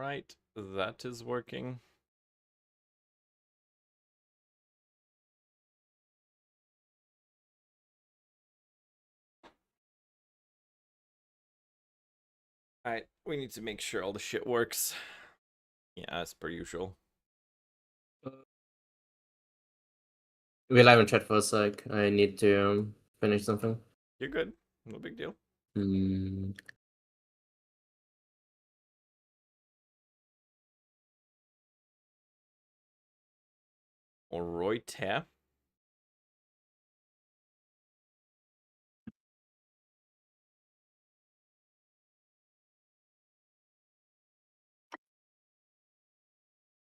right, that is working. Alright, we need to make sure all the shit works. Yeah, as per usual. We're live in chat for a sec. I need to finish something. You're good. No big deal. Alright.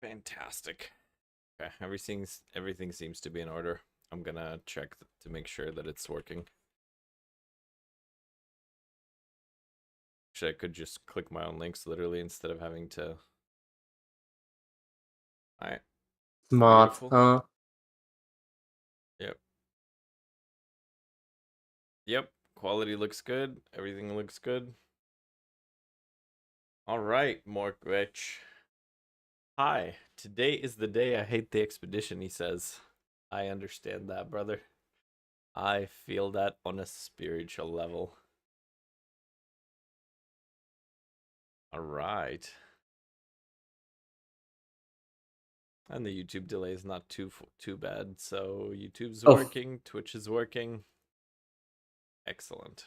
Fantastic. Okay, everything seems to be in order. I'm gonna check to make sure that it's working. Actually, I could just click my own links literally instead of having to. Alright. Smart, Beautiful. huh? Yep. Yep. Quality looks good. Everything looks good. Alright, Morkwich. Hi. Today is the day I hate the expedition, he says. I understand that, brother. I feel that on a spiritual level. Alright. And the YouTube delay is not too bad. So YouTube's working, Twitch is working. Excellent.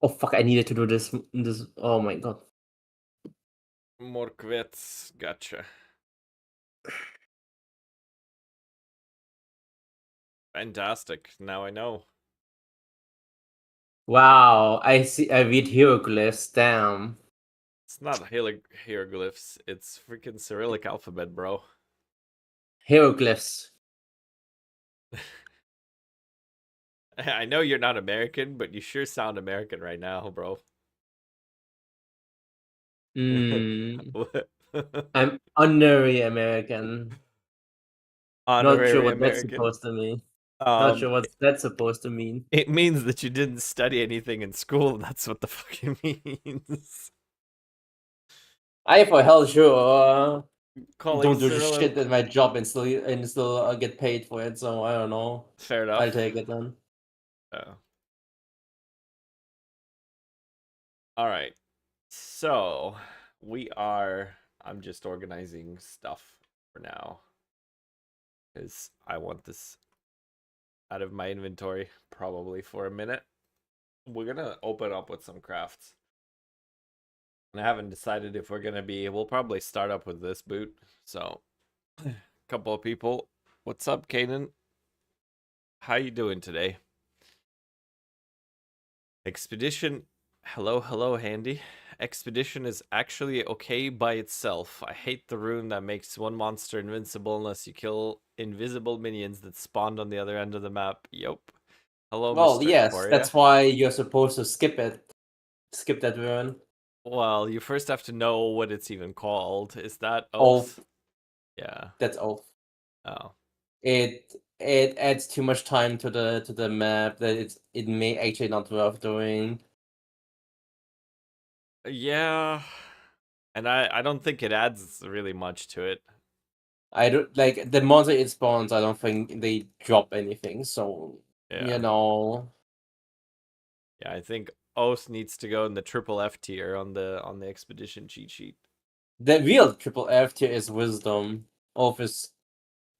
Oh fuck! I needed to do this. Oh my god. Morkvets, gotcha. Fantastic. Now I know. Wow! I see. I read hieroglyphs. Damn. It's not hieroglyphs. It's freaking Cyrillic alphabet, bro. Hieroglyphs. I know you're not American, but you sure sound American right now, bro. I'm honorary American. Not sure Honorary what that's American. supposed to mean. Not sure what that's supposed to mean. It means that you didn't study anything in school. That's what the fuck it means. I for hell sure Calling don't do Cyrillic shit at my job and still get paid for it. So I don't know. Fair enough. I'll take it then. All right. So I'm just organizing stuff for now because I want this out of my inventory probably for a minute. We're gonna open up with some crafts. And I haven't decided if we'll probably start up with this boot. So a couple of people. What's up, Kanan? How you doing today? Expedition. Hello, Handy. Expedition is actually okay by itself. I hate the rune that makes one monster invincible unless you kill invisible minions that spawned on the other end of the map. Yep. Hello, Well, Mr. yes, Korea. that's why you're supposed to skip it. Skip that rune. Well, you first have to know what it's even called. Is that Oath? Yeah. That's Oath. Oh. It adds too much time to the map that it may actually not worth doing. Yeah. And I don't think it adds really much to it. I don't like the monster it spawns. I don't think they drop anything. So Yeah. you know. Yeah, I think Oath needs to go in the triple F tier on the expedition cheat sheet. The real triple F tier is Wisdom. Oath is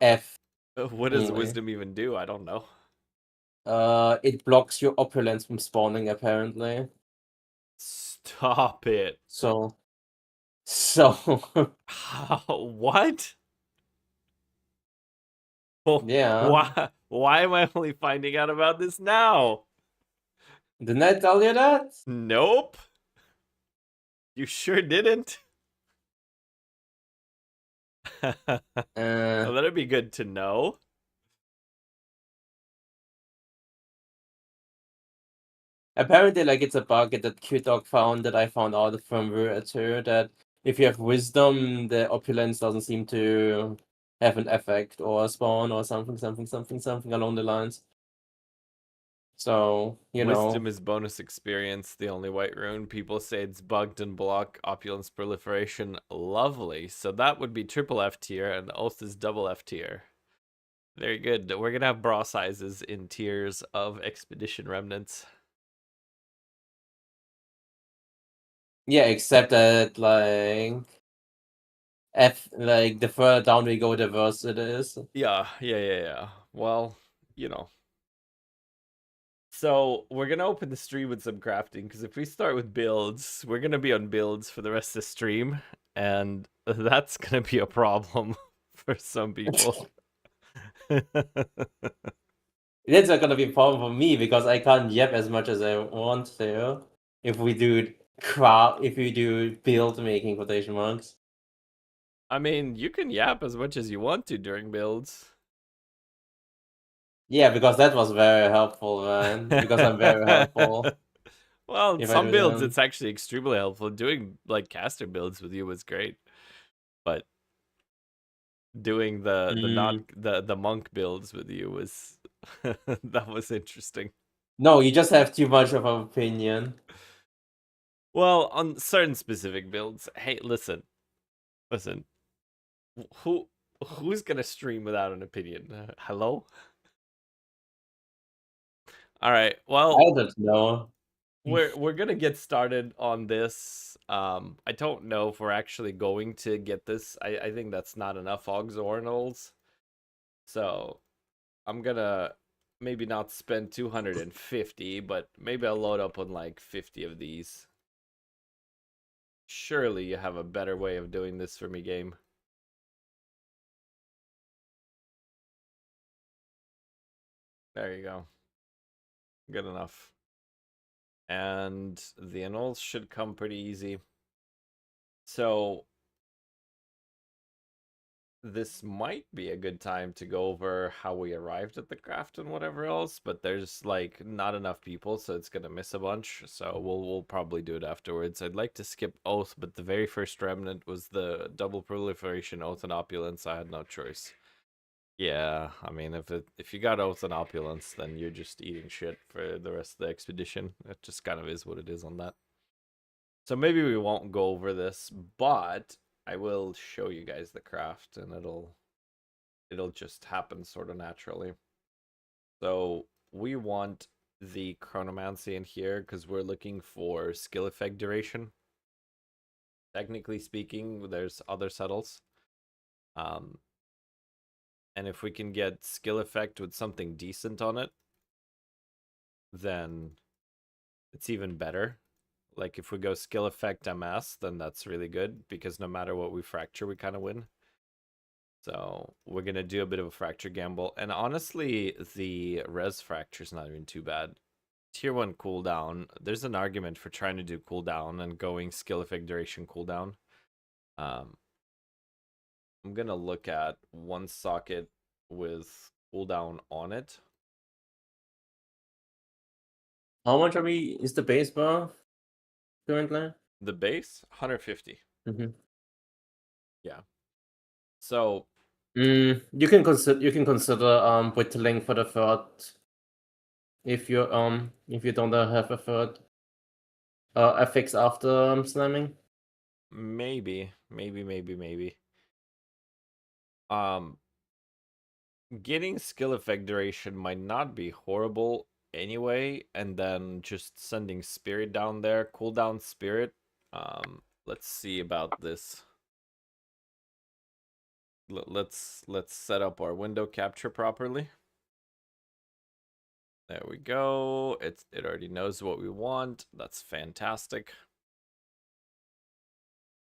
F. What does Wisdom even do? I don't know. It blocks your opulence from spawning, apparently. Stop it. So. What? Yeah. Why am I only finding out about this now? Didn't I tell you that? Nope. You sure didn't. Well, that'd be good to know. Apparently, like, it's a bug that QDog found that I found out from Word too, that if you have Wisdom, the opulence doesn't seem to have an effect or spawn or something along the lines. So, Wisdom is bonus experience, the only white rune. People say it's bugged and block opulence proliferation. Lovely. So that would be triple F tier, and Oath is double F tier. Very good. We're gonna have bra sizes in tiers of expedition remnants. yeah, except that like the further down we go, the worse it is. Yeah. Well, you know. So we're gonna open the stream with some crafting, because if we start with builds, we're gonna be on builds for the rest of the stream, and that's gonna be a problem for some people. That's not gonna be a problem for me because I can't yap as much as I want to if we do build making quotation marks. I mean, you can yap as much as you want to during builds. Yeah, because that was very helpful, man. Because I'm very helpful. Well, in If I some do builds, them. it's actually extremely helpful. Doing like caster builds with you was great, but doing the monk builds with you was that was interesting. No, you just have too much of an opinion. Well, on certain specific builds, hey, listen. Who who's gonna stream without an opinion? Hello. All right. Well, I don't know. we're gonna get started on this. I don't know if we're actually going to get this. I think that's not enough Oxornals. So I'm gonna maybe not spend 250, but maybe I'll load up on like 50 of these. Surely you have a better way of doing this for me, game. There you go. Good enough. And the annals should come pretty easy. So this might be a good time to go over how we arrived at the craft and whatever else, but there's like not enough people, so it's gonna miss a bunch. So we'll probably do it afterwards. I'd like to skip Oath, but the very first remnant was the double proliferation Oath and Opulence. I had no choice. Yeah, I mean, if you got Oath and Opulence, then you're just eating shit for the rest of the expedition. It just kind of is what it is on that. So maybe we won't go over this, but I will show you guys the craft, and it'll just happen sort of naturally. So we want the chronomancy in here because we're looking for skill effect duration. Technically speaking, there's other settles. Um, and if we can get skill effect with something decent on it, then it's even better. Like if we go skill effect MS, then that's really good because no matter what we fracture, we kind of win. So we're gonna do a bit of a fracture gamble. And honestly, the res fracture is not even too bad. Tier 1 cooldown. There's an argument for trying to do cooldown and going skill effect duration cooldown. I'm gonna look at one socket with cooldown on it. How much is the base bar currently? The base 150. Mm-hmm. Yeah. So You can consider whittling for the third if you don't have a third affix after slamming. maybe. Um Getting skill effect duration might not be horrible anyway, and then just sending spirit down there, cooldown spirit. Let's see about this. Let's set up our window capture properly. There we go. It already knows what we want. That's fantastic.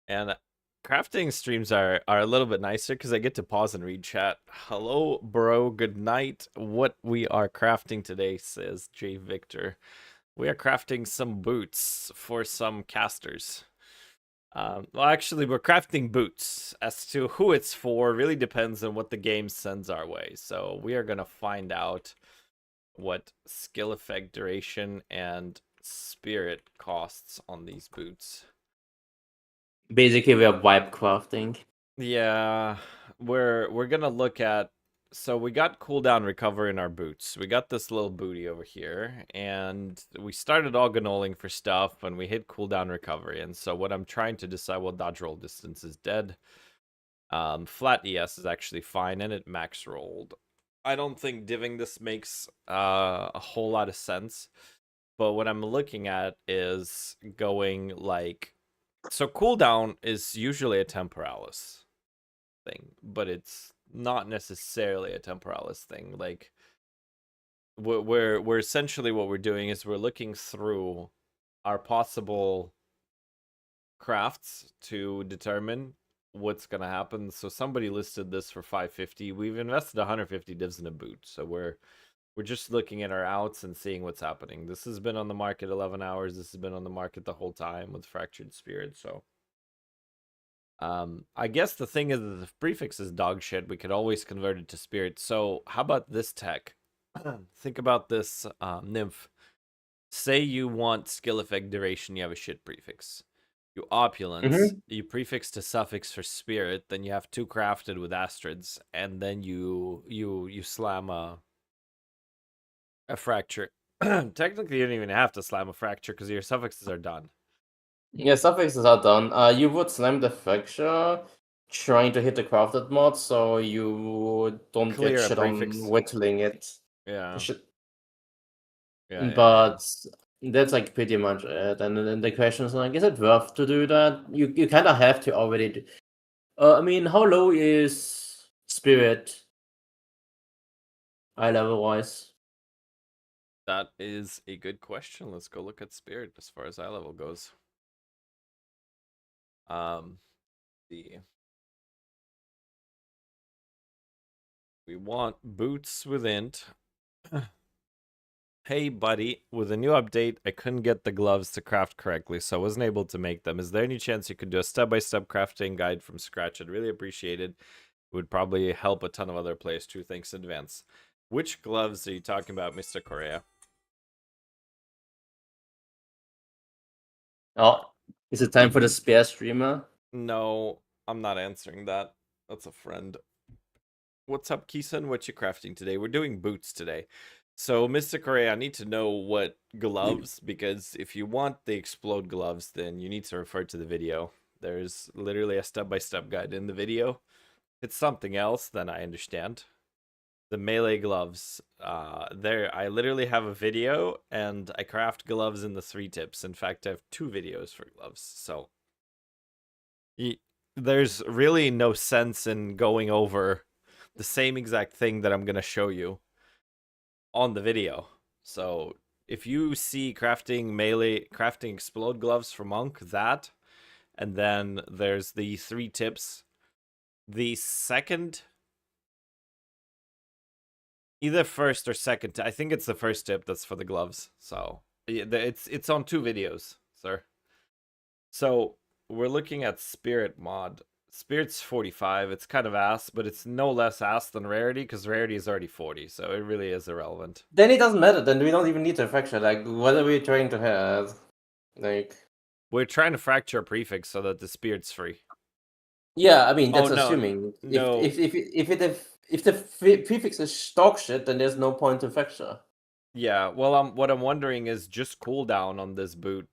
And crafting streams are a little bit nicer because I get to pause and read chat. Hello, bro. Good night. What we are crafting today, says J Victor. We are crafting some boots for some casters. Well, actually, we're crafting boots. As to who it's for really depends on what the game sends our way. So we are going to find out what skill effect duration and spirit costs on these boots. Basically, we are wipe crafting. Yeah, we're going to look at So we got cooldown recover in our boots. We got this little booty over here, and we started all ganoling for stuff, and we hit cooldown recovery. And so what I'm trying to decide, well, dodge roll distance is dead. Flat ES is actually fine, and it max rolled. I don't think diving this makes a whole lot of sense, but what I'm looking at is going like, so cooldown is usually a temporalis thing, but it's not necessarily a temporalis thing. Like we're essentially, what we're doing is we're looking through our possible crafts to determine what's gonna happen. So somebody listed this for 550. We've invested 150 divs in a boot, so we're just looking at our outs and seeing what's happening. This has been on the market 11 hours. This has been on the market the whole time with Fractured Spirit. So I guess the thing is that the prefix is dog shit. We could always convert it to spirit. So how about this tech? Think about this, nymph. Say you want skill effect duration, you have a shit prefix. You opulence, Mm-hmm. you prefix to suffix for spirit, then you have two crafted with astrids, and then you slam a fracture. Technically, you don't even have to slam a fracture because your suffixes are done. Yeah, suffixes are done. You would slam the fracture trying to hit the crafted mod, so you don't get Clear a shit on prefix. whittling it. Yeah, Shit. yeah. But that's like pretty much it. And then the question is like, is it worth to do that? You kind of have to already. I mean, how low is spirit eye level wise? That is a good question. Let's go look at spirit as far as eye level goes. The we want boots with int. Hey, buddy, with a new update, I couldn't get the gloves to craft correctly, so I wasn't able to make them. Is there any chance you could do a step-by-step crafting guide from scratch? I'd really appreciate it. It would probably help a ton of other players too. Thanks in advance. Which gloves are you talking about, Mr. Correa? Oh, is it time for the spare streamer? No, I'm not answering that. That's a friend. What's up, Keeson? What you crafting today? We're doing boots today. So, Mr. Correa, I need to know what gloves, because if you want the explode gloves, then you need to refer to the video. There's literally a step-by-step guide in the video. If it's something else, then I understand. The melee gloves, there, I literally have a video, and I craft gloves in the 3 tips. In fact, I have 2 videos for gloves, so there's really no sense in going over the same exact thing that I'm going to show you on the video. So if you see crafting explode gloves for monk, that, and then there's the 3 tips. The second, either first or second, I think it's the first tip that's for the gloves. So it's on 2 videos, sir. So we're looking at spirit mod. Spirit's 45. It's kind of ass, but it's no less ass than rarity because rarity is already 40, so it really is irrelevant. Then it doesn't matter. Then we don't even need the fracture. Like, what are we trying to have? Like, We're trying to fracture a prefix so that the spirit's free. yeah, I mean Oh that's no, assuming. If no. if if if it if the prefix is dog shit, then there's no point to fracture. Yeah, well, what I'm wondering is just cooldown on this boot.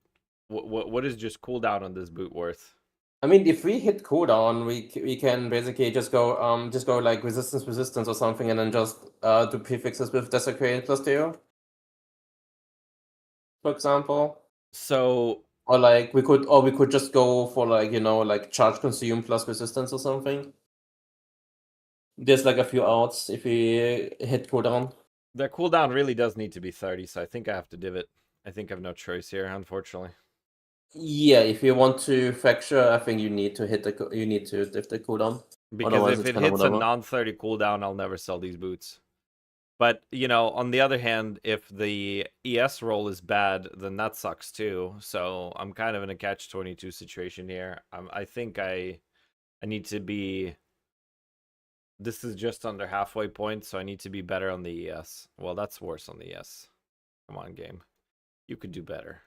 What is just cooldown on this boot worth? I mean, if we hit cooldown, we can basically just go like resistance or something, and then just do prefixes with desecrate plus 2, for example. So Or like we could just go for like like charge consume plus resistance or something. There's like a few outs if we hit cooldown. the cooldown really does need to be 30, so I think I have to div it. I think I have no choice here, unfortunately. Yeah, if you want to fracture, I think you need to you need to diff the cooldown. Because Otherwise, if it's it kind of hits a whatever. non-30 cooldown, I'll never sell these boots. But, on the other hand, if the ES roll is bad, then that sucks too. So I'm kind of in a catch-22 situation here. I think I need to be... This is just under halfway point, so I need to be better on the ES. Well, that's worse on the ES. Come on, game. You could do better.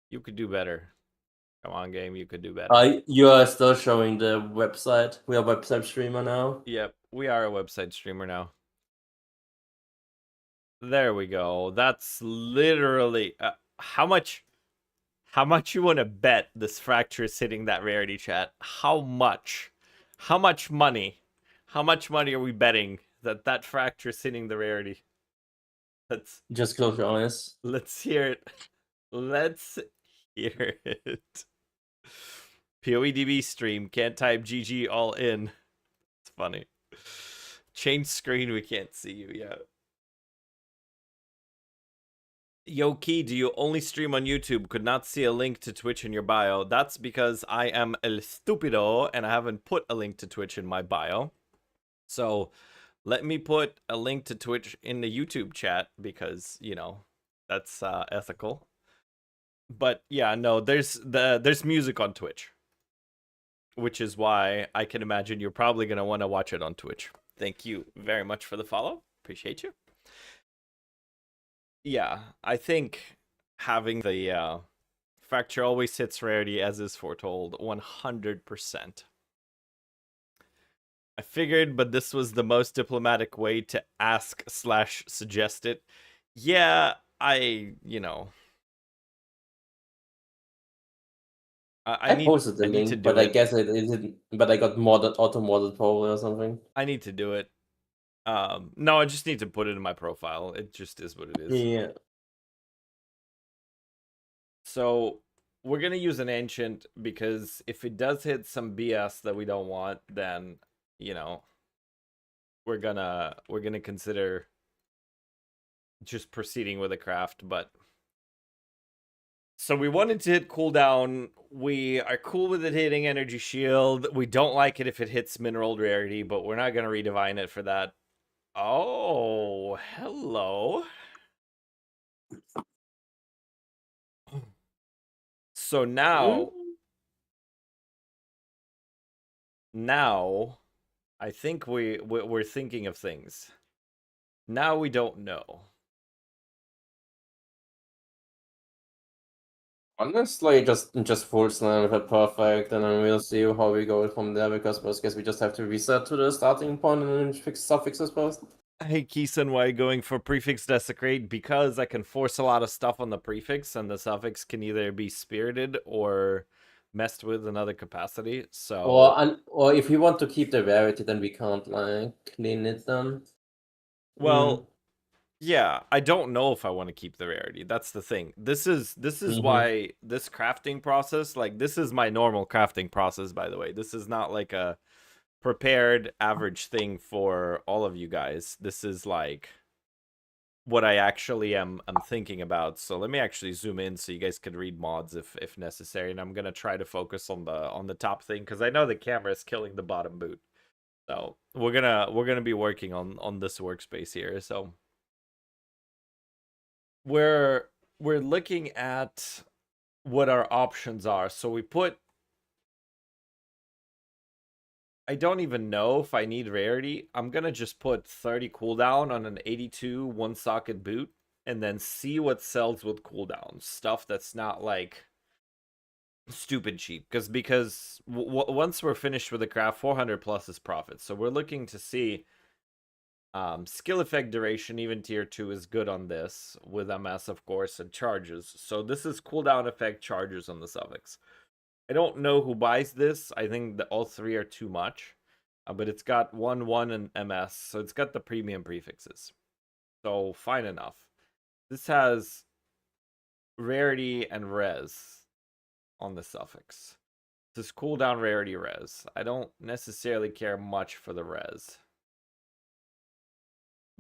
You could do better. Come on, game, you could do better. You are still showing the website. We are website streamer now. Yep, we are a website streamer now. There we go. That's literally how much you want to bet this fracture is hitting that rarity, chat? How much? How much money? How much money are we betting that that fracture is hitting the rarity? Just close your eyes. Let's hear it. Let's hear it. PoEDB stream, can't type GG all in. It's funny. Change screen, we can't see you yet. Yo, Key, do you only stream on YouTube? Could not see a link to Twitch in your bio. That's because I am el stupido and I haven't put a link to Twitch in my bio. So let me put a link to Twitch in the YouTube chat because, you know, that's ethical. But yeah, no, there's music on Twitch, which is why I can imagine you're probably going to want to watch it on Twitch. Thank you very much for the follow. Appreciate you. Yeah, I think having the fracture always hits rarity as is foretold 100%. I figured, but this was the most diplomatic way to ask / suggest it. Yeah, you know, I posted the link, but I guess it didn't. But I got modded, auto-modded probably or something. I need to do it. No, I just need to put it in my profile. It just is what it is. Yeah. So we're gonna use an ancient because if it does hit some BS that we don't want, then you know we're gonna consider just proceeding with a craft. But so we wanted to hit cooldown. We are cool with it hitting energy shield. We don't like it if it hits mineral rarity, but we're not gonna redivine it for that. Oh, hello. So now I think we're thinking of things. Now we don't know. Honestly, just full slam with it perfect, and then we'll see how we go from there. Because I guess we just have to reset to the starting point and then fix suffixes first. Hey, Keeson, why are you going for prefix desecrate? Because I can force a lot of stuff on the prefix, and the suffix can either be spirited or messed with another capacity. So, or if we want to keep the rarity, then we can't like clean it then. well, yeah, I don't know if I want to keep the rarity. That's the thing. This is why this crafting process, like this is my normal crafting process, by the way. This is not like a prepared average thing for all of you guys. This is like what I actually am thinking about. So let me actually zoom in so you guys can read mods if necessary. And I'm gonna try to focus on the top thing because I know the camera is killing the bottom boot. So we're gonna be working on this workspace here. So we're looking at what our options are. So we put, I don't even know if I need rarity. I'm gonna just put 30 cooldown on an 82 one socket boot and then see what sells with cooldown. Stuff that's not like stupid cheap. Because once we're finished with the craft, 400 plus is profit. So we're looking to see skill effect duration. Even tier 2 is good on this with MS, of course, and charges. So this is cooldown effect, charges on the suffix. I don't know who buys this. I think that all three are too much. But it's got 1/1 and MS, so it's got the premium prefixes. So fine enough. This has rarity and res on the suffix. This is cooldown, rarity, res. I don't necessarily care much for the res.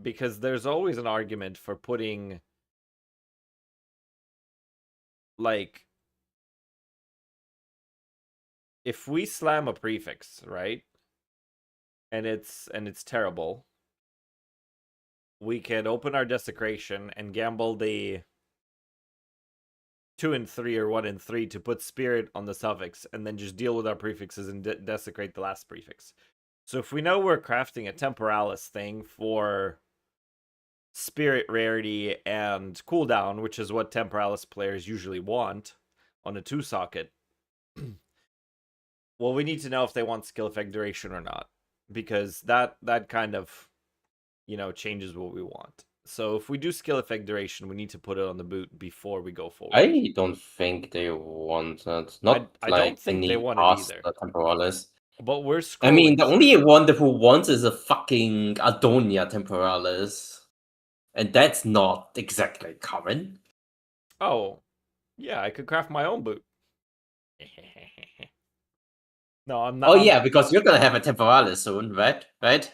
Because there's always an argument for putting like if we slam a prefix, right? And it's terrible, we can open our desecration and gamble the 2 and 3 or 1 and 3 to put spirit on the suffix and then just deal with our prefixes and desecrate the last prefix. So if we know we're crafting a temporalis thing for spirit rarity and cooldown, which is what temporalis players usually want on a 2 socket, Well, we need to know if they want skill effect duration or not, because that kind of changes what we want. So if we do skill effect duration, we need to put it on the boot before we go forward. I don't think they want it. I Not I don't like think they any want it past either. temporalis. But we're I mean, scrolling the only through. one who wants is a fucking Adonia temporalis. And that's not exactly common. Oh, yeah, I could craft my own boot. No, I'm not. Oh yeah, because you're gonna have a temporalis soon, right? Right?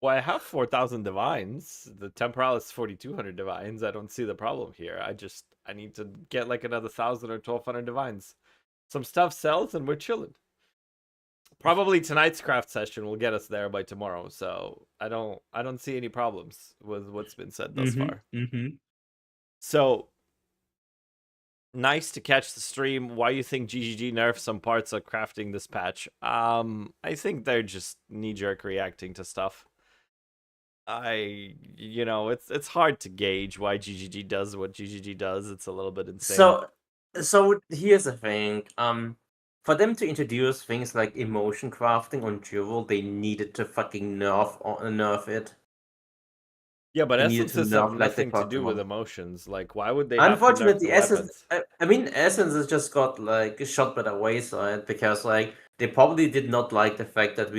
Well, I have 4,000 divines. The temporalis 4,200 divines. I don't see the problem here. I need to get like another 1,000 or 1,200 divines. Some stuff sells and we're chilling. Probably tonight's craft session will get us there by tomorrow. So I don't see any problems with what's been said thus far. So nice to catch the stream. Why you think GGG nerfed some parts of crafting this patch? I think they're just knee-jerk reacting to stuff. It's hard to gauge why GGG does what GGG does. It's a little bit insane. So here's the thing. For them to introduce things like emotion crafting on Jewel, they needed to fucking nerf it. Yeah, but They needed to essences have nerf like the nothing to do with Pokemon. emotions. Like, why would they have to nerf the Unfortunately, Essence. weapons? I mean, Essence has just got like shot by the wayside because like they probably did not like the fact that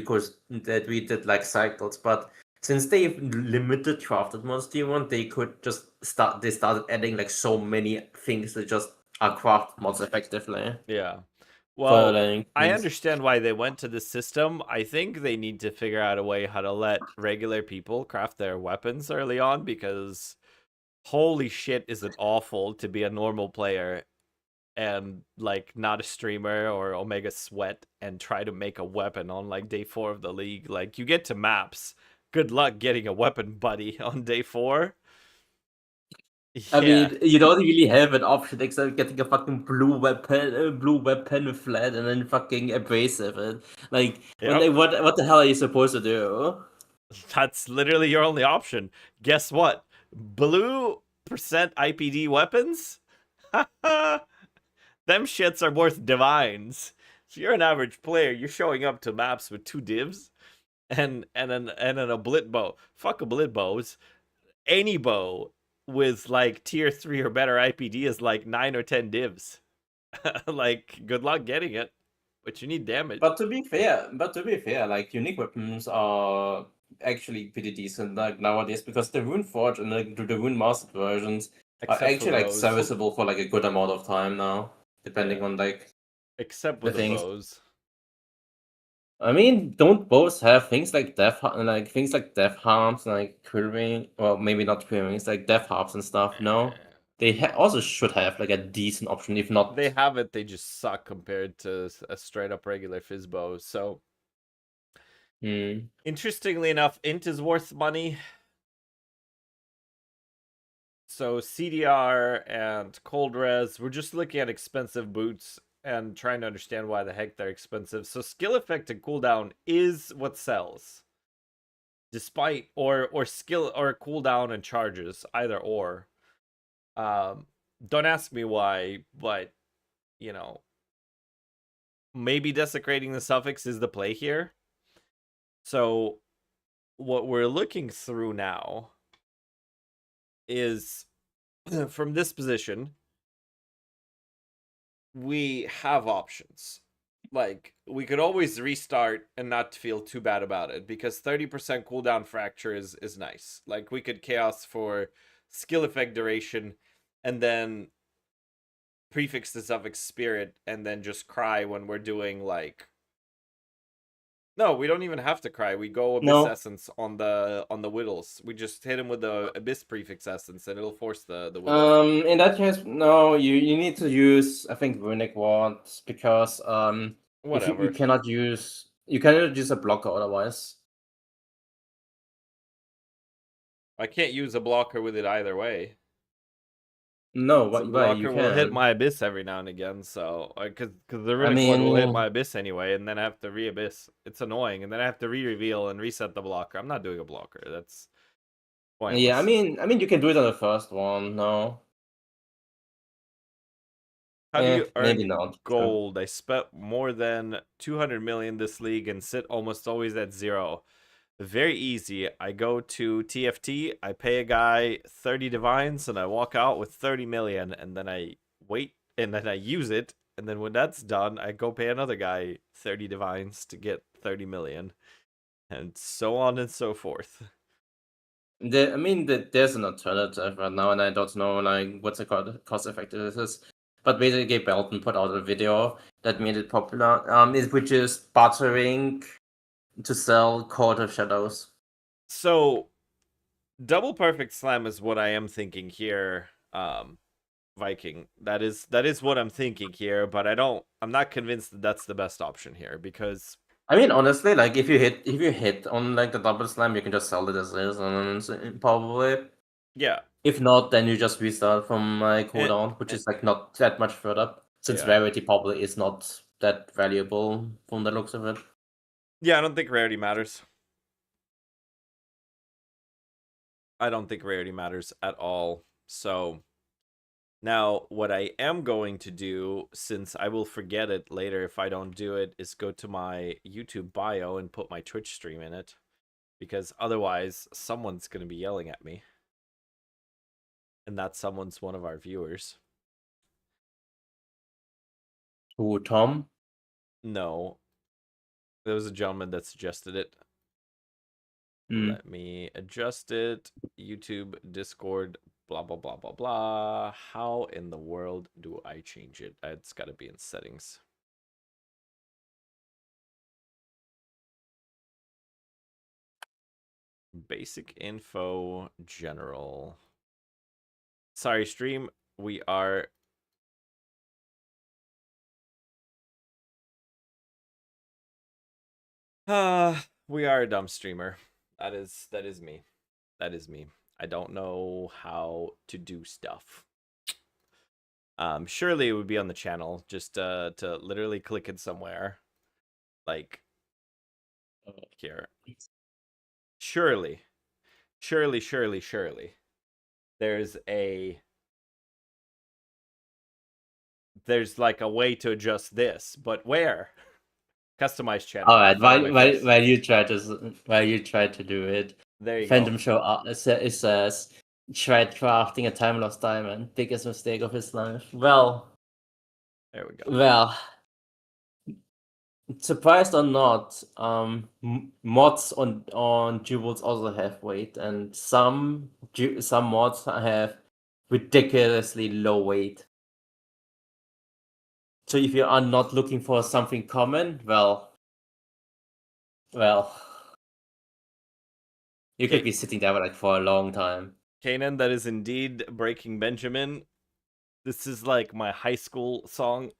we did like cycles, but since they've limited crafted monster one, they could just start. They started adding like so many things that just are crafted most effectively Yeah. for Well, like I things. understand why they went to this system. I think they need to figure out a way how to let regular people craft their weapons early on, because holy shit, is it awful to be a normal player and like not a streamer or Omega Sweat and try to make a weapon on like day 4 of the league. Like, you get to maps. Good luck getting a weapon buddy on day 4. I Yeah. mean, you don't really have an option except getting a fucking blue weapon with flat and then fucking abrasive it. Like, Yep. what the hell are you supposed to do? That's literally your only option. Guess what? Blue percent IPD weapons? Them shits are worth divines. If you're an average player, you're showing up to maps with 2 divs and an oblit bow. Fuck oblit bows. Any bow with like tier 3 or better IPD is like 9 or 10 divs. Like, good luck getting it, but you need damage. But to be fair, like unique weapons are actually pretty decent like nowadays because the Rune Forge and like the Rune Mastered versions are Except for actually like bows. serviceable for like a good amount of time now, depending Yeah. on like Except the with the things. bows. I mean, don't both have things like death harms, like quivering, well, maybe not quivering, it's like death harps and stuff. No, they also should have like a decent option, if not. They have it, they just suck compared to a straight up regular fizz bow. So, interestingly enough, int is worth money. So CDR and cold res, we're just looking at expensive boots and trying to understand why the heck they're expensive. So skill effect and cooldown is what sells. Despite or skill or cooldown and charges, either or. Don't ask me why, but maybe desecrating the suffix is the play here. So what we're looking through now is from this position, we have options. Like, we could always restart and not feel too bad about it, because 30% cooldown fracture is nice. Like, we could chaos for skill effect duration and then prefix the suffix spirit and then just cry when we're doing like, no, we don't even have to cry. We go abyss No. essence on the whittles. We just hit him with the abyss prefix essence and it'll force the whittle. In that case, no, you need to use, I think, runic wards because if you Whatever. you cannot use a blocker otherwise. I can't use a blocker with it either way. No, The why you blocker will hit can? my abyss every now and again, so because the I runic ward will hit my mean, abyss anyway, and then I have to re-abyss. It's annoying, and then I have to re-reveal and reset the blocker. I'm not doing a blocker. That's yeah, pointless. I mean, you can do it on the first one. No, How do you Maybe earn not. Sure. gold? I spent more than 200 million this league and sit almost always at 0. Very easy. I go to TFT, I pay a guy 30 divines, and I walk out with 30 million, and then I wait, and then I use it, and then when that's done, I go pay another guy 30 divines to get 30 million, and so on and so forth. There's an alternative right now, and I don't know like what's the cost effective this is. But basically, Belton put out a video that made it popular, which is bartering to sell Court of Shadows. So, double perfect slam is what I am thinking here. Viking. That is what I'm thinking here, but I'm not convinced that that's the best option here because Honestly, like if you hit on like the double slam, you can just sell it as is, and probably yeah. if not, then you just restart from like And, cooldown, which is like not that much further, since yeah. rarity probably is not that valuable from the looks of it. Yeah, I don't think rarity matters. I don't think rarity matters at all. So now what I am going to do, since I will forget it later if I don't do it, is go to my YouTube bio and put my Twitch stream in it. Because otherwise someone's gonna be yelling at me. And that someone's one of our viewers. Who, Tom? No. There was a gentleman that suggested it. Mm. Let me adjust it. YouTube, Discord, blah, blah, blah, blah, blah. How in the world do I change it? It's got to be in settings. Basic info, general. Sorry, stream. We are... we are a dumb streamer. That is me. That is me. I don't know how to do stuff. Surely it would be on the channel, just to literally click it somewhere. Like here. Surely. Surely. There's like a way to adjust this, but where? Customize channel. All right, Follow my face. while you try to do it, There you Phantom go. Show it says tried crafting a time lost diamond, biggest mistake of his life. There we go. Well, surprised or not, mods on jewels also have weight, and some mods have ridiculously low weight. So if you are not looking for something common, well, you could be sitting there like for a long time. Kanan, that is indeed Breaking Benjamin. This is like my high school song.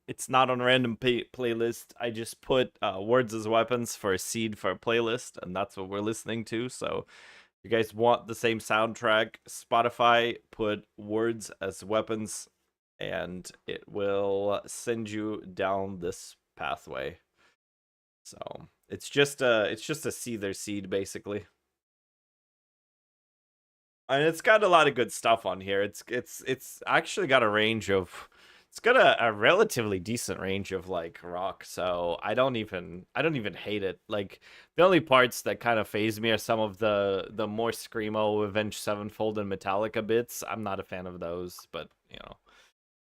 It's not on a random playlist. I just put words as weapons for a seed for a playlist, and that's what we're listening to. So if you guys want the same soundtrack, Spotify, put words as weapons, and it will send you down this pathway. So it's just a seether seed basically. And it's got a lot of good stuff on here. It's actually got a range of it's got a relatively decent range of like rock, so I don't even hate it. Like the only parts that kind of phase me are some of the more screamo Avenged Sevenfold and Metallica bits. I'm not a fan of those, but you know.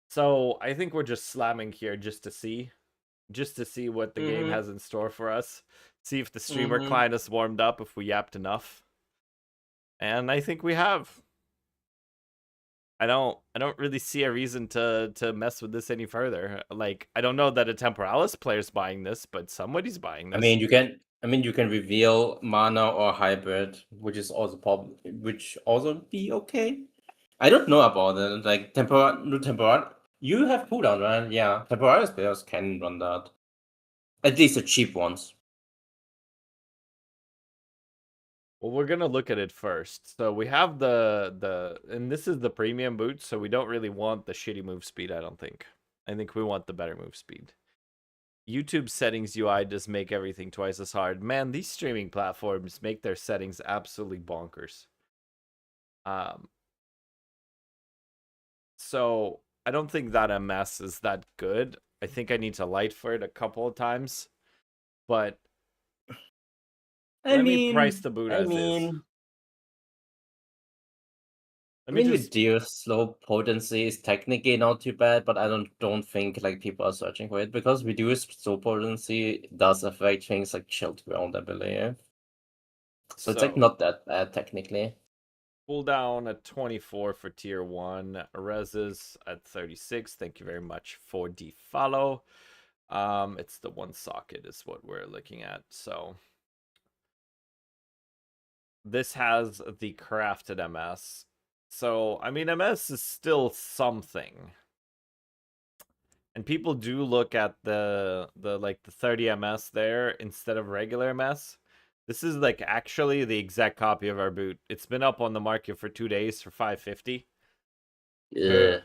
So I think we're just slamming here just to see what the game has in store for us. See if the streamer client is warmed up, if we yapped enough. And I think we have. I don't really see a reason to mess with this any further. Like I don't know that a Temporalis player's buying this, but somebody's buying this. You can reveal mana or hybrid, which is also which also be okay. I don't know about it. Like temporal, you have cooldown, right? Yeah, Temporalis players can run that. At least the cheap ones. Well, we're gonna look at it first. So we have the and this is the premium boot, so we don't really want the shitty move speed, I don't think. I think we want the better move speed. YouTube settings UI does make everything twice as hard. Man, these streaming platforms make their settings absolutely bonkers. So I don't think that MS is that good. I think I need to light for it a couple of times, but I let me price mean, the boot I as is. mean, Let I me mean, with just Deer's slow potency is technically not too bad, but I don't think like people are searching for it because Reduce slow potency does affect things like chilled ground, I believe. So it's like so not that bad technically. cooldown at 24 for tier 1, reses at 36. Thank you very much for the follow. It's the one socket is what we're looking at. So this has the crafted MS. So I mean MS is still something. And people do look at the like the 30 MS there instead of regular MS. This is like actually the exact copy of our boot. It's been up on the market for 2 days for 550. Ugh. Yeah.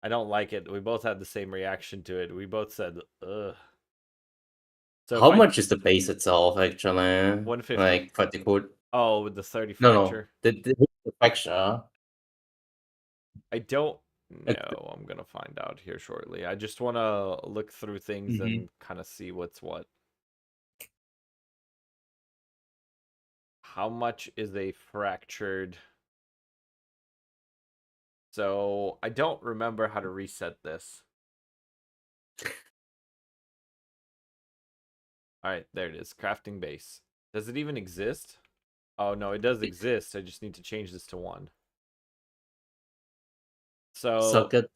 I don't like it. We both had the same reaction to it. We both said, ugh. So if How I much is the base itself actually? 150. Like pretty cool. Oh, with the 30 No, no. fracture. The fracture. I don't Like, know. I'm gonna find out here shortly. I just want to look through things mhm. and kind of see what's what. How much is a fractured? So I don't remember how to reset this. All right, there it is. Crafting base. Does it even exist? Oh no, it does exist. I just need to change this to 1. So Socket.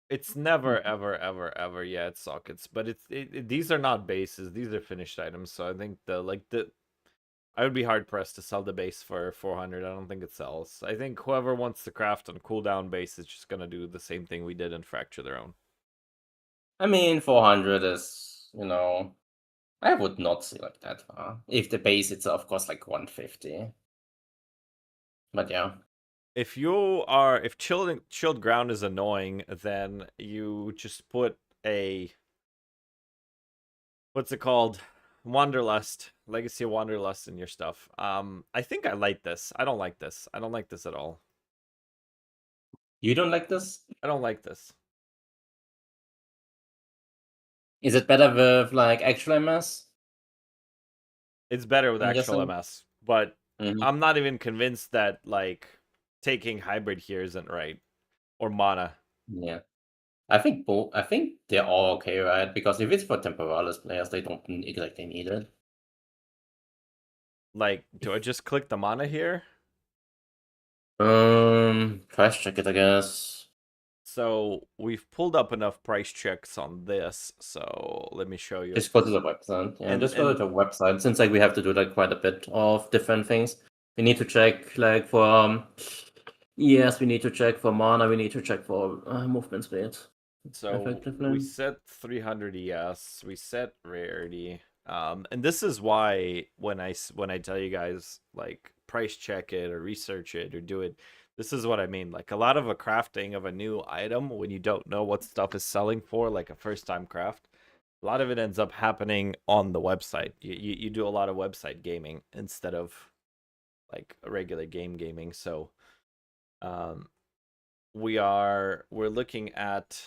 it's never, ever, ever, ever. Yeah, it's sockets, but these are not bases. These are finished items. So I think the I would be hard pressed to sell the base for 400. I don't think it sells. I think whoever wants to craft on cooldown base is just gonna do the same thing we did and fracture their own. I mean, 400 is, I would not see like that far. If the base itself costs like 150. But yeah. If chilled ground is annoying, then you just put a what's it called? Wanderlust, Legacy of Wanderlust in your stuff. I think I like this. I don't like this. I don't like this at all. You don't like this? I don't like this. Is it better with like actual MS? It's better with I'm actual guessing. MS, but Mhm. I'm not even convinced that like taking hybrid here isn't right or mana. Yeah. I think both. I think they're all okay, right? Because if it's for temporalis players, they don't exactly need it. Like, do I just click the mana here? Price check it, I guess. So we've pulled up enough price checks on this. So let me show you. Just go to the website. Yeah, And just go to and the website. Since like we have to do like quite a bit of different things. We need to check like for yes, we need to check for mana, we need to check for movement speed. so we Effectively. set 300 ES, we set rarity. And this is why when I tell you guys like price check it or research it or do it, this is what I mean. Like a lot of a crafting of a new item when you don't know what stuff is selling for, like a first time craft, a lot of it ends up happening on the website. You do a lot of website gaming instead of like a regular gaming. So um we're looking at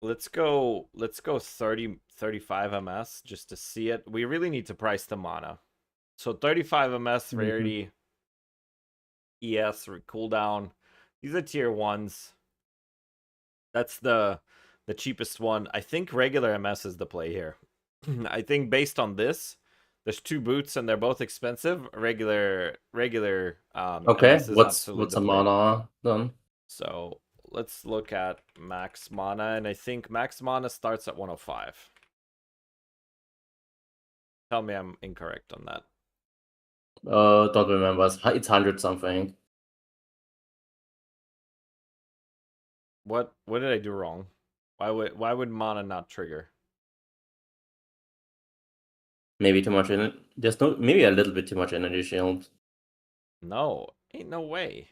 let's go 35 ms just to see it. We really need to price the mana. So 35 ms Mhm. rarity, es cooldown. These are tier 1s. That's the cheapest one. I think regular ms is the play here. I think based on this, there's 2 boots and they're both expensive. Regular Okay, ms is absolutely what's the a play. mana then? So let's look at max mana, and I think max mana starts at 105. Tell me I'm incorrect on that. Don't remember. It's 100 something. What did I do wrong? Why would mana not trigger? Maybe too much in it. There's no maybe a little bit too much energy shield. No, ain't no way.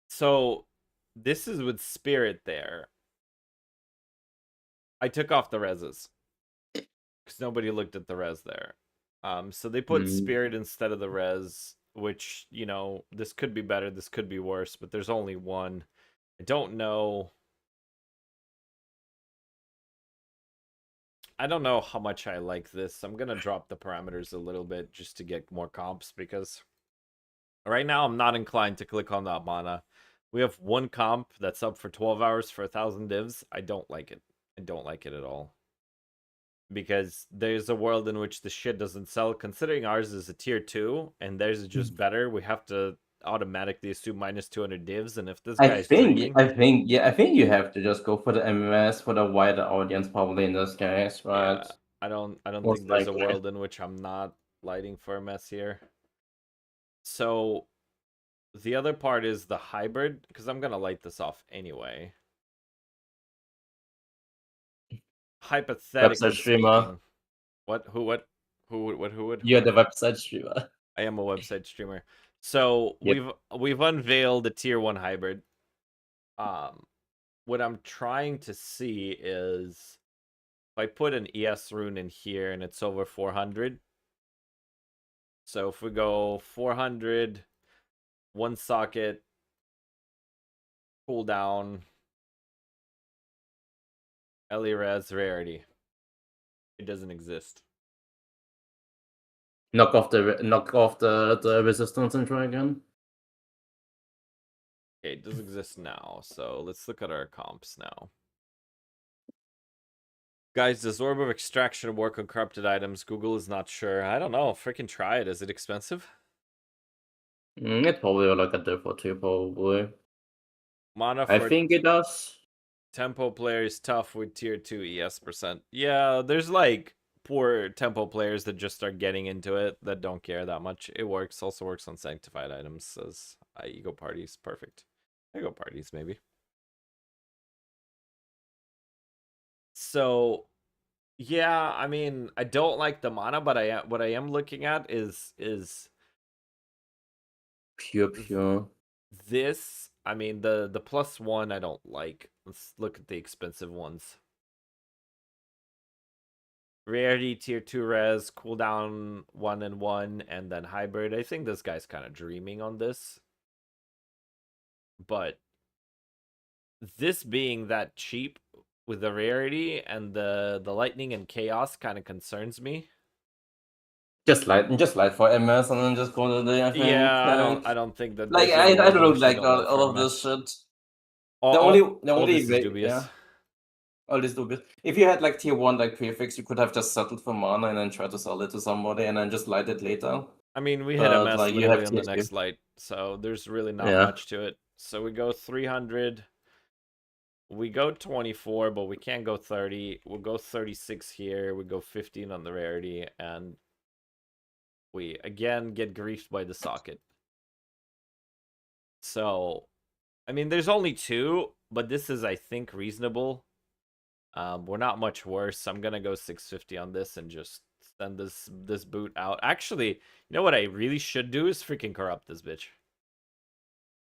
So this is with spirit there. I took off the reses because nobody looked at the res there. So they put Mm. spirit instead of the res, which, you know, this could be better, this could be worse, but there's only one. I don't know. I don't know how much I like this. I'm gonna drop the parameters a little bit just to get more comps, because right now I'm not inclined to click on that mana. We have one comp that's up for 12 hours for 1,000 divs. I don't like it. I don't like it at all. Because there's a world in which the shit doesn't sell. Considering ours is a tier 2 and theirs is just better, we have to automatically assume minus 200 divs. And if this I guy is think, dreaming, I think, yeah, I think you have to just go for the MMS for the wider audience, probably in this case, yeah, right? I don't Most think there's a likely. world in which I'm not lighting for a mess here. So the other part is the hybrid, because I'm gonna light this off anyway. Website Hypothetically streamer. speaking, who would, You're the website streamer. I am a website streamer. So Yep. we've unveiled the tier 1 hybrid. What I'm trying to see is if I put an ES rune in here and it's over 400. So if we go 400, one socket, cooldown, Res rarity. It doesn't exist. Knock off the resistance and try again. Okay, it does exist now. So let's look at our comps now. Guys, does Orb of Extraction work on corrupted items? Google is not sure. I don't know. Freaking try it. Is it expensive? It's probably like a diff or two, probably. Mana I for think it does. tempo players tough with tier 2 ES percent. Yeah, there's like poor tempo players that just start getting into it that don't care that much. It works. Also works on sanctified items as ego parties. Perfect. Ego parties, maybe. So yeah, I mean, I don't like the mana, but what I am looking at is Pure. this. I mean, the +1 I don't like. Let's look at the expensive ones. Rarity tier 2 res, cooldown 1 and 1, and then hybrid. I think this guy's kind of dreaming on this. But this being that cheap with the rarity and the lightning and chaos kind of concerns me. Just light for MS and then just call it a day, I think. Yeah, Like, I don't think that like there's a I world don't in know, which they like don't light for all of this MS. shit. The only, All, the all this is only, dubious. yeah, all this stupid. If you had like tier 1 like prefix, you could have just settled for mana and then try to sell it to somebody and then just light it later. I mean, we hit But MS like you literally have on the tier next 2. light, so there's really not Yeah. much to it. So we go 300. We go 24, but we can't go 30. We'll go 36 here. We go 15 on the rarity, and we again get griefed by the socket. So, I mean, there's only two, but this is, I think, reasonable. We're not much worse. I'm gonna go 650 on this and just send this boot out. Actually, you know what I really should do is freaking corrupt this bitch.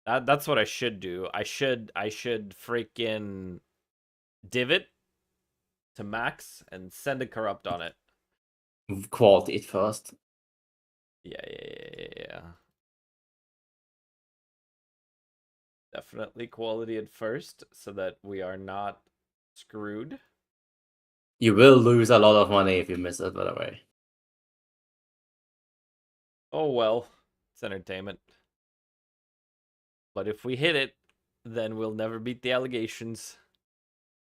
That's what I should do. I should freaking divot to max and send a corrupt on it. Quality it first. Yeah. Definitely quality at first so that we are not screwed. You will lose a lot of money if you miss it, by the way. Oh well, it's entertainment. But if we hit it, then we'll never beat the allegations.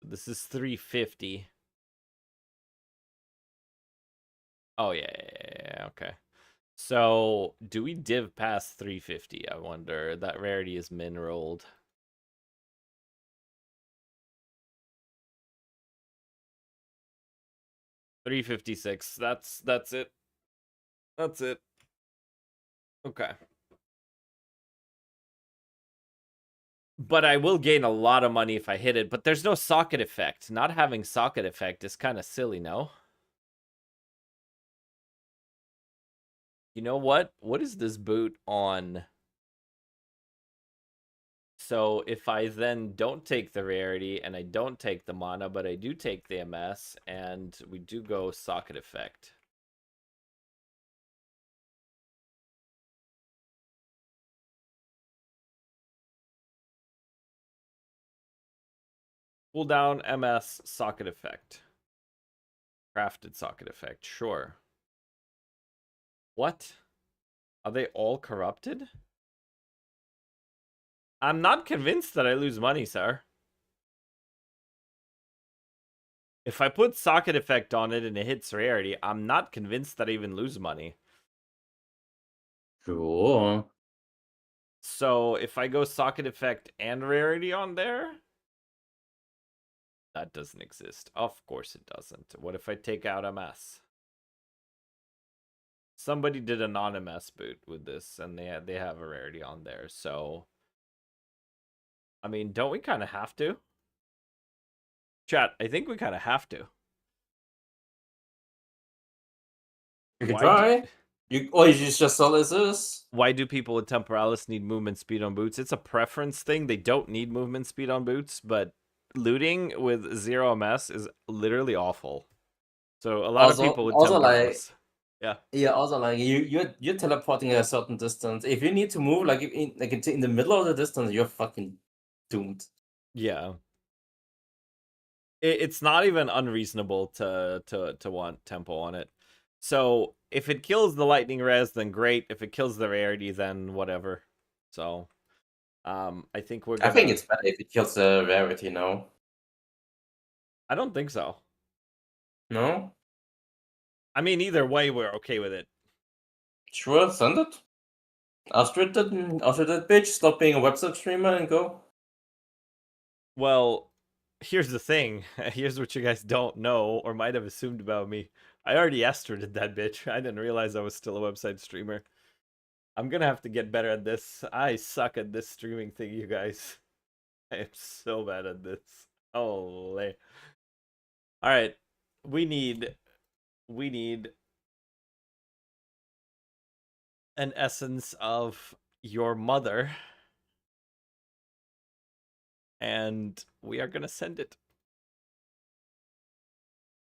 This is 350. Oh yeah, okay. So, do we div past 350? I wonder. That rarity is min rolled. $356. That's it. That's it. Okay. But I will gain a lot of money if I hit it. But there's no socket effect. Not having socket effect is kind of silly, no? You know what? What is this boot on? So if I then don't take the rarity and I don't take the mana, but I do take the MS and we do go socket effect. Cooldown, MS, socket effect. Crafted socket effect, sure. What? Are they all corrupted? I'm not convinced that I lose money, sir. If I put socket effect on it and it hits rarity, I'm not convinced that I even lose money. Sure. So if I go socket effect and rarity on there, that doesn't exist. Of course it doesn't. What if I take out MS? Somebody did a non-MS boot with this, and they have a rarity on there. So, I mean, don't we kind of have to? Chat, I think we kind of have to. You can Why do try. Or you just sell as is. why do people with temporalis need movement speed on boots? It's a preference thing. They don't need movement speed on boots, but looting with 0 MS is literally awful. So a lot of people with Also like temporalis. Yeah. yeah, also like you're teleporting a certain distance. If you need to move like in the middle of the distance, you're fucking doomed. Yeah. It's not even unreasonable to want tempo on it. So if it kills the lightning res, then great. If it kills the rarity, then whatever. So I think we're I think gonna it's better if it kills the rarity now. I don't think so. No? I mean either way we're okay with it. Sure, send it. After that bitch, stop being a website streamer and go. Well, here's the thing. Here's what you guys don't know or might have assumed about me. I already asteroided that bitch. I didn't realize I was still a website streamer. I'm gonna have to get better at this. I suck at this streaming thing, you guys. I am so bad at this. Holy. Alright. We need an essence of your mother. And we are gonna send it.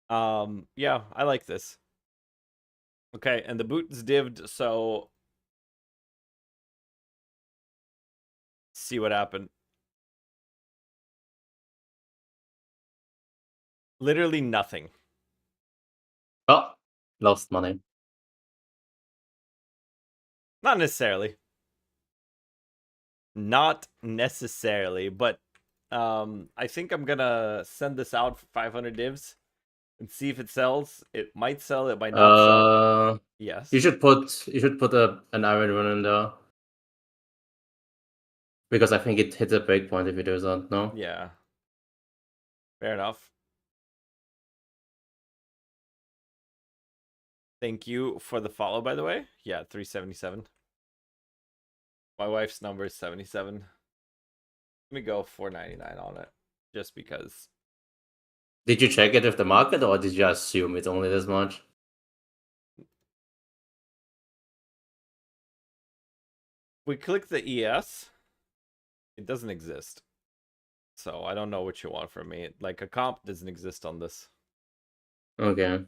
Yeah, I like this. Okay, and the boot is dived, so see what happened. Literally nothing. Oh, lost money. Not necessarily. Not necessarily, but I think I'm gonna send this out for 500 divs and see if it sells. It might sell, it might not sell. Yes. You should put an iron rune in there. Because I think it hits a breakpoint if you do that, no? Yeah. Fair enough. Thank you for the follow, by the way. Yeah, 377. My wife's number is 77. Let me go 499 on it. Just because. Did you check it with the market or did you assume it's only this much? We click the ES. It doesn't exist. So I don't know what you want from me. Like a comp doesn't exist on this. Okay.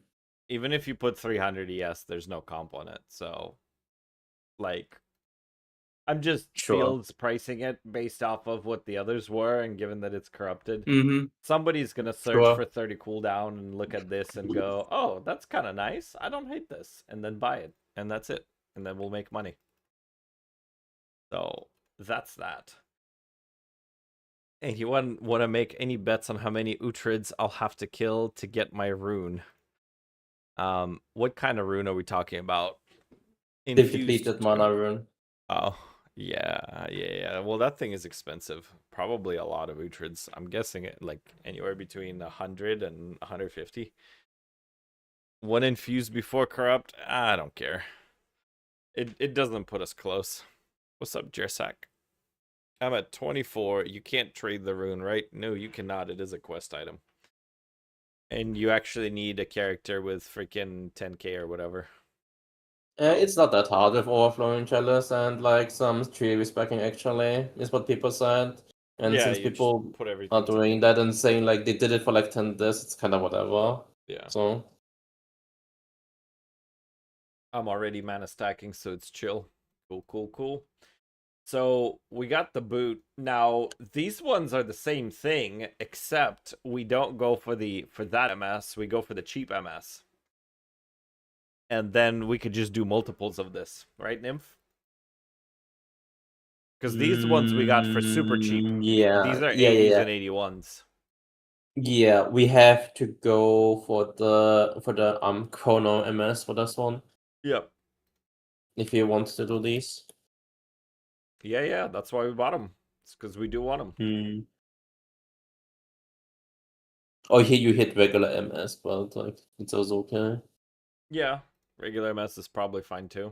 Even if you put 300 ES, there's no comp on it. So, like, I'm just Sure. fields pricing it based off of what the others were, and given that it's corrupted, Mm-hmm. somebody's gonna search Sure. for 30 cooldown and look at this and go, "Oh, that's kind of nice. I don't hate this," and then buy it, and that's it, and then we'll make money. So that's that. And you want to make any bets on how many Utrids I'll have to kill to get my rune? What kind of rune are we talking about? Depleted mana rune. Oh, yeah. Well, that thing is expensive. Probably a lot of Utrids. I'm guessing it like anywhere between 100 and 150. One infused before corrupt? I don't care. It doesn't put us close. What's up, Jersak? I'm at 24. You can't trade the rune, right? No, you cannot. It is a quest item. And you actually need a character with freaking 10k or whatever. It's not that hard with overflowing chalice and like some tree respecting actually, is what people said. And Yeah, since you people just put are everything doing that and saying like they did it for like 10 days, it's kind of whatever. Yeah. So I'm already mana stacking, so it's chill. Cool. So we got the boot. Now these ones are the same thing, except we don't go for that MS. We go for the cheap MS, and then we could just do multiples of this, right, Nymph? Because these ones we got for super cheap. These Yeah, are yeah, yeah, 80s yeah. and 81s. Yeah, we have to go for the Chrono MS for this one Yep. if you want to do these. Yeah. That's why we bought them. It's because we do want them. Hmm. Oh, here you hit regular MS, but like it's also okay. Yeah, regular MS is probably fine too.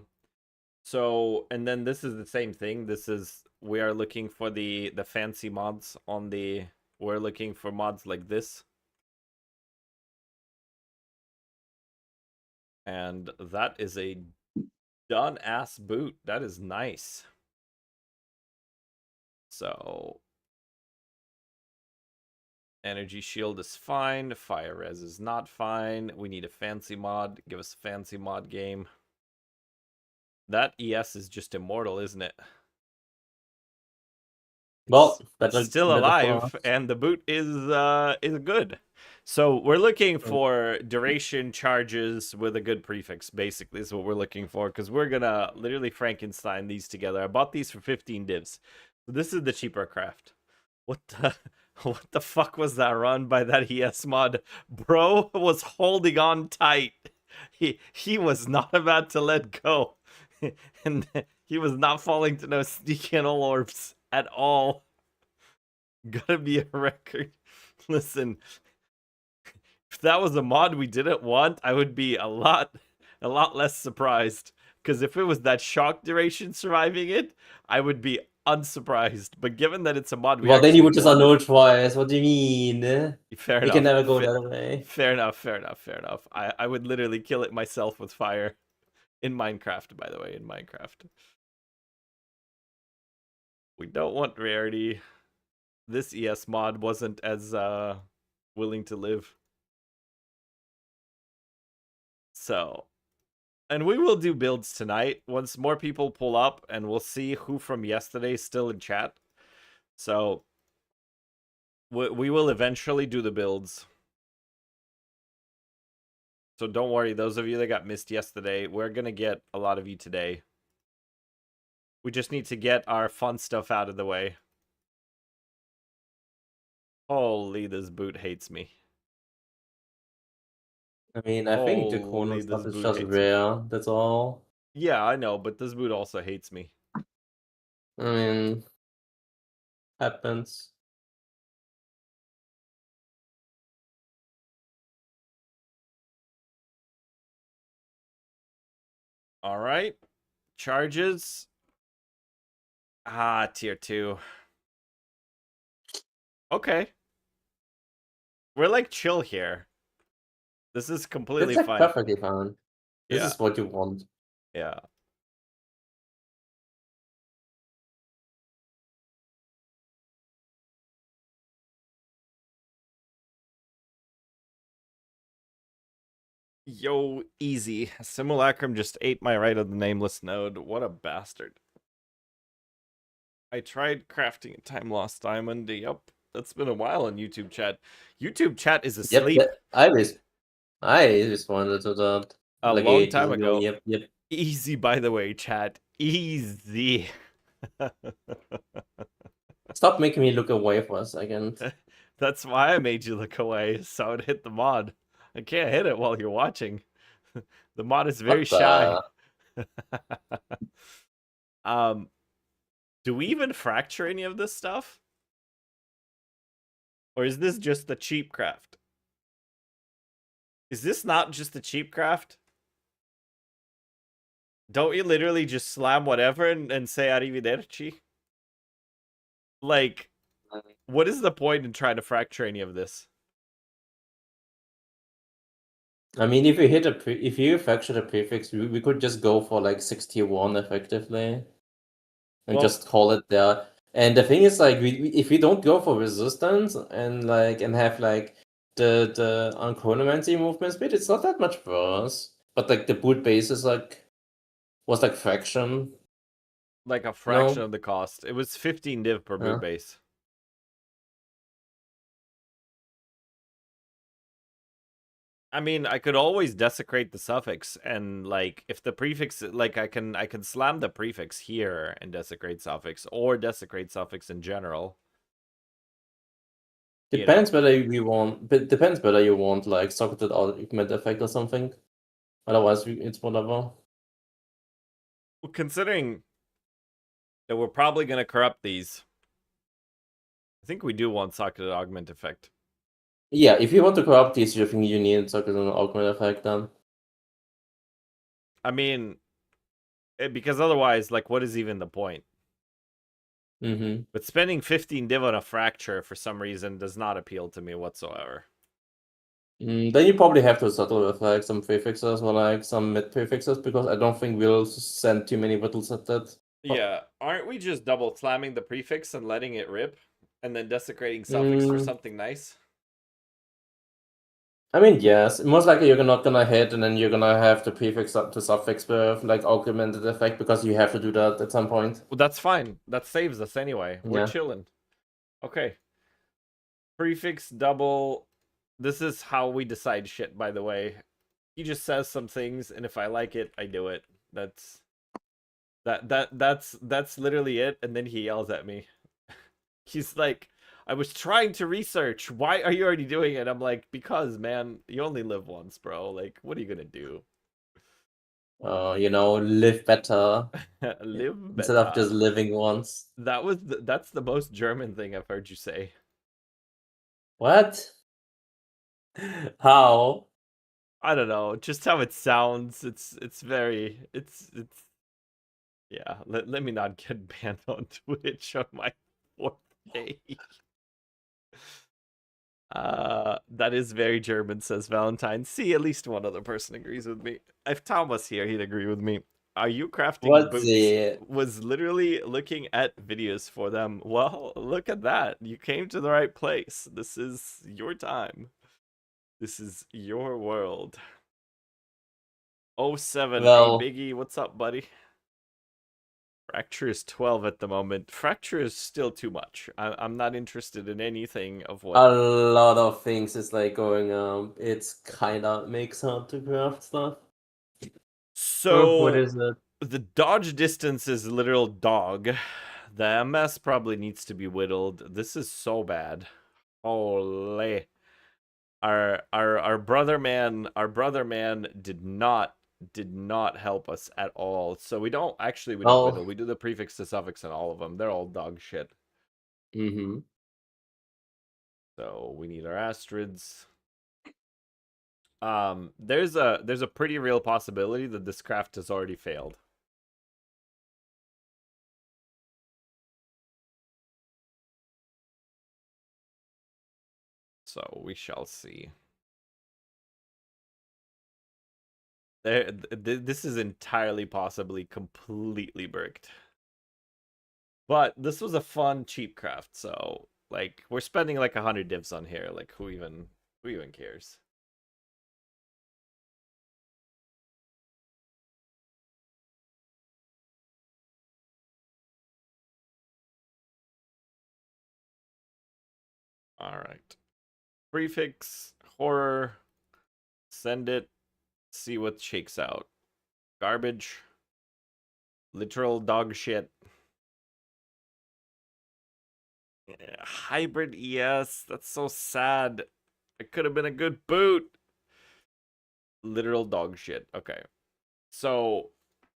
So, and then this is the same thing. This is we are looking for the fancy mods on the. We're looking for mods like this. And that is a done ass boot. That is nice. So energy shield is fine. Fire res is not fine. We need a fancy mod. Give us a fancy mod game. That ES is just immortal, isn't it? Well, It's still better for alive, us. and the boot is good. So we're looking for duration charges with a good prefix. Basically, is what we're looking for because we're gonna literally Frankenstein these together. I bought these for 15 divs. So this is the cheaper craft. What the what the fuck was that run by that ES mod? Bro was holding on tight. He was not about to let go, and he was not falling to no sneaky and orbs at all. Gotta be a record. Listen, if that was a mod we didn't want, I would be a lot less surprised. Because if it was that shock duration surviving it, I would be unsurprised. But given that it's a mod we Well, then you actually would just wanted, annul twice. What do you mean? fair We can enough. never go that way. Fair enough. I would literally kill it myself with fire. In Minecraft, by the way, in Minecraft. We don't want rarity. This ES mod wasn't as willing to live. So, and we will do builds tonight once more people pull up, and we'll see who from yesterday is still in chat. So, we will eventually do the builds. So don't worry, those of you that got missed yesterday, we're gonna get a lot of you today. We just need to get our fun stuff out of the way. Holy, this boot hates me. I mean, I think the Chrono Holy, this stuff is boot just hates me. rare. That's all. Yeah, I know, but this boot also hates me. I mean, happens. All right. Charges. Ah, tier 2. Okay. We're like chill here. This is completely That's like fine. perfectly fine. This Yeah. is what you want. Yeah. Yo, easy. Simulacrum just ate my right of the nameless node. What a bastard. I tried crafting a time lost diamond. Yup. That's been a while on YouTube chat. YouTube chat is Yep, asleep. I responded to that A like long 8 time years ago. ago. Yep. Easy, by the way, chat. Easy. Stop making me look away for a second. That's why I made you look away, so I'd hit the mod. I can't hit it while you're watching. The mod is very What shy. the? Do we even fracture any of this stuff? Or is this just the cheap craft? Is this not just the cheap craft? Don't you literally just slam whatever and say arrivederci? Like, what is the point in trying to fracture any of this? I mean, if you hit if you fracture the prefix, we could just go for like 61 effectively, and Well, just call it there. And the thing is, like, if we don't go for resistance and have like the Chronomancy movement speed, it's not that much worse. But like the boot base is was like fraction. like a fraction No. of the cost. It was 15 div per boot base. I mean, I could always desecrate the suffix, and like if the prefix, like I can slam the prefix here and desecrate suffix, or desecrate suffix in general. Depends whether you want, but depends whether you want like socketed augment effect or something. Otherwise, it's whatever. Well, considering that we're probably gonna corrupt these, I think we do want socketed augment effect. Yeah, if you want to corrupt these, you think you need socketed augment effect then. I mean, because otherwise, like, what is even the point? Mm-hmm. But spending 15 div on a fracture for some reason does not appeal to me whatsoever. Then you probably have to settle with like some prefixes or like some mid prefixes because I don't think we'll send too many whittles at that. Yeah, aren't we just double slamming the prefix and letting it rip, and then desecrating suffix for something nice? I mean, yes. Most likely you're not gonna hit, and then you're gonna have the prefix up to suffix with like augmented effect because you have to do that at some point. Well, that's fine. That saves us anyway. We're Yeah. chilling. Okay. Prefix double. This is how we decide shit, by the way. He just says some things, and if I like it, I do it. That's literally it, and then he yells at me. He's like, I was trying to research. Why are you already doing it? I'm like, because, man, you only live once, bro. Like, what are you gonna do? Live better Live instead of better. just living once. That's the most German thing I've heard you say. What? How? I don't know, just how it sounds. It's very it's yeah. Let me not get banned on Twitch on my 4th day. That is very German, says Valentine. See, at least one other person agrees with me. If Tom was here, he'd agree with me. Are you crafting What boots? the? Was literally looking at videos for them. Well, look at that. You came to the right place. This is your time. This is your world. 07. Hey, Well, Biggie, what's up, buddy? Fracture is 12 at the moment. Fracture is still too much. I'm not interested in anything of what. a lot of things is like going. It's kind of makes hard to craft stuff. What So is it? the dodge distance is literal dog. The MS probably needs to be whittled. This is so bad. Holy. Our brother man did not help us at all. So we don't whittle. We do the prefix to suffix on all of them. They're all dog shit. Mm-hmm. So we need our astrids. There's a pretty real possibility that this craft has already failed. So we shall see. This is entirely possibly completely bricked. But this was a fun cheap craft, so like we're spending like 100 divs on here. Like who even cares? All right. Prefix horror. Send it. See what shakes out. Garbage. Literal dog shit. Hybrid ES. That's so sad. It could have been a good boot. Literal dog shit. Okay. So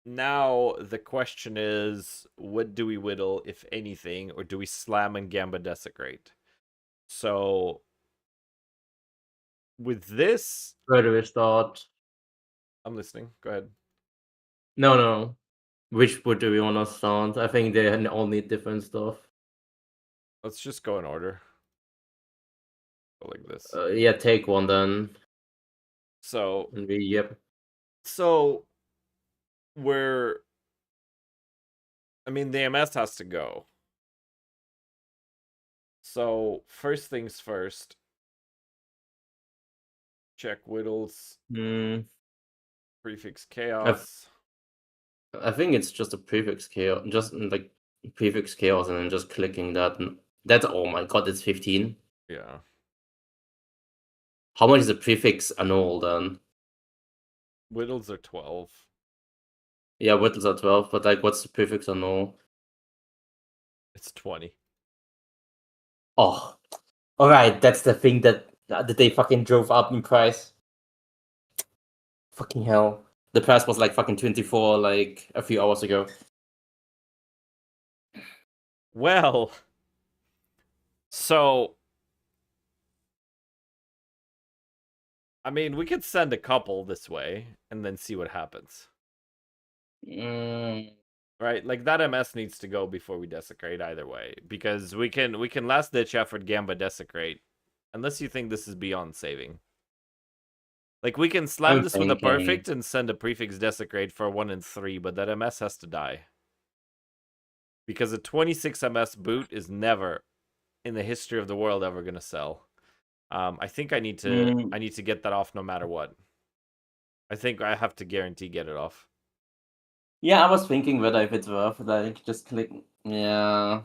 now the question is, what do we whittle, if anything, or do we slam and Gamba desecrate? So with this, Where do we start? I'm listening. Go ahead. No. Which wood do we want to start? I think they all need different stuff. Let's just go in order. Go like this. Yeah, take one then. So Yep. so we're I mean the MS has to go. So first things first. Check whittles. Prefix chaos. I think it's just a prefix chaos, just like prefix chaos, and then just clicking that. And that's, oh my god, it's 15. Yeah. How much is the prefix annul then? Whittles are 12. Yeah, whittles are 12, but like, what's the prefix annul? It's 20. Oh, all right, that's the thing that they fucking drove up in price. Fucking hell, the price was like fucking 24 like a few hours ago. Well, so I mean, we could send a couple this way and then see what happens. Mm, Right? Like that MS needs to go before we desecrate either way, because we can last ditch effort Gamba desecrate, unless you think this is beyond saving. Like we can slam I'm this with a thinking. perfect and send a prefix desecrate for 1 and 3, but that MS has to die. Because a 26 MS boot is never in the history of the world ever gonna sell. I think I need to get that off no matter what. I think I have to guarantee get it off. Yeah, I was thinking whether if it's worth like just click. Yeah.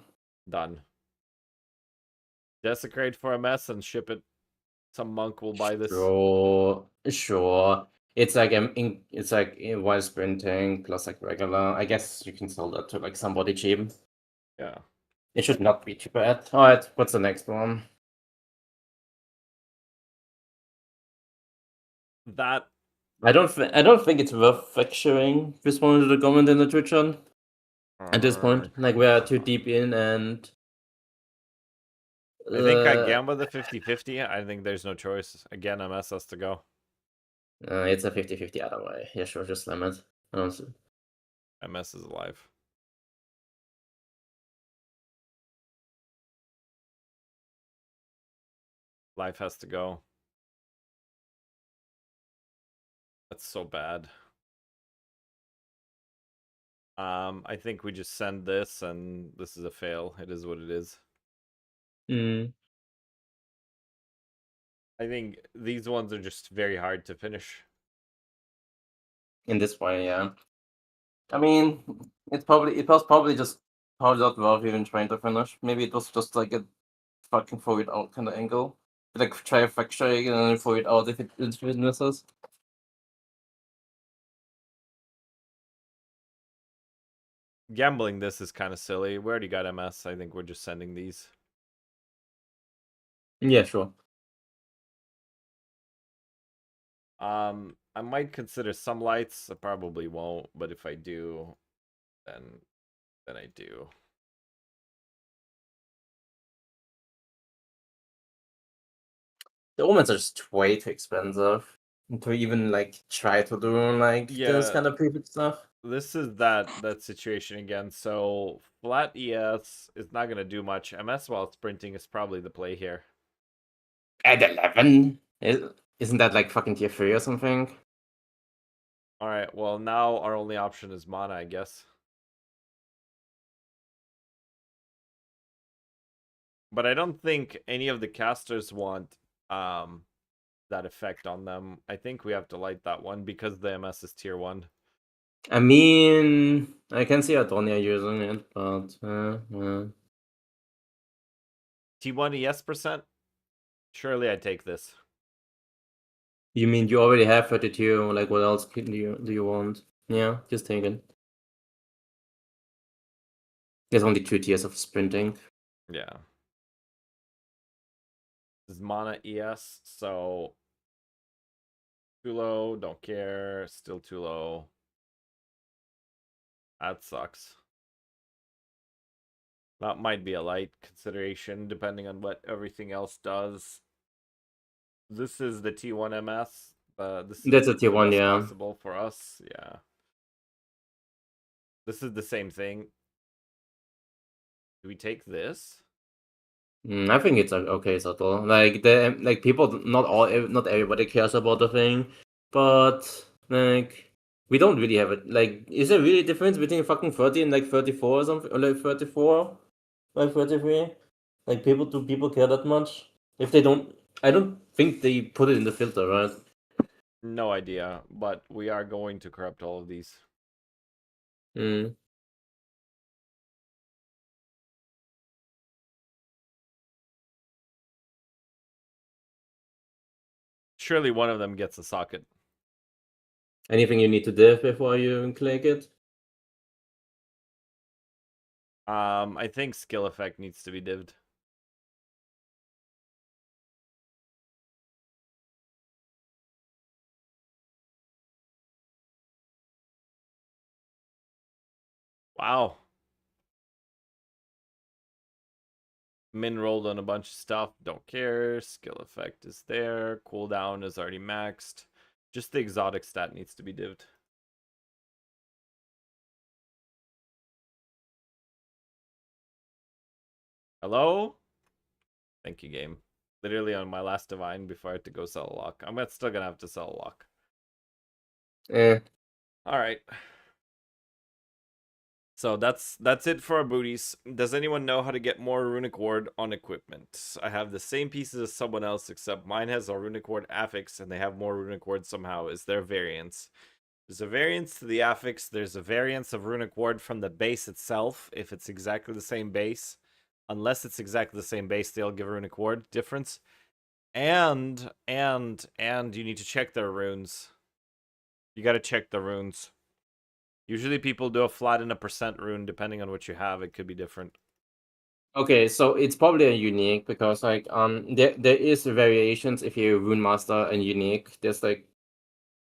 Done. Desecrate for MS and ship it. Some monk will buy this. Sure. It's like it's like while sprinting plus like regular. I guess you can sell that to like somebody cheap. Yeah. It should not be too bad. All right, what's the next one? That I don't think it's worth factoring this one to the comment in the Twitch on at this point. Like we are too deep in, and I think I gamble the 50-50. I think there's no choice. Again, MS has to go. it's a 50-50 either way. Yeah, sure, just slam it. Honestly. MS is alive. Life has to go. That's so bad. I think we just send this, and this is a fail. It is what it is. Mm. I think these ones are just very hard to finish. In this way, yeah. I mean, it was probably just probably not worth even trying to finish. Maybe it was just like a fucking throw it out kind of angle. Like try a fracture and then throw it out if it misses. Gambling this is kind of silly. We already got MS. I think we're just sending these. Yeah, sure. I might consider some lights. I probably won't, but if I do, then I do. The omens are just way too expensive to even like try to do like this Yeah, kind of prefix stuff. this is that situation again. So flat ES is not gonna do much. MS while sprinting is probably the play here. At 11? Isn't that like fucking tier 3 or something? All right. Well, now our only option is mana, I guess. But I don't think any of the casters want that effect on them. I think we have to light that one because the MS is tier 1. I mean, I can see Adonia using it, but T1 ES percent? Surely I take this. you mean you already have 32? Like, what else do you want? Yeah, just take it. There's only 2 tiers of sprinting. Yeah. This is mana ES, so too low, don't care, still too low. That sucks. That might be a light consideration depending on what everything else does. This is the T1 MS. This is That's a tier the 1, best yeah. possible for us. Yeah. This is the same thing. Do we take this? I think it's okay subtle. Like people, not everybody cares about the thing, but like we don't really have it. Like, is there really a difference between fucking 30 and like 34 or something, or like 34, like 33? Like, do people care that much? If they don't, I don't think they put it in the filter, right? No idea, but we are going to corrupt all of these. Mm. Surely one of them gets a socket. Anything you need to div before you click it? I think skill effect needs to be dived. Wow. Min rolled on a bunch of stuff. Don't care. Skill effect is there. Cooldown is already maxed. Just the exotic stat needs to be dived. Hello? Thank you, game. Literally on my last divine before I had to go sell a lock. I'm still gonna have to sell a lock. Eh. Alright. So that's it for our booties. Does anyone know how to get more runic ward on equipment? I have the same pieces as someone else, except mine has a runic ward affix and they have more runic ward somehow. Is there variance? There's a variance to the affix. There's a variance of runic ward from the base itself. If it's exactly the same base, unless it's exactly the same base, they'll give a runic ward difference. And you need to check their runes. You got to check the runes. Usually people do a flat and a percent rune depending on what you have. It could be different. Okay, so it's probably a unique because like there is variations if you rune master and unique. There's like,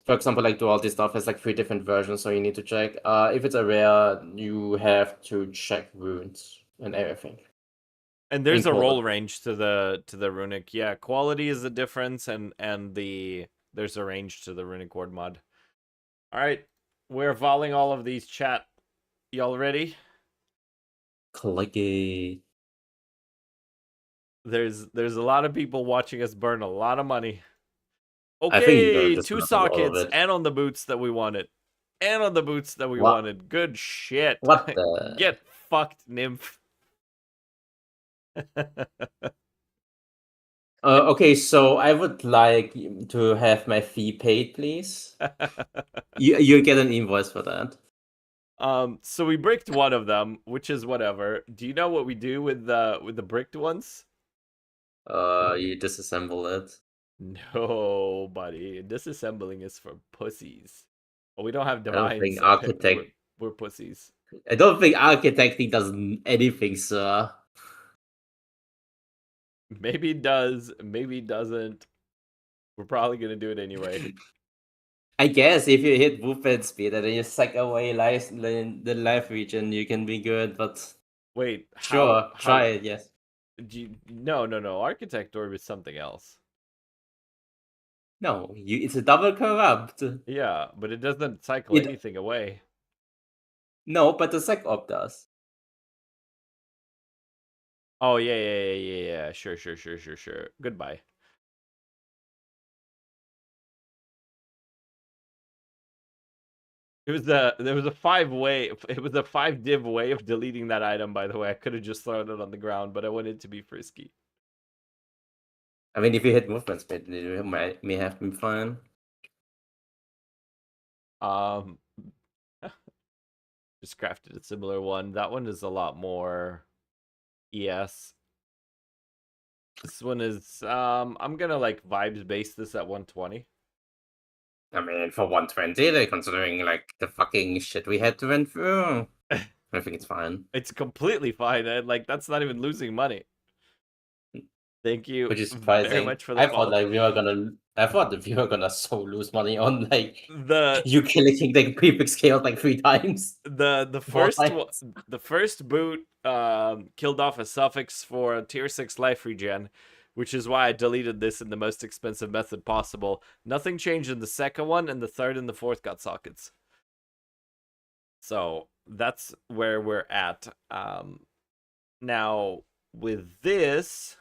for example, like duality stuff has like 3 different versions, so you need to check. If it's a rare, you have to check runes and everything. And there's a roll Quality. range to the runic. Yeah, quality is the difference, and there's a range to the runic ward mod. All right, we're volleying all of these, chat. Y'all ready? Click it. There's a lot of people watching us burn a lot of money. I think they're Okay, just 2 not all of sockets it. and on the boots that we wanted. And on the boots that we What? wanted. Good shit. What the? Get fucked, nymph. Okay, so I would like to have my fee paid, please. You get an invoice for that. So we bricked one of them, which is whatever. Do you know what we do with the bricked ones? You disassemble it. No, buddy. Disassembling is for pussies. Well, we don't have I don't divines, think so architect. we're pussies. I don't think architecting does anything, sir. Maybe it does, maybe it doesn't. We're probably gonna do it anyway. I guess if you hit movement speed and then you suck away the life region, you can be good. But Wait, sure, try how it. Yes. no. Architect orb is something else. No, it's a double corrupt. Yeah, but it doesn't cycle It anything away. no, but the sec op does. Oh yeah. Sure. Goodbye. There was a 5-way. It was a 5-div way of deleting that item. By the way, I could have just thrown it on the ground, but I wanted to be frisky. I mean, if you hit movement speed, it may have been fine. Just crafted a similar one. That one is a lot more ES. This one is I'm gonna like vibes base this at 120. I mean, for 120, they're considering like the fucking shit we had to went through. I think it's fine. It's completely fine. Like that's not even losing money. Thank you Which is very surprising. much for the I thought follow. I thought that we were gonna so lose money on like The you killing the prefix scale like 3 times. the 4 first times. the first boot killed off a suffix for a tier 6 life regen, which is why I deleted this in the most expensive method possible. Nothing changed in the second one, and the third and the fourth got sockets. So that's where we're at. Now with this,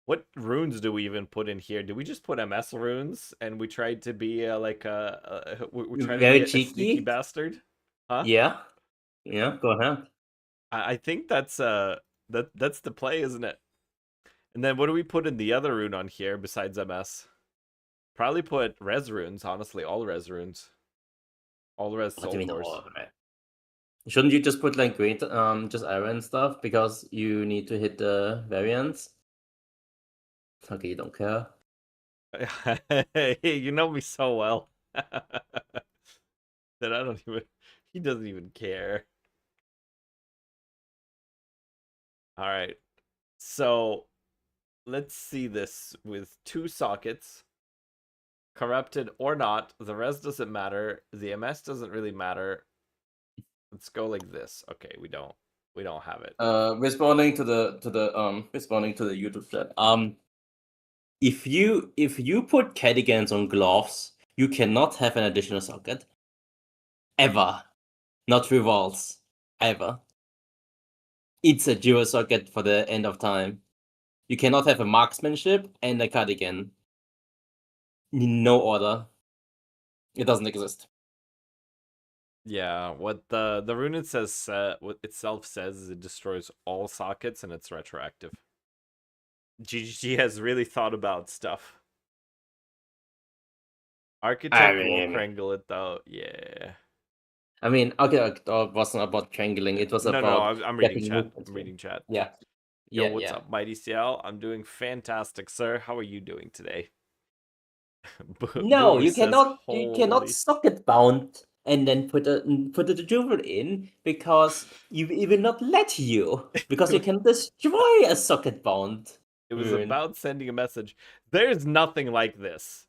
what runes do we even put in here? Do we just put MS runes and we tried to be we're trying to be Very a sneaky cheeky. bastard? Huh? Yeah. Yeah, go ahead. I think that's that's the play, isn't it? And then what do we put in the other rune on here besides MS? Probably put res runes, honestly, all res runes. All res What do soul you mean all cores. of it? Shouldn't you just put like green, just iron stuff because you need to hit the variants? Okay, you don't care. You know me so well that I don't even. He doesn't even care. All right, so let's see this with 2 sockets, corrupted or not. The rest doesn't matter. The MS doesn't really matter. Let's go like this. Okay, we don't have it. Responding to the YouTube chat. If you put cardigans on gloves, you cannot have an additional socket. Ever. Not revolts. Ever. It's a dual socket for the end of time. You cannot have a marksmanship and a cardigan. In no order. It doesn't exist. Yeah, what the rune says, what itself says, is it destroys all sockets and it's retroactive. GGG has really thought about stuff. Architect will Krangle it though. Yeah. I mean, okay, it wasn't about Krangling. It was No, about I'm reading chat. movement. I'm reading chat. Yeah. Yo, what's up, Mighty CL? I'm doing fantastic, sir. How are you doing today? No, Boomer you says, cannot holy. socket bound and then put the jewel in because it will not let you because you can destroy a socket bound. It was about sending a message. There's nothing like this.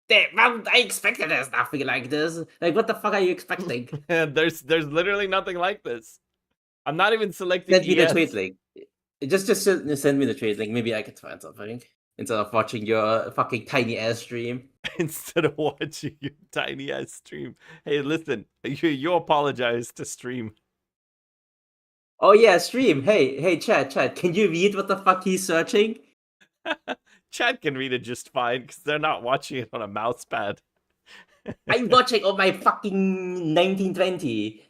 I expected there's nothing like this. Like, what the fuck are you expecting? there's literally nothing like this. I'm not even selecting Send me the ES. trade link. Just send me the trade link. Maybe I could find something instead of watching your fucking tiny ass stream. Instead of watching your tiny ass stream. Hey, listen, you apologize to stream. Oh yeah, stream. Hey, chat. Can you read what the fuck he's searching? Chat can read it just fine because they're not watching it on a mouse pad. I'm watching on my fucking 1920.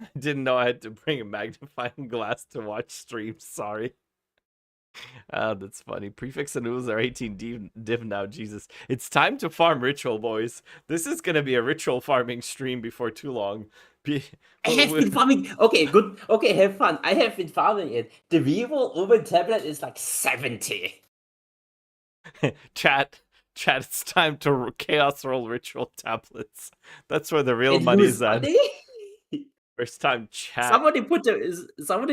I didn't know I had to bring a magnifying glass to watch streams. Sorry. That's funny. Prefix and noodles are 18 div now. Jesus, it's time to farm ritual, boys. This is gonna be a ritual farming stream before too long. I have been farming. Okay, good. Okay, have fun. I have been farming it. The reroll over tablet is like 70. Chat, it's time to chaos roll ritual tablets. That's where the real money is at. First time chat. Somebody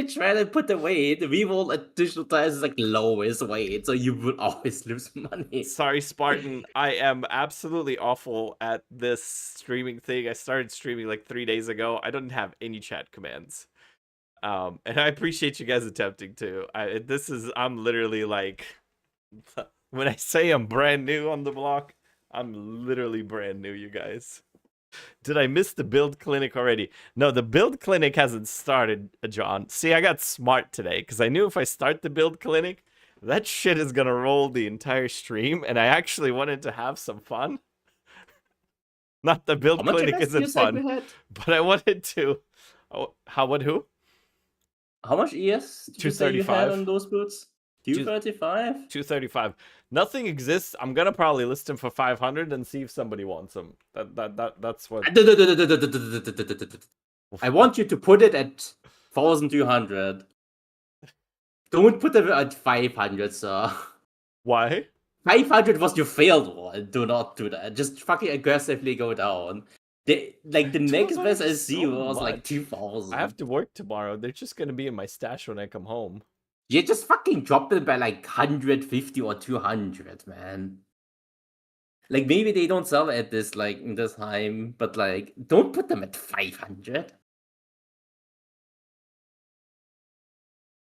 try to put the weight. The reroll additional times is like lowest weight, so you will always lose money. Sorry, Spartan. I am absolutely awful at this streaming thing. I started streaming like 3 days ago. I don't have any chat commands. And I appreciate you guys attempting to. I'm literally like, when I say I'm brand new on the block, I'm literally brand new, you guys. Did I miss the build clinic already? No, the build clinic hasn't started, John. See, I got smart today because I knew if I start the build clinic, that shit is gonna roll the entire stream, and I actually wanted to have some fun. Not the build clinic isn't fun, but I wanted to. Oh, who? How much ES did you say you had on those boots? 235? 235. Nothing exists. I'm gonna probably list them for 500 and see if somebody wants them. That's what. I want you to put it at 1,200. Don't put them at 500, sir. Why? 500 was your failed one. Do not do that. Just fucking aggressively go down. The next best I see was like 2,000. I have to work tomorrow. They're just gonna be in my stash when I come home. You just fucking drop them by like 150 or 200, man. Like, maybe they don't sell at this, like, in this time, but, like, don't put them at 500.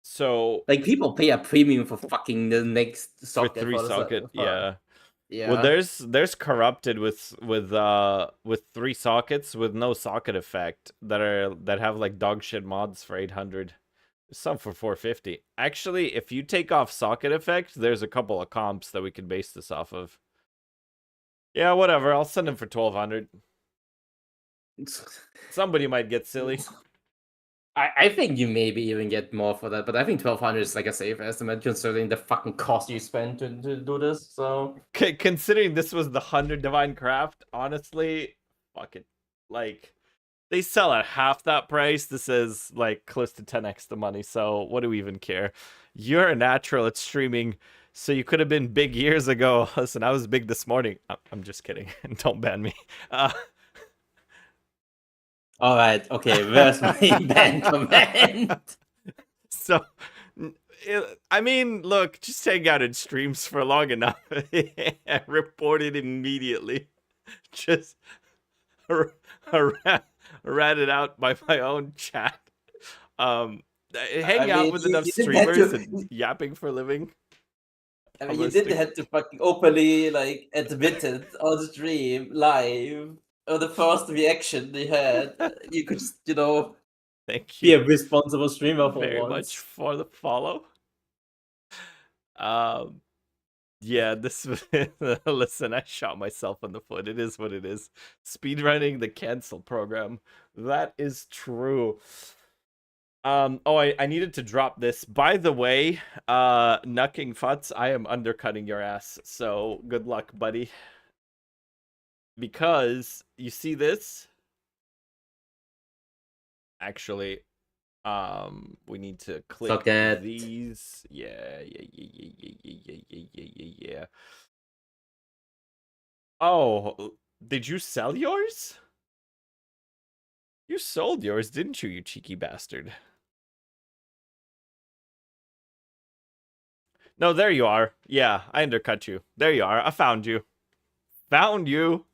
So, like, people pay a premium for fucking the next socket. For 3 socket, yeah. Yeah. Well, there's corrupted with 3 sockets with no socket effect that have like dog shit mods for 800. Some for 450. Actually, if you take off socket effect, there's a couple of comps that we can base this off of. Yeah, whatever. I'll send them for 1,200. Somebody might get silly. I think you maybe even get more for that, but I think 1,200 is like a safe estimate considering the fucking cost you spent to do this. So, considering this was the 100 Divine Craft, honestly, fuck it. Like, They sell at half that price. This is like close to 10x the money. So what do we even care? You're a natural at streaming, so you could have been big years ago. Listen, I was big this morning. I'm just kidding. Don't ban me. All right. Okay. Where's my ban comment? So, I mean, look, just hang out in streams for long enough. Report it immediately. Just rat it out by my own chat. Hang out with enough streamers and yapping for a living. I mean, you didn't have to fucking openly like admit it on stream live. Or the first reaction they had. You could just, Thank be you a responsible streamer for very once. much for the follow. Yeah, this listen, I shot myself in the foot. It is what it is. Speedrunning the cancel program. That is true. Oh, I needed to drop this. By the way, Knucking Futz, I am undercutting your ass. So good luck, buddy. Because you see this? Actually, we need to click these. Yeah. Oh, did you sell yours? You sold yours, didn't you, you cheeky bastard? No, there you are. Yeah, I undercut you. There you are. I found you. Found you.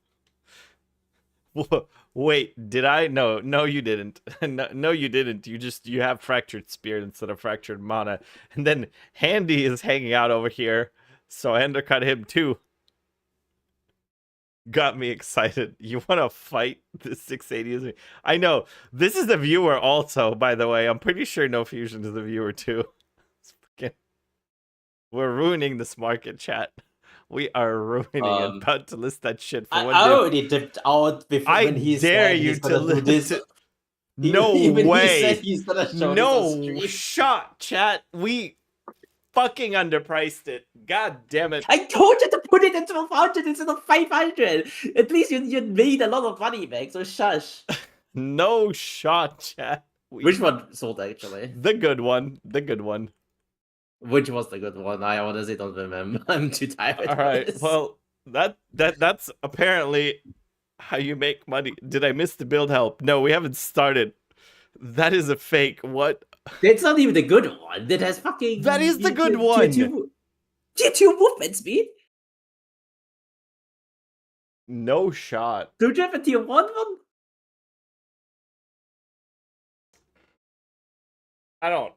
Wait, did I? No, you didn't. No, you didn't. You have fractured spirit instead of fractured mana. And then Handy is hanging out over here, so I undercut him too. Got me excited. You want to fight the 680? I know. This is the viewer also, by the way. I'm pretty sure No Fusion is the viewer too. We're ruining this market, chat. We are ruining it. About to list that shit for one I day. already dipped out before when he said he's gonna do this. No Even way. He said he's gonna show this on stream. Shot, chat. We fucking underpriced it. God damn it. I told you to put it at 1200 instead of 500. At least you made a lot of money back, so shush. No shot, chat. Which one sold, actually? The good one. The good one. Which was the good one? I honestly don't remember. I'm too tired. All right. Well, that's apparently how you make money. Did I miss the build help? No, we haven't started. That is a fake. What? It's not even the good one. That has fucking. That is the good one. Tier 2 movement speed. No shot. Don't you have a tier 1 one? I don't.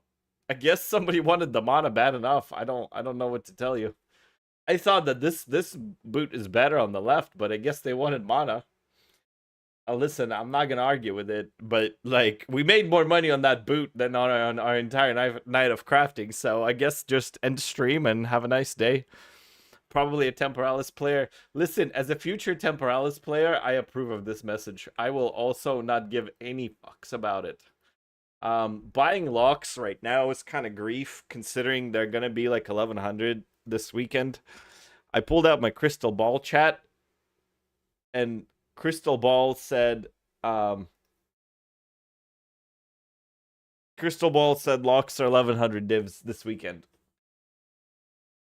I guess somebody wanted the mana bad enough. I don't know what to tell you. I thought that this boot is better on the left, but I guess they wanted mana. Listen, I'm not gonna argue with it, but like we made more money on that boot than on our entire night of crafting. So I guess just end stream and have a nice day. Probably a Temporalis player. Listen, as a future Temporalis player, I approve of this message. I will also not give any fucks about it. Buying locks right now is kind of grief, considering they're gonna be like 1100 this weekend. I pulled out my crystal ball, chat, and crystal ball said locks are 1100 divs this weekend.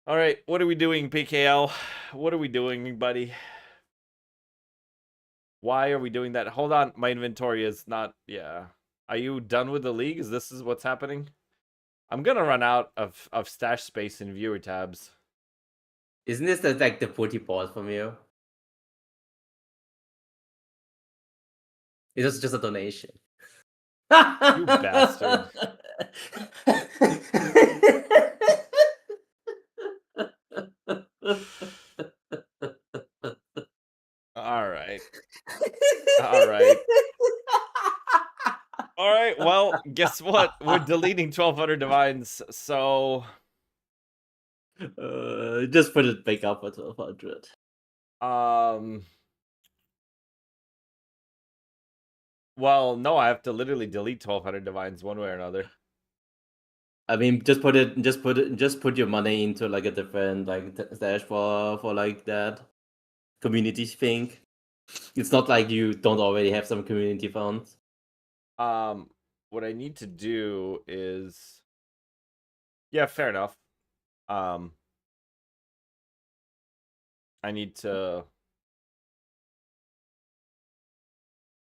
All right, what are we doing, PKL? What are we doing, buddy? Why are we doing that? Hold on, my inventory is not. Yeah. Are you done with the league? Is this what's happening? I'm gonna run out of stash space in viewer tabs. Isn't this like the putty pause from you? It was just a donation. You bastard. All right. All right. All right. Well, guess what? We're deleting 1200 divines, so just put it back up at 1200. Well, no, I have to literally delete 1200 divines one way or another. I mean, just put your money into like a different like stash for like that community thing. It's not like you don't already have some community funds. What I need to do is, yeah, fair enough. Um, I need to,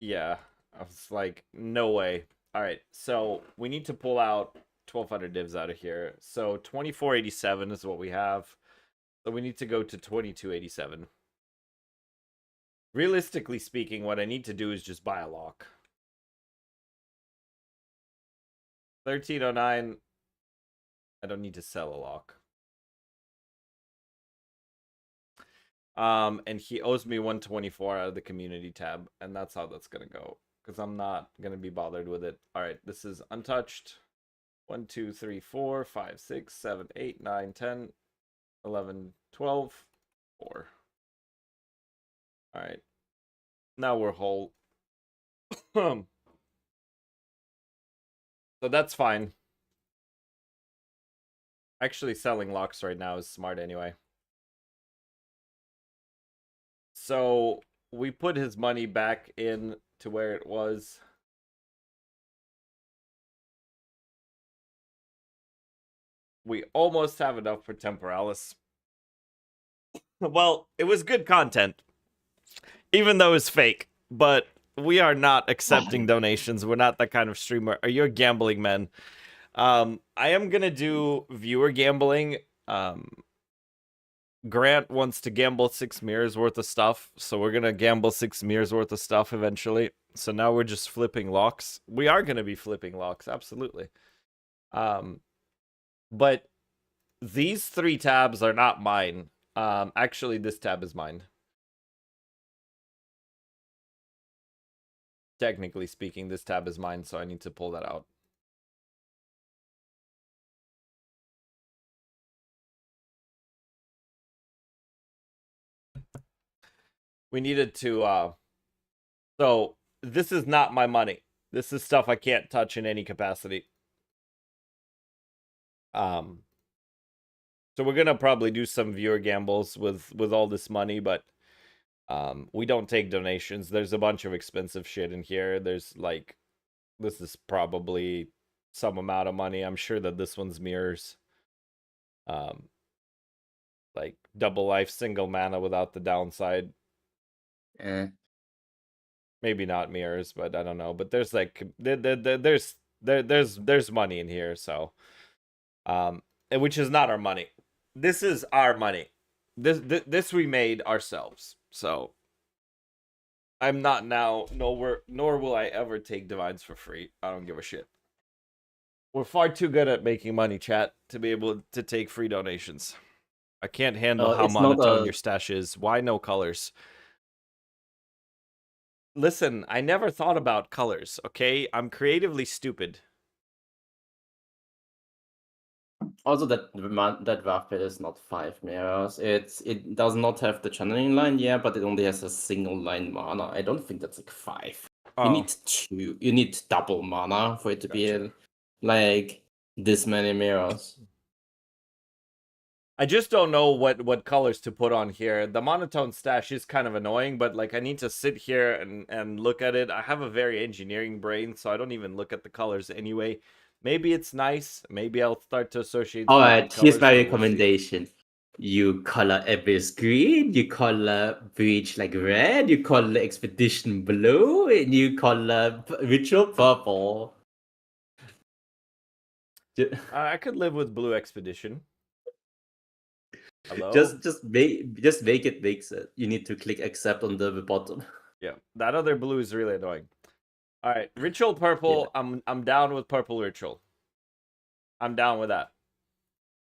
yeah. I was like, no way. All right, so we need to pull out 1,200 divs out of here. So 2487 is what we have. So we need to go to 2287. Realistically speaking, what I need to do is just buy a lock. 1309. I don't need to sell a lock. And he owes me 124 out of the community tab, and that's how that's gonna go. Because I'm not gonna be bothered with it. Alright, this is untouched. 1, 2, 3, 4, 5, 6, 7, 8, 9, 10, 11, 12, 4. Alright. Now we're whole. So that's fine. Actually, selling locks right now is smart anyway. So we put his money back in to where it was. We almost have enough for Temporalis. Well, it was good content, even though it's fake. But we are not accepting donations. We're not that kind of streamer. Are you a gambling man? I am gonna do viewer gambling. Grant wants to gamble 6 mirrors worth of stuff, so we're gonna gamble 6 mirrors worth of stuff eventually. So now we're just flipping locks. We are gonna be flipping locks, absolutely. But these 3 tabs are not mine. Actually, this tab is mine. Technically speaking, this tab is mine, so I need to pull that out. We needed to, so this is not my money. This is stuff I can't touch in any capacity. So we're gonna probably do some viewer gambles with all this money, but we don't take donations. There's a bunch of expensive shit in here. There's like, this is probably some amount of money. I'm sure that this one's mirrors. Like double life, single mana without the downside. Maybe not mirrors, but I don't know. But there's like there's money in here, so which is not our money. This is our money. This we made ourselves. So I'm not now nor will I ever take divines for free. I don't give a shit. We're far too good at making money, chat, to be able to take free donations. I can't handle how It's not monotone a. your stash is. Why no colors? Listen, I never thought about colors, okay? I'm creatively stupid. Also, that Waffe is not 5 mirrors. It does not have the channeling line, yeah, but it only has a single line mana. I don't think that's like 5. You Oh, need 2. You need double mana for it to gotcha. be like this many mirrors. I just don't know what colors to put on here. The monotone stash is kind of annoying, but like I need to sit here and look at it. I have a very engineering brain, so I don't even look at the colors anyway. Maybe it's nice. Maybe I'll start to associate All stupid right, here's colors, my but we'll see. recommendation. You color Abyss green, you color Breach like red, you color Expedition blue, and you color Ritual purple. I could live with Blue Expedition. Hello? Just make it make sense. You need to click accept on the bottom. Yeah, that other blue is really annoying. All right, Ritual purple. Yeah. I'm down with purple Ritual. I'm down with that.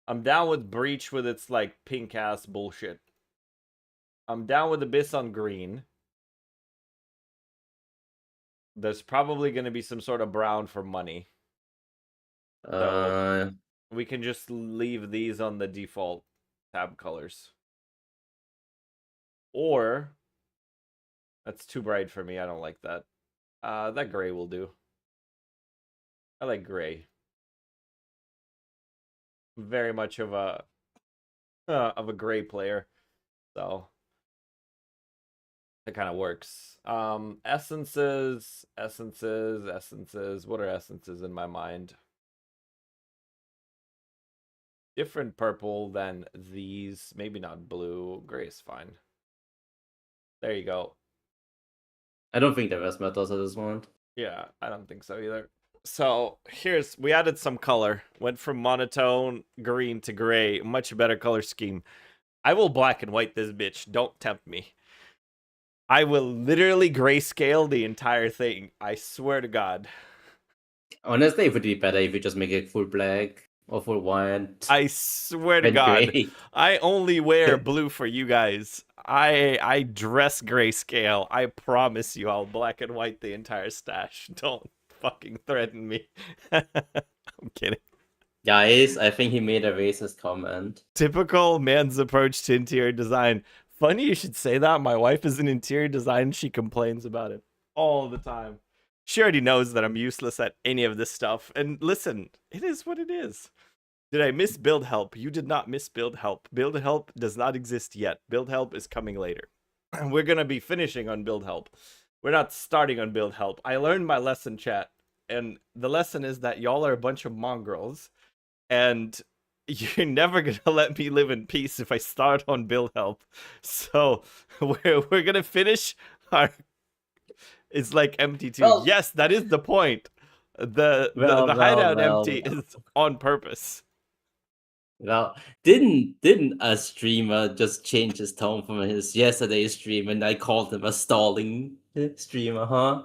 I'm down with Breach with its like pink ass bullshit. I'm down with Abyss on green. There's probably going to be some sort of brown for money. So we can just leave these on the default tab colors. Or that's too bright for me. I don't like that. That gray will do. I like gray. Very much of a gray player. So That kind of works. Essences. What are essences in my mind? Different purple than these. Maybe not blue. Gray is fine. There you go. I don't think the rest matters at this moment. Yeah, I don't think so either. So we added some color. Went from monotone green to gray. Much better color scheme. I will black and white this bitch. Don't tempt me. I will literally grayscale the entire thing. I swear to God. Honestly, it would be better if you just make it full black or full white I swear to and God. gray. I only wear blue for you guys. I dress grayscale. I promise you I'll black and white the entire stash. Don't fucking threaten me. I'm kidding. Guys, I think he made a racist comment. Typical man's approach to interior design. Funny you should say that. My wife is in interior design. She complains about it all the time. She already knows that I'm useless at any of this stuff. And listen, it is what it is. Did I miss build help? You did not miss build help. Build help does not exist yet. Build help is coming later. We're going to be finishing on build help. We're not starting on build help. I learned my lesson, chat. And the lesson is that y'all are a bunch of mongrels. And you're never going to let me live in peace if I start on build help. So we're going to finish our... It's like MT2. Well, yes, that is the point. The hideout empty is on purpose. Well, didn't a streamer just change his tone from his yesterday's stream, and I called him a stalling streamer, huh?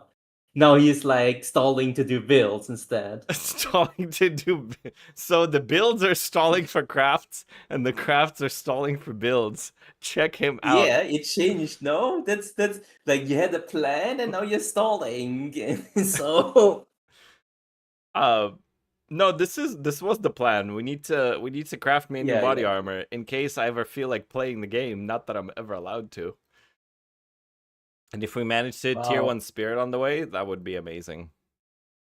Now he's like stalling to do builds instead. Stalling to do... So the builds are stalling for crafts, and the crafts are stalling for builds. Check him out. Yeah, it changed. No, that's like you had a plan, and now you're stalling. So, no, this was the plan. We need to craft me a new body armor in case I ever feel like playing the game. Not that I'm ever allowed to. And if we manage to hit tier 1 spirit on the way, that would be amazing.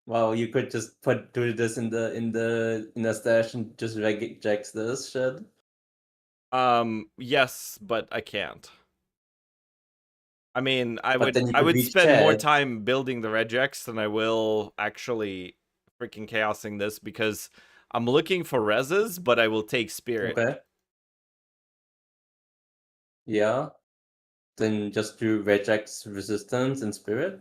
Well, you could just do this in the stash and just reject this shit. Yes, but I can't. I mean, I would spend chat. more time building the regex than I will actually freaking chaosing this, because I'm looking for reses, but I will take spirit. Okay. Yeah. Then just do regex resistance and spirit.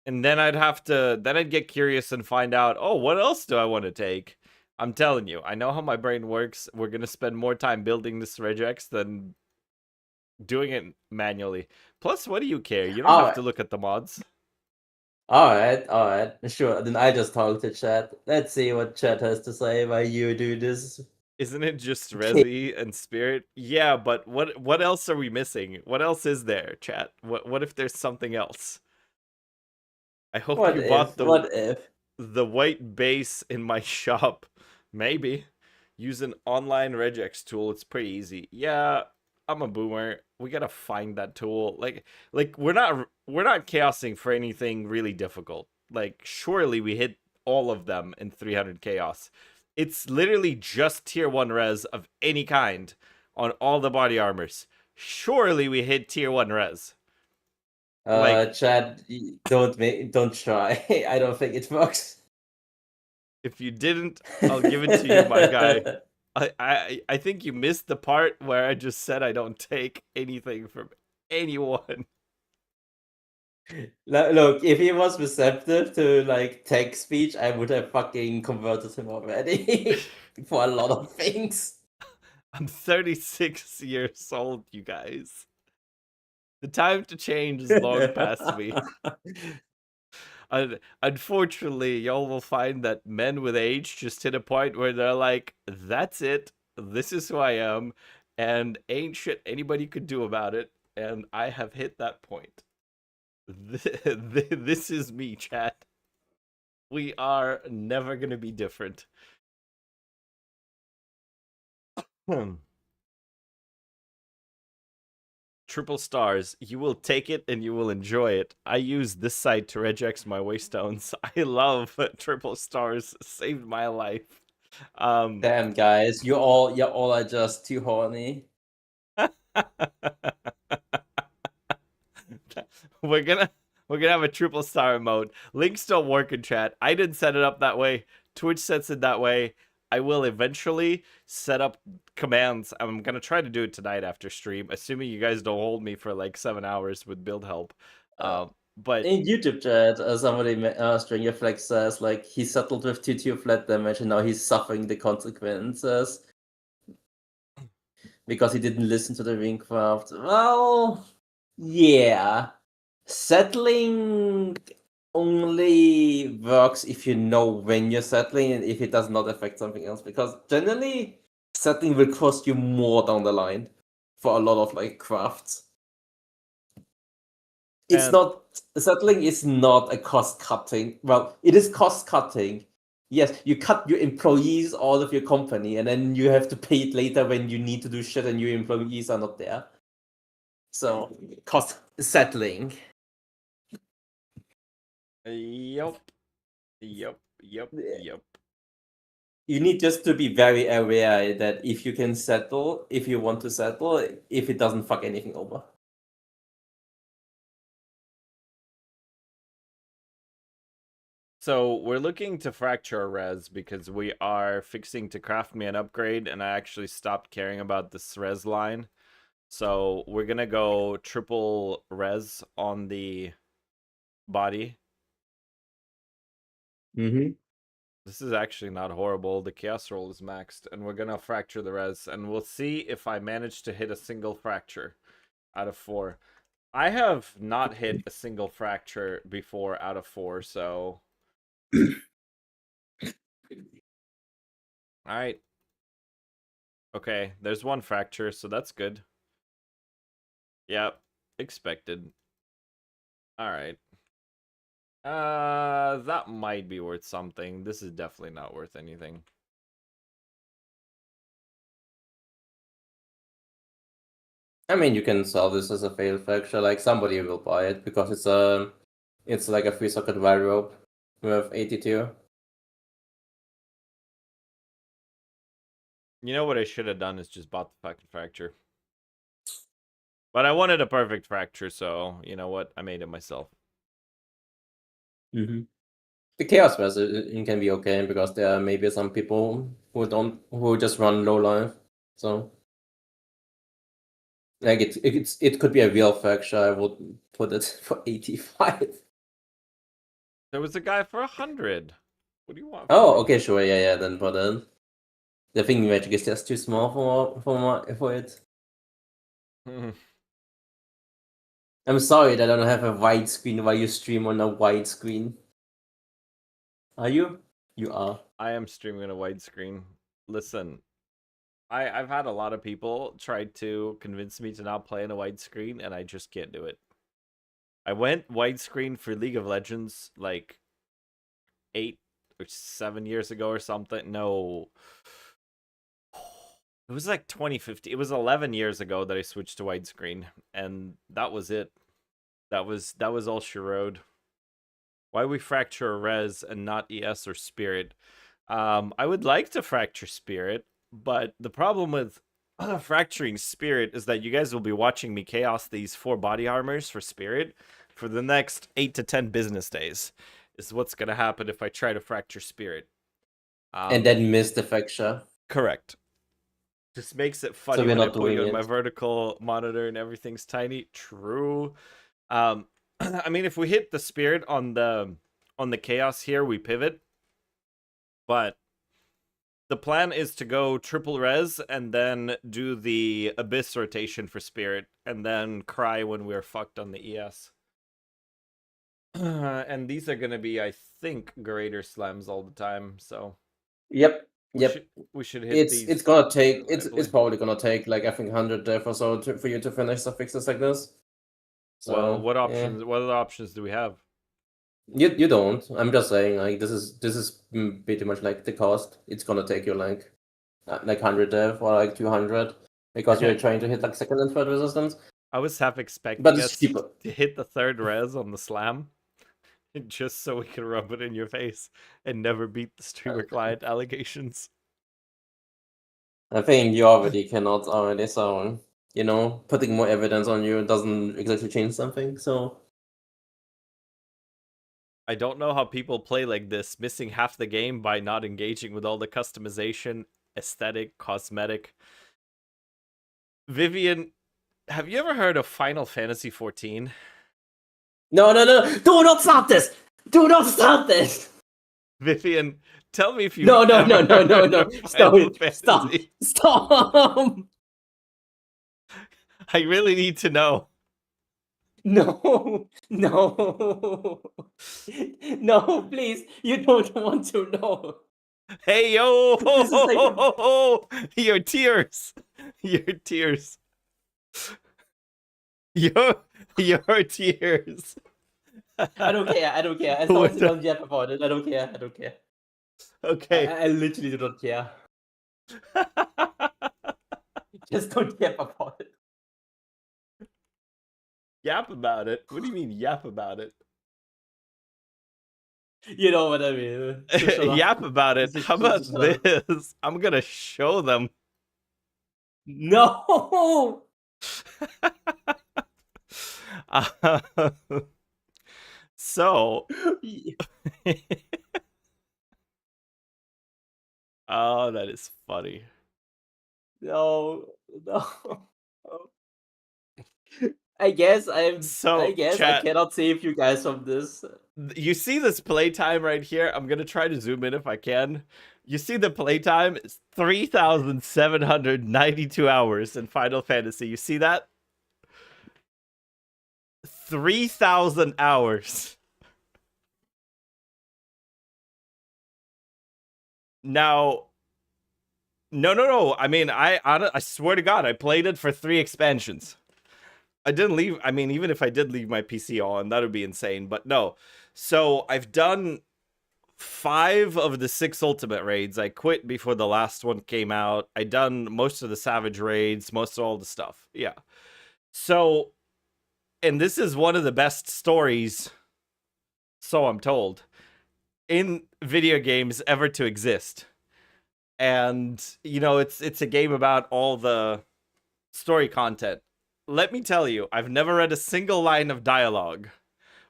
And then I'd get curious and find out, oh, what else do I want to take? I'm telling you, I know how my brain works. We're going to spend more time building this regex than doing it manually. Plus, what do you care? You don't have to look at the mods. Alright. Sure, then I just talk to chat. Let's see what chat has to say while you do this. Isn't it just Resi and Spirit? Yeah, but what else are we missing? What else is there, chat? What if there's something else? I hope you bought the white base in my shop. Maybe. Use an online regex tool. It's pretty easy. Yeah, I'm a boomer. We gotta find that tool. Like we're not chaosing for anything really difficult. Like, surely we hit all of them in 300 chaos. It's literally just tier 1 res of any kind on all the body armors. Surely we hit tier 1 res. Chad, don't try. I don't think it works. If you didn't, I'll give it to you, my guy. I think you missed the part where I just said I don't take anything from anyone. Look, if he was receptive to like tech speech, I would have fucking converted him already for a lot of things. I'm 36 years old, you guys. The time to change is long past me. Unfortunately, y'all will find that men with age just hit a point where they're like, that's it. This is who I am. And ain't shit anybody could do about it. And I have hit that point. This is me, chat. We are never going to be different. Triple stars. You will take it and you will enjoy it. I use this site to regex my waystones. I love triple stars. Saved my life. Damn, guys, you all are just too horny. we're gonna have a triple star mode. Links don't work in chat. I didn't set it up that way. Twitch sets it that way. I will eventually set up commands. I'm gonna try to do it tonight after stream, assuming you guys don't hold me for like 7 hours with build help. But In YouTube chat, somebody, Stranger Flex says, like, he settled with 2-2 flat damage and now he's suffering the consequences because he didn't listen to the Ringcraft. Well, yeah. Settling only works if you know when you're settling and if it does not affect something else, because generally settling will cost you more down the line for a lot of like crafts. It's And- not settling is not a cost cutting. Well, it is cost cutting. Yes, you cut your employees out of your company and then you have to pay it later when you need to do shit and your employees are not there. So cost settling. Yep. You need just to be very aware that if you can settle, if you want to settle, if it doesn't fuck anything over. So we're looking to fracture a res because we are fixing to craft me an upgrade, and I actually stopped caring about this res line. So we're gonna go triple res on the body. Mm-hmm. This is actually not horrible. The chaos roll is maxed, and we're gonna fracture the res, and we'll see if I manage to hit a single fracture out of 4. I have not hit a single fracture before out of 4, so alright. Okay, there's 1 fracture, so that's good. Yep, expected. Alright. That might be worth something. This is definitely not worth anything. I mean, you can sell this as a failed fracture. Like somebody will buy it because it's like a 3-socket wire rope with 82. You know what I should have done is just bought the fucking fracture. But I wanted a perfect fracture, so you know what? I made it myself. Mm-hmm. The chaos version can be okay because there are maybe some people who just run low life. So like it could be a real fracture. I would put it for 85. There was a guy for 100. What do you want? Oh, okay, sure, yeah, then put it. The thing magic is just too small for it. I'm sorry that I don't have a widescreen while you stream on a widescreen. Are you? You are. I am streaming a widescreen. Listen, I've had a lot of people try to convince me to not play in a widescreen, and I just can't do it. I went widescreen for League of Legends like 8 or 7 years ago or something. No. It was like 2050. It was 11 years ago that I switched to widescreen, and that was it. That was all she wrote. Why we fracture a res and not ES or spirit? I would like to fracture spirit, but the problem with fracturing spirit is that you guys will be watching me chaos these 4 body armors for spirit for the next 8 to 10 business days. Is what's gonna happen if I try to fracture spirit. And then miss the fracture. Correct. Just makes it funny So we're when I not put you doing on my it. vertical monitor and everything's tiny. True. I mean, if we hit the spirit on the chaos here, we pivot. But the plan is to go triple res and then do the abyss rotation for spirit, and then cry when we're fucked on the ES. And these are gonna be, I think, greater slams all the time. So Yep. we should hit these. It's gonna take it's reliably. probably gonna take like I think 100 death or so for you to finish the fixes like this. So, Well, what yeah. options? What other options do we have? You don't. I'm just saying like this is pretty much like the cost. It's gonna take you like 100 death or like 200 because you're trying to hit like second and third resistance. I was half expecting But it's us cheaper. to hit the 3rd res on the slam, just so we could rub it in your face and never beat the streamer client allegations. I think you already cannot already, so putting more evidence on you doesn't exactly change something. So I don't know how people play like this, missing half the game by not engaging with all the customization, aesthetic, cosmetic. Vivian, have you ever heard of Final Fantasy 14? No, no, no! Do not start this! Do not start this! Vivian, tell me if you've No, no, no, ever no, no, heard no! of Stop Final it! Stop! Fantasy. Stop! I really need to know. No, no, no! Please, you don't want to know. Hey yo! This is like Your tears, your tears, your tears. I don't care. I don't care. As long as you don't yap about it, I don't care. I don't care. Okay. I literally do not care. Just don't yap about it. Yap about it? What do you mean yap about it? You know what I mean. So shut up. Yap about it. How about Just shut up. this? I'm gonna show them. No. So, oh, that is funny. No. No. I guess I Chat, cannot save you guys from this. you see this playtime right here? I'm gonna try to zoom in if I can. You see the playtime is 3,792 hours in Final Fantasy. You see that? 3,000 hours. Now, no. I mean, I swear to God, I played it for 3 expansions. I didn't leave. I mean, even if I did leave my PC on, that would be insane. But no. So I've done 5 of the 6 ultimate raids. I quit before the last one came out. I done most of the Savage raids, most of all the stuff. Yeah. So, and this is one of the best stories, so I'm told, in video games ever to exist. And, you know, it's a game about all the story content. Let me tell you, I've never read a single line of dialogue,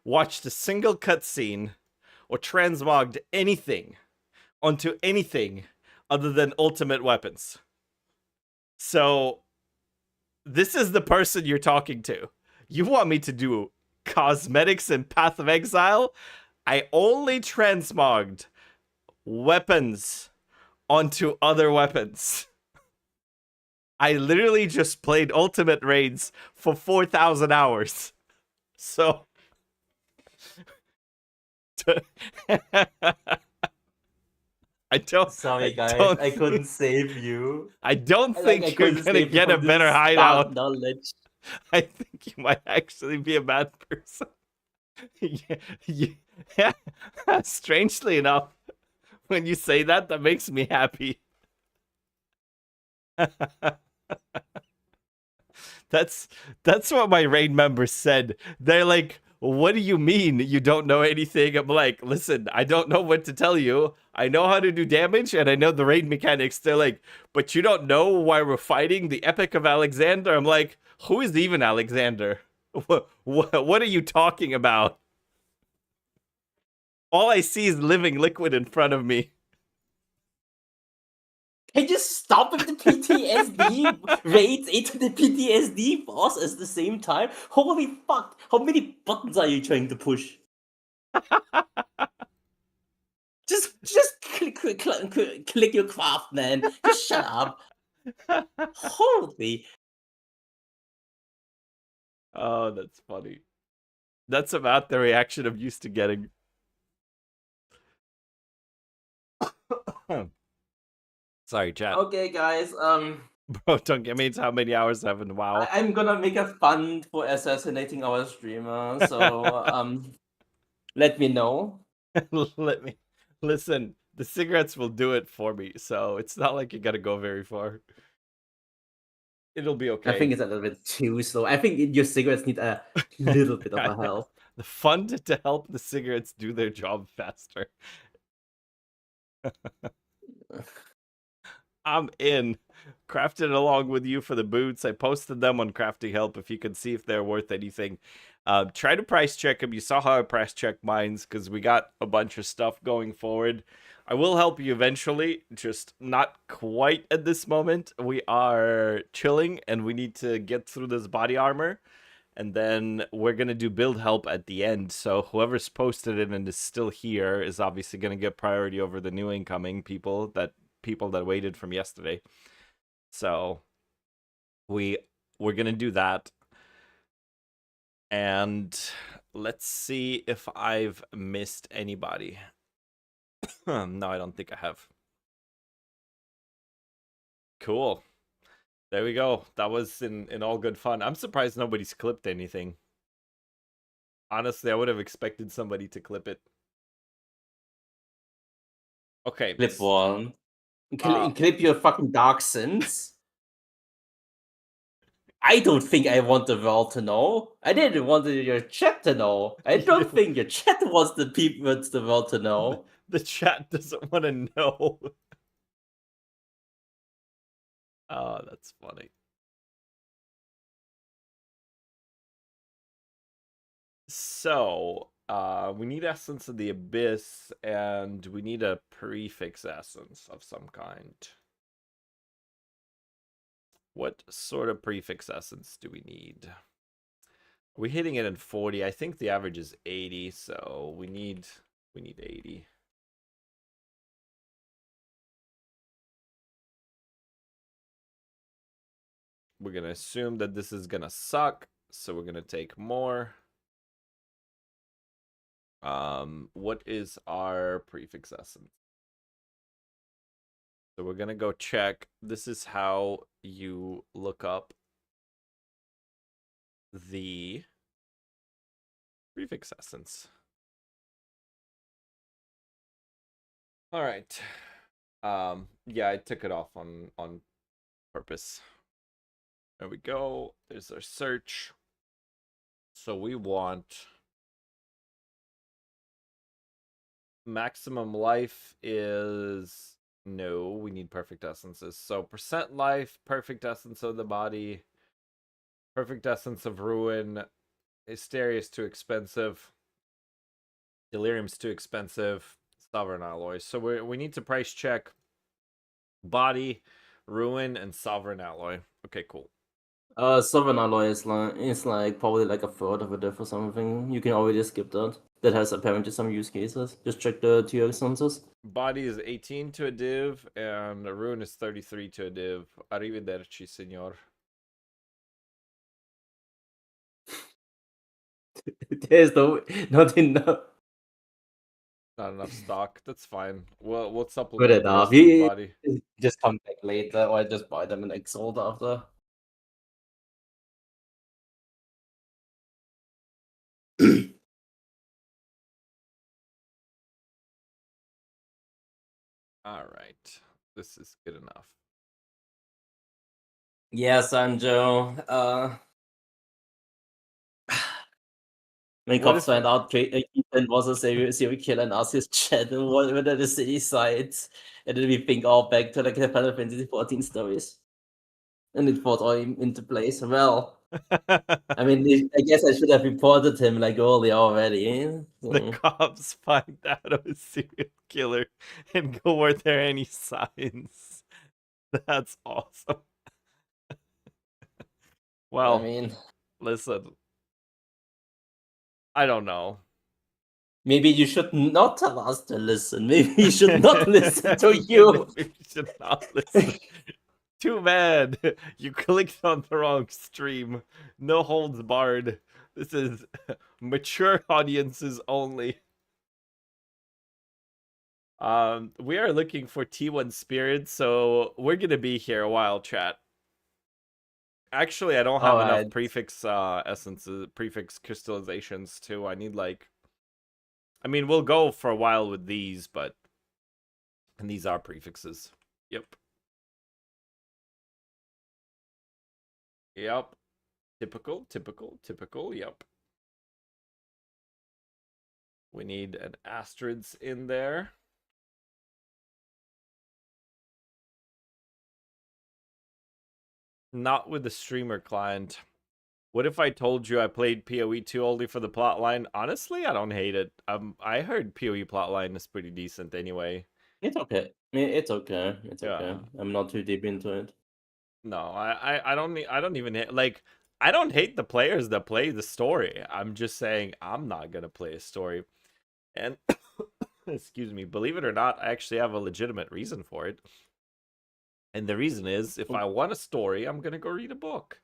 watched a single cutscene, or transmogged anything onto anything other than ultimate weapons. So, this is the person you're talking to. You want me to do cosmetics in Path of Exile? I only transmogged weapons onto other weapons. I literally just played ultimate raids for 4,000 hours. So I don't. Sorry, guys. I couldn't save you. I don't think you're gonna get a better this hideout. knowledge. I think you might actually be a bad person. Yeah. Strangely enough, when you say that, that makes me happy. That's what my raid members said. They're like, what do you mean you don't know anything? I'm like, listen, I don't know what to tell you. I know how to do damage and I know the raid mechanics. They're like, but you don't know why we're fighting the Epic of Alexander? I'm like, who is even Alexander? What are you talking about? All I see is living liquid in front of me. Can you stop with the PTSD raids into the PTSD boss at the same time? Holy fuck! How many buttons are you trying to push? just click your craft, man. Just shut up. Holy. Oh, that's funny. That's about the reaction I'm used to getting. Sorry, chat. Okay, guys. Bro, don't get me into how many hours I have in WoW. I'm gonna make a fund for assassinating our streamer. So let me know. Let me listen. The cigarettes will do it for me, so it's not like you gotta go very far. It'll be okay. I think it's a little bit too slow. I think your cigarettes need a little bit of a help. The fund to help the cigarettes do their job faster. I'm in. Crafted along with you for the boots. I posted them on Crafting Help if you can see if they're worth anything. Try to price check them. You saw how I price check mines because we got a bunch of stuff going forward. I will help you eventually, just not quite at this moment. We are chilling and we need to get through this body armor. And then we're going to do build help at the end. So whoever's posted it and is still here is obviously going to get priority over the new incoming people that waited from yesterday. So we're going to do that. And let's see if I've missed anybody. No, I don't think I have. Cool. There we go. That was in all good fun. I'm surprised nobody's clipped anything. Honestly, I would have expected somebody to clip it. Okay. Clip one. Clip your fucking dark sins. I don't think I want the world to know. I didn't want your chat to know. I don't think your chat wants the world to know. The chat doesn't want to know. Oh, that's funny. So, we need Essence of the Abyss, and we need a prefix essence of some kind. What sort of prefix essence do we need? We're hitting it in 40. I think the average is 80, so we need 80. We're gonna assume that this is gonna suck, so we're gonna take more. What is our prefix essence? So we're gonna go check. This is how you look up the prefix essence. All right. Yeah, I took it off on purpose. There we go. There's our search. So we want maximum life is no, we need perfect essences. So percent life, perfect essence of the body, perfect essence of ruin, hysteria is too expensive, delirium's too expensive, sovereign alloy. So we need to price check body, ruin, and sovereign alloy. Okay, cool. Sovereign alloy is like probably like a third of a diff or something. You can already skip that. That has apparently some use cases. Just check the tier extensions. Body is 18 to a div, and ruin is 33 to a div. Arrivederci, signor. There's not enough. Not enough stock. That's fine. We'll Good supplement the enough. rest with body. Just come back later, or just buy them in Exalt after. All right. This is good enough. Yeah, Sanjo. When What cops if find out Ethan was a serial killer and asked his chat whether the city sides, and then we think all back to like the Final Fantasy 14 stories. And it falls all into place. Well, I mean, I guess I should have reported him like earlier already. the So, cops find out of a serial killer and go, were there any signs? That's awesome. I Well, mean, listen. I don't know. maybe you should not tell us to listen. Maybe you should not listen to Maybe you. we should not listen. Too bad. You clicked on the wrong stream. No holds barred. This is mature audiences only. We are looking for T1 spirits, so we're gonna be here a while, chat. Actually, I don't have enough Alright. prefix essences, prefix crystallizations too. I need like, I mean, we'll go for a while with these, but and these are prefixes. Yep. Yep. Typical, typical, typical. Yep. We need an asterisks in there. Not with the streamer client. What if I told you I played PoE 2 only for the plotline? Honestly, I don't hate it. I heard PoE plotline is pretty decent anyway. It's okay. It's okay. It's okay. Yeah. I'm not too deep into it. No, I don't even like I don't hate the players that play the story. I'm just saying I'm not gonna play a story. And excuse me, believe it or not, I actually have a legitimate reason for it. And the reason is if I want a story, I'm gonna go read a book,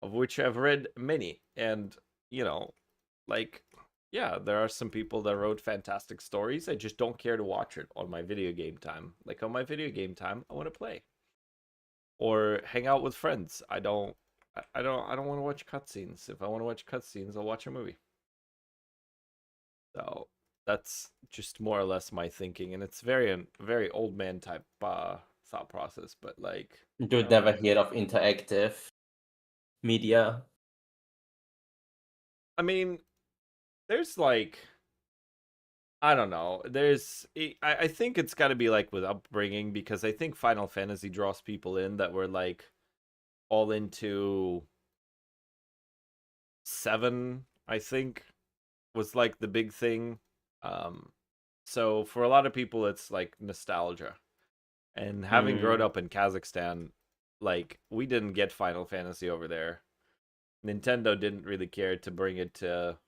of which I've read many. And, you know, like, yeah, there are some people that wrote fantastic stories. I just don't care to watch it on my video game time. Like on my video game time, I want to play or hang out with friends. I don't want to watch cutscenes. If I want to watch cutscenes, I'll watch a movie. So that's just more or less my thinking, and it's very old man type thought process. But like, You never hear of interactive media. I mean, there's like, I don't know. I think it's got to be like with upbringing, because I think Final Fantasy draws people in that were like all into 7, I think, was like the big thing. So for a lot of people, it's like nostalgia. And having grown up in Kazakhstan, like we didn't get Final Fantasy over there. Nintendo didn't really care to bring it to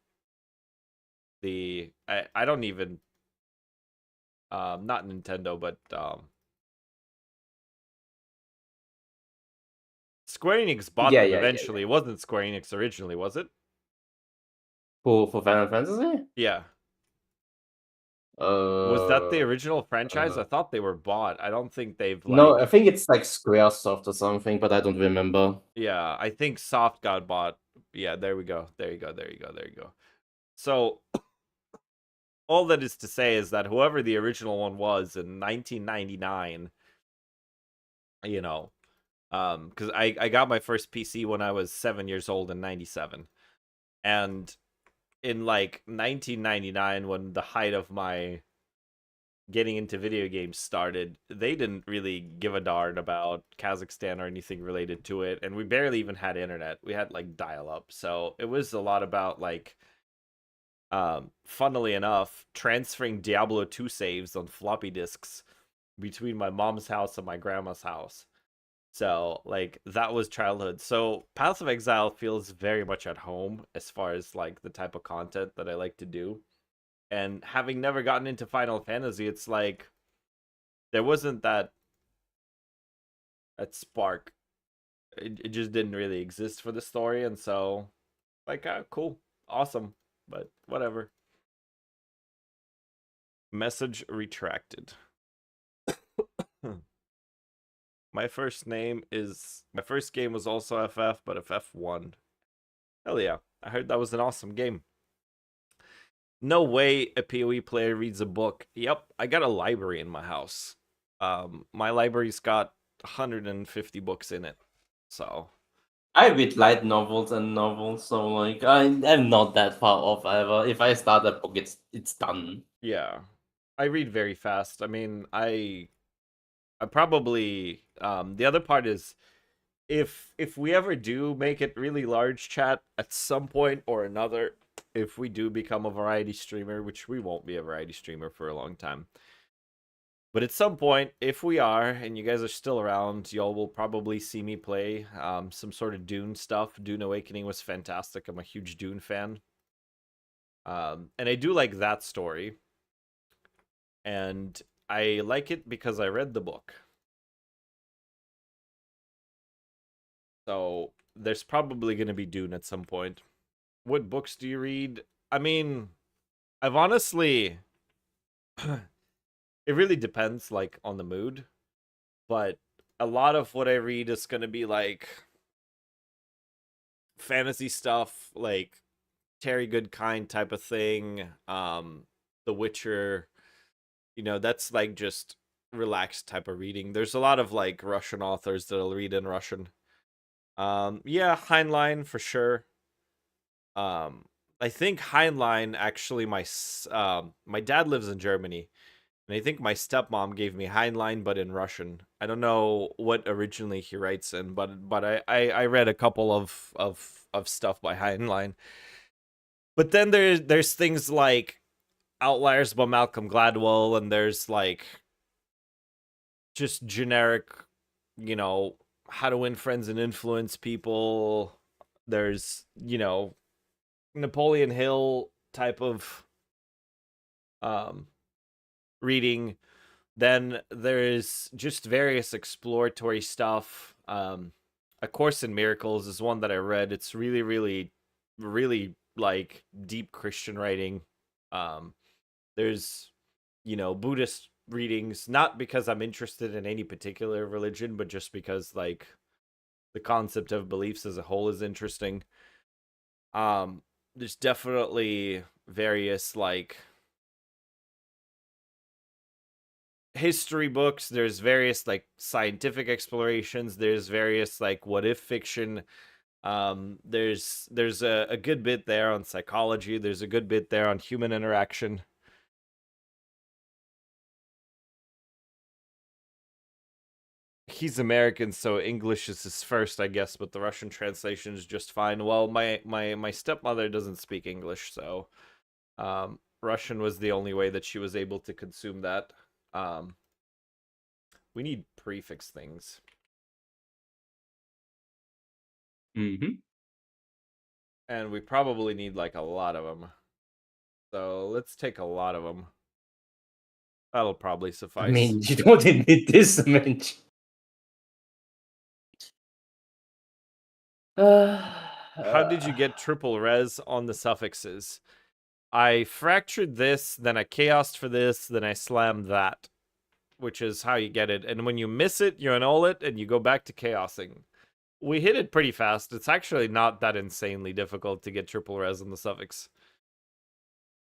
the. I don't even. Not Nintendo, but Square Enix bought Yeah, them yeah, yeah, eventually. yeah. It wasn't Square Enix originally, was it? For Final Fantasy? Yeah. Was that the Uh, original franchise? I thought they were bought. I don't think they've no, I like. think it's like Squaresoft or something, but I don't remember. Yeah, I think Soft got bought. Yeah, there we go. There you go. There you go. There you go. So all that is to say is that whoever the original one was in 1999, you know, because I got my first PC when I was 7 years old in '97, and in like 1999, when the height of my getting into video games started, they didn't really give a darn about Kazakhstan or anything related to it, and we barely even had internet. We had like dial up, so it was a lot about like funnily enough, transferring Diablo 2 saves on floppy disks between my mom's house and my grandma's house. So, like, that was childhood. So, Path of Exile feels very much at home as far as like the type of content that I like to do. And having never gotten into Final Fantasy, it's like there wasn't that spark. It just didn't really exist for the story, and so like cool, awesome, but whatever. Message retracted. My first game was also FF, but FF1. Hell yeah. I heard that was an awesome game. No way a PoE player reads a book. Yep, I got a library in my house. My library's got 150 books in it. So I read light novels and novels, so like I'm not that far off either. If I start a book, it's done. yeah. I read very fast. I mean, I probably the other part is if we ever do make it really large, chat, at some point or another, if we do become a variety streamer, which we won't be a variety streamer for a long time, but at some point, if we are and you guys are still around, y'all will probably see me play some sort of Dune stuff. Dune Awakening was fantastic. I'm a huge Dune fan, and I do like that story, and I like it because I read the book. So there's probably going to be Dune at some point. What books do you read? I mean, I've honestly it really depends like on the mood, but a lot of what I read is going to be like fantasy stuff, like Terry Goodkind type of thing, The Witcher, that's like just relaxed type of reading. There's a lot of like Russian authors that I'll read in Russian. Yeah, Heinlein for sure. I think Heinlein actually my dad lives in Germany, And I think my stepmom gave me Heinlein, but in Russian. I don't know what originally he writes in, but I read a couple of stuff by Heinlein. But then there's things like Outliers by Malcolm Gladwell, and there's like just generic, you know, how to win friends and influence people. There's, Napoleon Hill type of reading. Then there's just various exploratory stuff. A Course in Miracles is one that I read. It's really, really, really like deep Christian writing. There's, Buddhist readings, not because I'm interested in any particular religion, but just because like the concept of beliefs as a whole is interesting. There's definitely various like history books, there's various like scientific explorations, there's various like what if fiction. There's a good bit there on psychology, there's a good bit there on human interaction. He's American, so English is his first, I guess, but the Russian translation is just fine. Well, my stepmother doesn't speak English, so Russian was the only way that she was able to consume that. We need prefix things. And we probably need like a lot of them. So let's take a lot of them. That'll probably suffice. I mean, you don't need this much. How did you get triple res on the suffixes? I fractured this, then I chaosed for this, then I slammed that, which is how you get it. And when you miss it, you annul it, and you go back to chaosing. We hit it pretty fast. It's actually not that insanely difficult to get triple res on the suffix.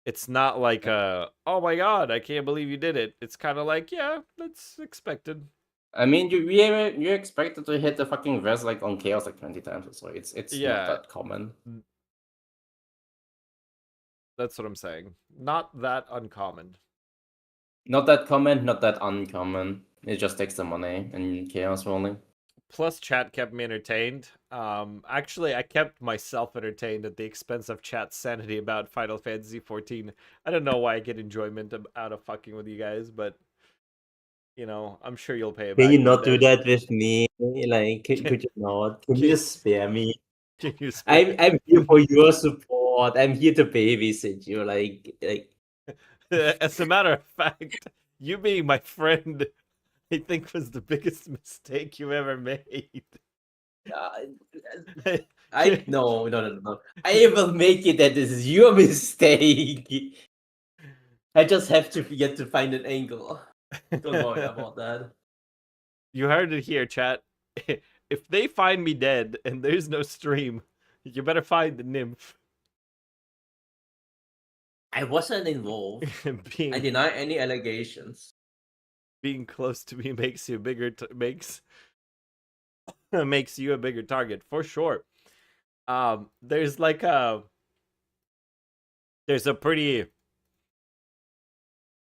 It's not like oh my god, I can't believe you did it. It's kind of like, yeah, that's expected. I mean, you expected to hit the fucking res like on chaos like 20 times or so. It's not that common. That's what I'm saying. Not that uncommon. Not that common, not that uncommon. It just takes the money and chaos rolling. Plus, chat kept me entertained. Actually, I kept myself entertained at the expense of chat's sanity about Final Fantasy 14. I don't know why I get enjoyment out of fucking with you guys, but I'm sure you'll pay it back. Can you not do that with me? Like, could you not? Can you just spare me? Can you spare I'm here for your support. I'm here to babysit you. Like. As a matter of fact, you being my friend, I think was the biggest mistake you ever made. No. I will make it that this is your mistake. I just have to get to find an angle. Don't worry about that. You heard it here, chat. If they find me dead and there's no stream, you better find the nymph. I wasn't involved. I deny any allegations. Being close to me makes you a bigger makes you a bigger target for sure. There's like there's a pretty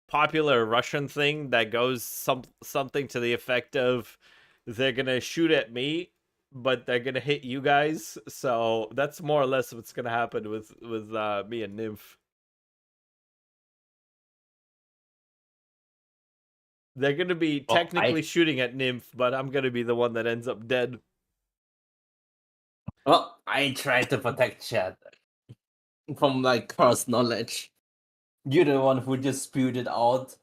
popular Russian thing that goes something to the effect of they're gonna shoot at me, but they're gonna hit you guys. So that's more or less what's gonna happen with me and Nymph. They're gonna be technically shooting at Nymph, but I'm gonna be the one that ends up dead. Well, I tried to protect chat from like cursed knowledge. You're the one who just spewed it out.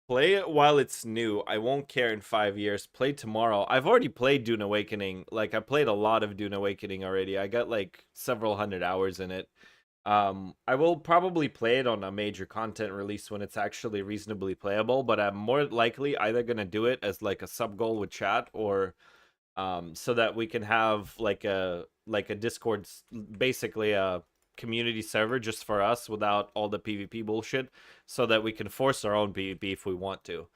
Play it while it's new. I won't care in 5 years. Play tomorrow. I've already played Dune Awakening. Like, I played a lot of Dune Awakening already. I got like several hundred hours in it. I will probably play it on a major content release when it's actually reasonably playable, but I'm more likely either gonna do it as like a sub goal with chat, or so that we can have like a Discord, basically a community server just for us without all the PvP bullshit, so that we can force our own PvP if we want to.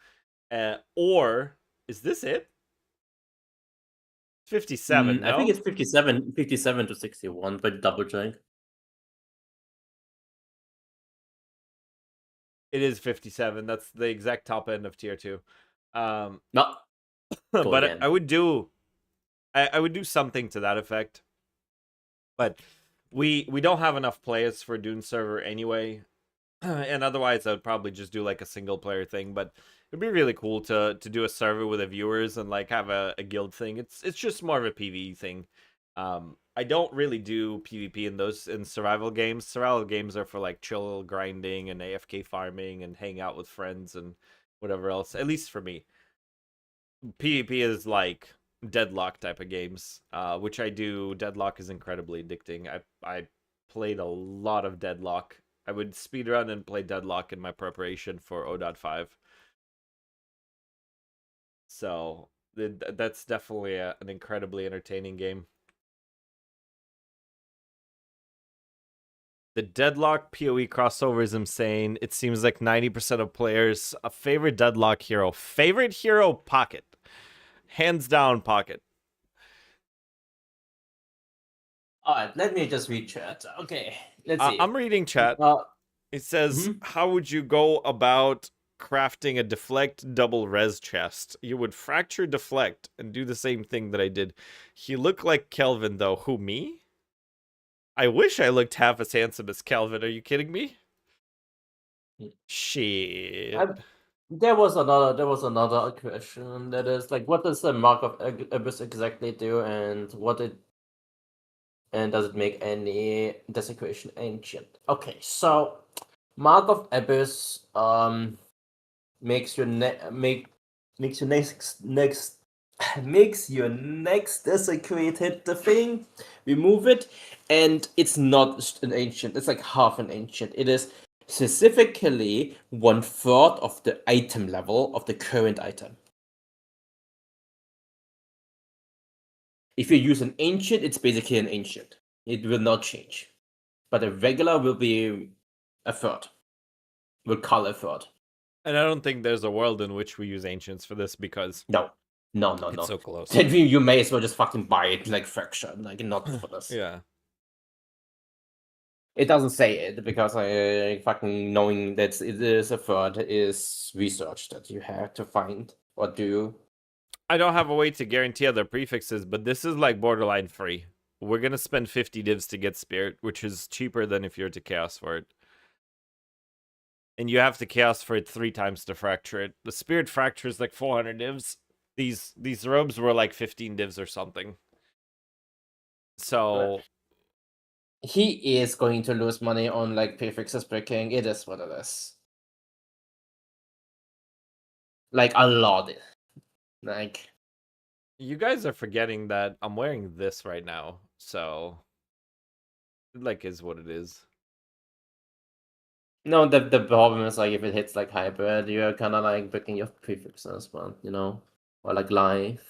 Or is this it? 57, no? I think it's 57 to 61, but double check. It is 57. That's the exact top end of tier 2. No, go But again. I would do something to that effect. But we don't have enough players for Dune server anyway. And otherwise I'd probably just do like a single player thing, but it'd be really cool to do a server with the viewers and like have a guild thing. It's just more of a PvE thing. I don't really do PvP in survival games. Survival games are for like chill grinding and AFK farming and hang out with friends and whatever else. At least for me. PvP is like Deadlock type of games, which I do. Deadlock is incredibly addicting. I played a lot of Deadlock. I would speedrun and play Deadlock in my preparation for 0.5. So that's definitely an incredibly entertaining game. The Deadlock PoE crossover is insane. It seems like 90% of players a favorite Deadlock hero. Favorite hero, Pocket. Hands down, Pocket. All right, let me just read chat. Okay, let's see. I'm reading chat. It says, Mhm. how would you go about crafting a deflect double res chest? You would fracture deflect and do the same thing that I did. He looked like Kelvin, though. Who, me? I wish I looked half as handsome as Kelvin. Are you kidding me? Shit. There was another question that is like, what does the mark of abyss exactly do, and does it make any desecration ancient? Okay, so mark of abyss makes your makes your next makes your next desecrate hit the thing, remove it, and it's not an ancient. It's like half an ancient. It is specifically 1/3 of the item level of the current item. If you use an ancient, it's basically an ancient. It will not change. But a regular will be a third. Will color a third. And I don't think there's a world in which we use ancients for this because No. No, no, it's no. so close. Then you may as well just fucking buy it like fraction, like not for this. Yeah. It doesn't say it because I fucking knowing that it is a third is research that you have to find or do. I don't have a way to guarantee other prefixes, but this is like borderline free. We're gonna spend 50 divs to get Spirit, which is cheaper than if you're to Chaos for it. And you have to Chaos for it 3 times to fracture it. The Spirit fracture is like 400 divs. These robes were like 15 divs or something. So He is going to lose money on like prefixes breaking. It is what it is. Like a lot. Like you guys are forgetting that I'm wearing this right now. So it like is what it is. no, the problem is like if it hits like hybrid, you're kind of like breaking your prefixes, but or like live.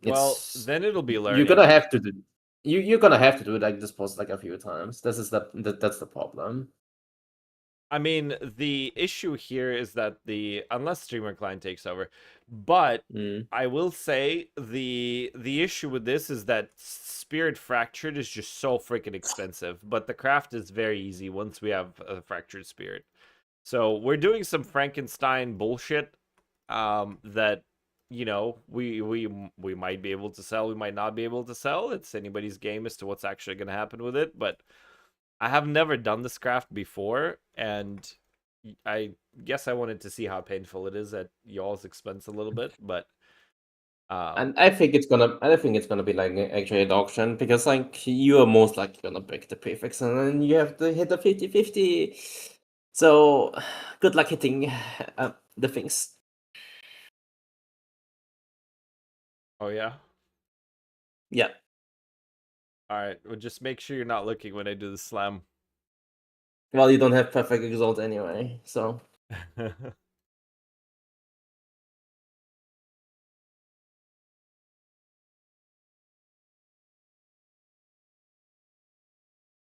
Well, It's then it'll be you're gonna learning. have to do. You're gonna have to do like this post like a few times. This is that's the problem. I mean, the issue here is that unless streamer client takes over, but Mm. I will say the issue with this is that Spirit Fractured is just so freaking expensive, but the craft is very easy once we have a Fractured Spirit. So we're doing some Frankenstein bullshit that we might be able to sell, we might not be able to sell. It's anybody's game as to what's actually going to happen with it, but I have never done this craft before, and I guess I wanted to see how painful it is at y'all's expense a little bit, but And I think it's gonna be like actually an auction because like you are most likely gonna break the prefix and then you have to hit a 50/50. So good luck hitting the things. oh yeah. Yeah. All right, well just make sure you're not looking when I do the slam. Well, you don't have perfect result anyway, so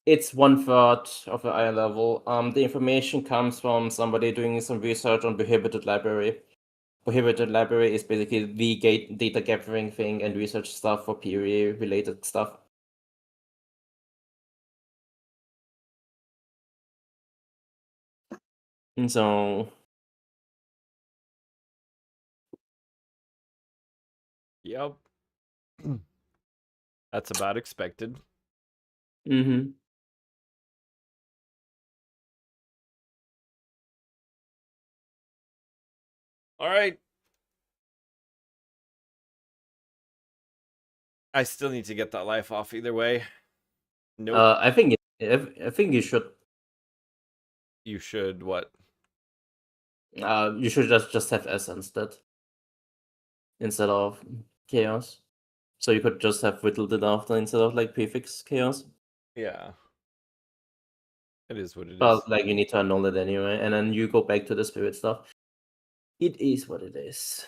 it's 1/3 of the eye level. The information comes from somebody doing some research on prohibited library. Prohibited library is basically the data gathering thing and research stuff for PoE related stuff. And so Yep. That's about expected. mm-hmm. All right. I still need to get that life off either way. Nope. I think you should You should what? just have essence instead of chaos. So you could just have whittled it after instead of like prefix chaos. Yeah. It is what it is. But like you need to annul it anyway, and then you go back to the spirit stuff. It is what it is.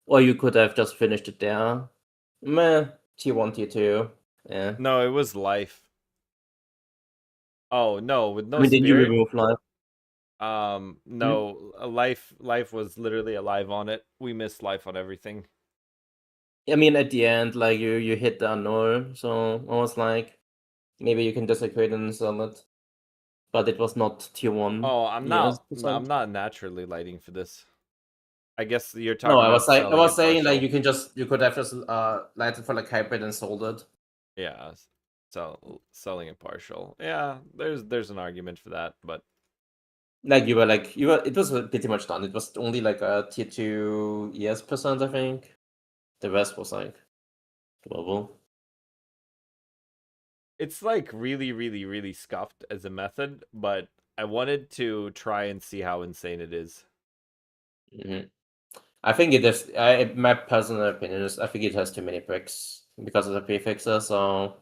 Or you could have just finished it there. Meh. Tier 1, Tier 2. Yeah. No, it was life. Oh no, with I no mean, did you spirit. remove life? No, life was literally alive on it. We missed life on everything. I mean, at the end, like you hit the annul, so I was like, maybe you can desecrate and sell it. But it was not Tier 1. Oh, Yes, I'm not naturally lighting for this. I guess you're no, talking about I selling was it saying like partial. you could have just lighted for like hybrid and sold it. Yeah, selling it partial. Yeah, there's an argument for that, but Like it was pretty much done. It was only like a Tier 2 ES percent, I think. The rest was like global. it's like really, really, really scuffed as a method, but I wanted to try and see how insane it is. Mm-hmm. I think it is. My personal opinion is I think it has too many bricks because of the prefixes, so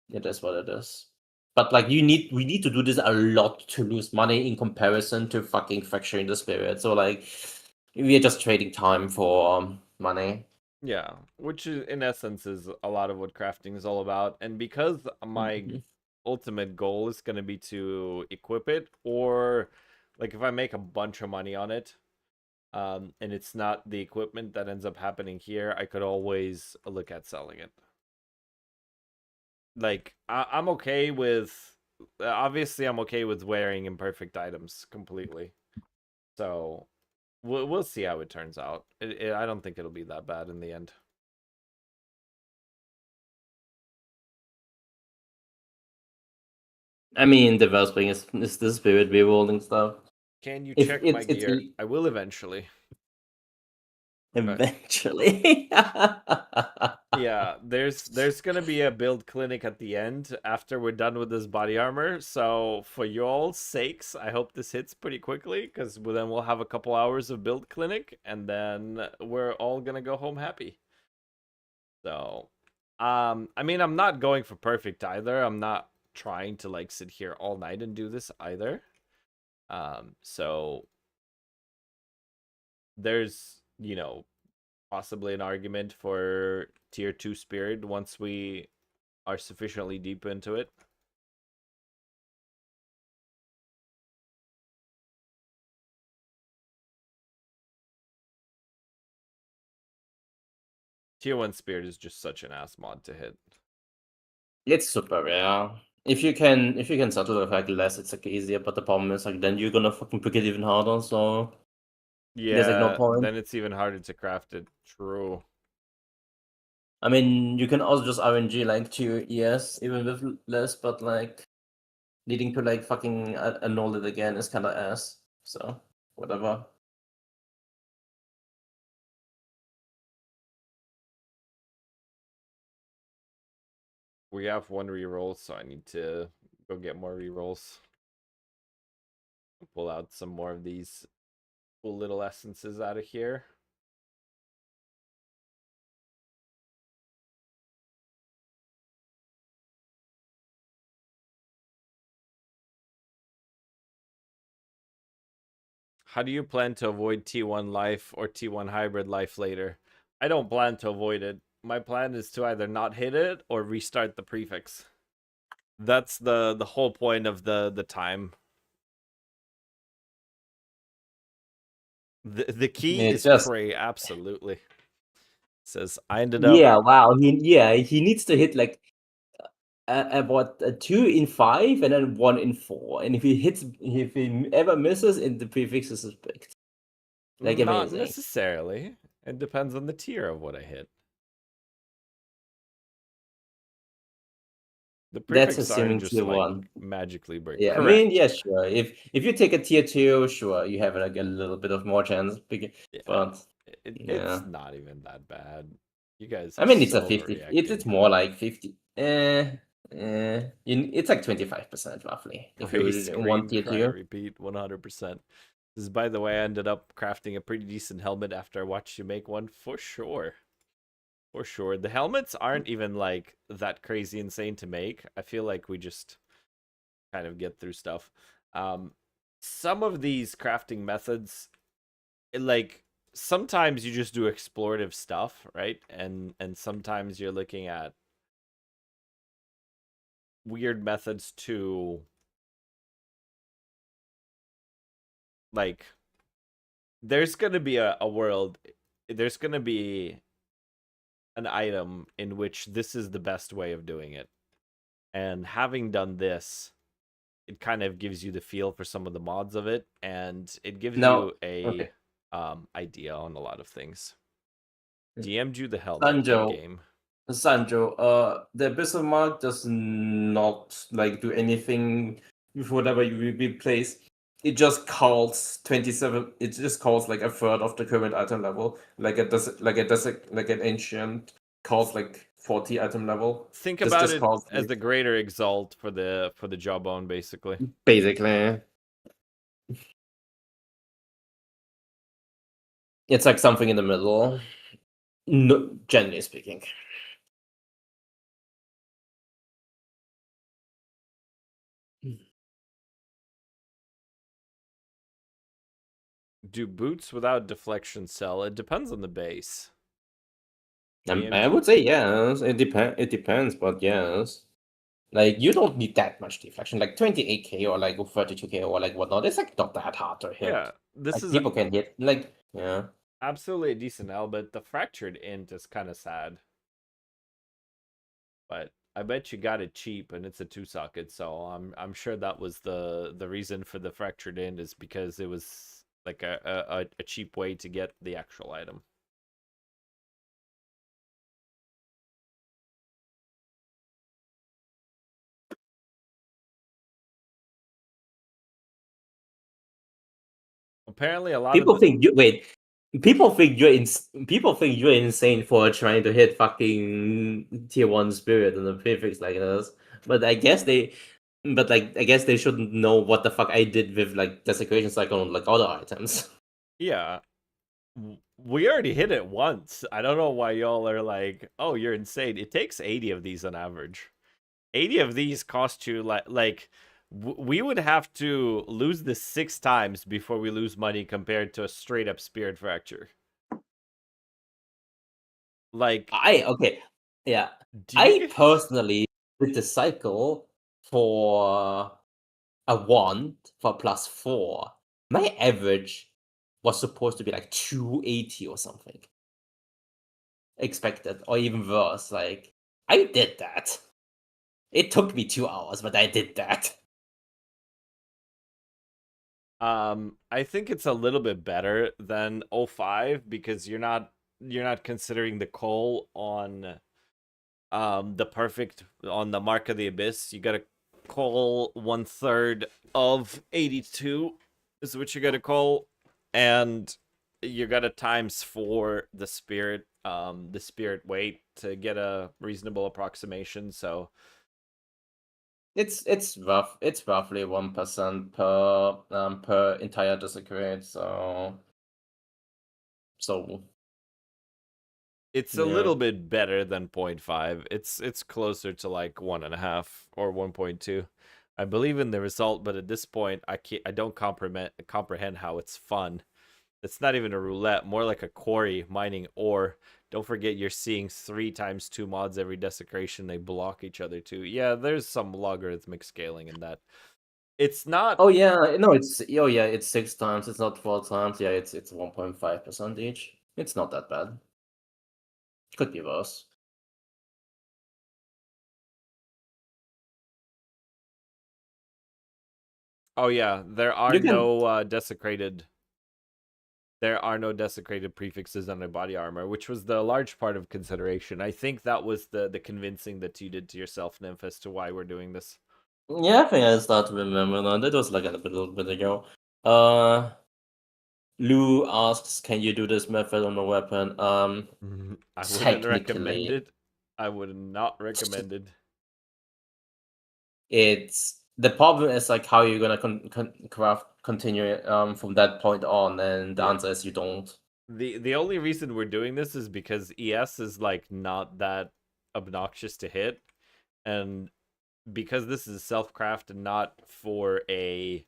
it is what it is. But like we need to do this a lot to lose money in comparison to fucking fracturing the spirit. So like we are just trading time for money. Yeah, which is, in essence is a lot of what crafting is all about. And because my Mm-hmm. ultimate goal is going to be to equip it, or like if I make a bunch of money on it, and it's not the equipment that ends up happening here, I could always look at selling it. Like I'm okay with, obviously I'm okay with wearing imperfect items completely. So we'll see how it turns out. I don't think it'll be that bad in the end. I mean, the worst thing is the spirit rerolling stuff. Can you If check my it's gear? I will eventually. eventually. Yeah, there's gonna be a build clinic at the end after we're done with this body armor. So for y'all's sakes, I hope this hits pretty quickly, because then we'll have a couple hours of build clinic, and then we're all gonna go home happy. So, I mean, I'm not going for perfect either. I'm not trying to like sit here all night and do this either. So there's, possibly an argument for tier 2 spirit once we are sufficiently deep into it. Tier 1 spirit is just such an ass mod to hit. It's super rare. If you can settle the fact less, it's like easier. But the problem is like then you're gonna fucking pick it even harder. So there's like no Yeah, point. then it's even harder to craft it. True. I mean, you can also just RNG like to ES even with less, but like needing to like fucking annul it again is kind of ass. So whatever. We have one reroll, so I need to go get more rerolls. Pull out some more of these cool little essences out of here. How do you plan to avoid T1 life or T1 hybrid life later? I don't plan to avoid it. My plan is to either not hit it or restart the prefix. That's the whole point of the time. The key It's is just pray, absolutely. Says I ended up yeah. Wow. He needs to hit like about 2 in 5 and then 1 in 4. And if he ever misses, and the prefix is picked. Like Not amazing. necessarily. It depends on the tier of what I hit. The That's prefix aren't assuming just tier like 1. magically break. Yeah, I Correct. mean, yeah, sure. If you take a tier 2, sure, you have like a little bit of more chance. Yeah. But It's yeah, not even that bad. You guys I are mean, it's a so 50. overreacting. It's more like 50. It's like 25% roughly. If you Pray, really want scream, tier cry, 2. repeat, 100%. This is, by the way, I ended up crafting a pretty decent helmet after I watched you make one, for sure. For sure. The helmets aren't even like that crazy insane to make. I feel like we just kind of get through stuff. Um, some of these crafting methods, like sometimes you just do explorative stuff, right? And sometimes you're looking at weird methods to like there's gonna be a world, there's gonna be an item in which this is the best way of doing it. And having done this, it kind of gives you the feel for some of the mods of it, and it gives No, you a okay. idea on a lot of things. DM'd you the helmet in Sanjo, game. the abyssal mark does not like do anything with whatever you replace. It just calls 27. It just calls like a third of the current item level. Like an ancient calls like 40 item level. Think This about just it calls as the like greater exalt for the jawbone, basically. basically. It's like something in the middle. No, generally speaking. Do boots without deflection sell? It depends on the base. I DMG. would say yes. It depends, but yes. Like you don't need that much deflection. Like 28k or like 32k or like whatnot. It's like not that hard to Yeah, hit. this Like is people can hit. Like yeah. absolutely a decent L, but the fractured int is kind of sad. But I bet you got it cheap, and it's a 2-socket, so I'm sure that was the reason for the fractured int, is because it was like a cheap way to get the actual item. Apparently, a lot of People the think you wait. People think you're insane for trying to hit fucking tier 1 spirit in the prefix like this. But I guess they I guess they shouldn't know what the fuck I did with like desecration cycle on like other items. yeah, we already hit it once. I don't know why y'all are like, oh, you're insane. It takes 80 of these on average. 80 of these cost you like we would have to lose this 6 times before we lose money compared to a straight up spirit fracture. Like, Okay. Yeah. do you I guys? personally did the cycle for a wand for +4. My average was supposed to be like 280 or something. Expected, or even worse. Like, I did that. It took me 2 hours, but I did that. I think it's a little bit better than 05 because you're not considering the coal on the perfect on the mark of the abyss. You gotta call 1/3 of 82 is what you gotta call, and you gotta times 4 the spirit weight to get a reasonable approximation. So It's roughly 1% per entire disagrade. So it's a yeah. little bit better than 0.5. It's closer to like 1.5 or 1.2. I believe in the result, but at this point I don't comprehend how it's fun. It's not even a roulette, more like a quarry mining ore. Don't forget you're seeing 3 times 2 mods every desecration. They block each other too. Yeah, there's some logarithmic scaling in that. It's not. Oh yeah, no, it's 6 times. It's not 4 times. Yeah, it's 1.5% each. It's not that bad. Could be worse. Oh yeah, You can. there are no desecrated prefixes on the body armor, which was the large part of consideration. I think that was the convincing that you did to yourself, Nymph, as to why we're doing this. Yeah, I think I start to remember now. That was like a little bit ago. Uh, Lou asks, "Can you do this method on a weapon?" I wouldn't recommend Technically, it. I would not recommend it. it's the problem is like how you're gonna craft continue from that point on, and the Yeah. answer is you don't. The only reason we're doing this is because ES is like not that obnoxious to hit, and because this is self-craft and not for a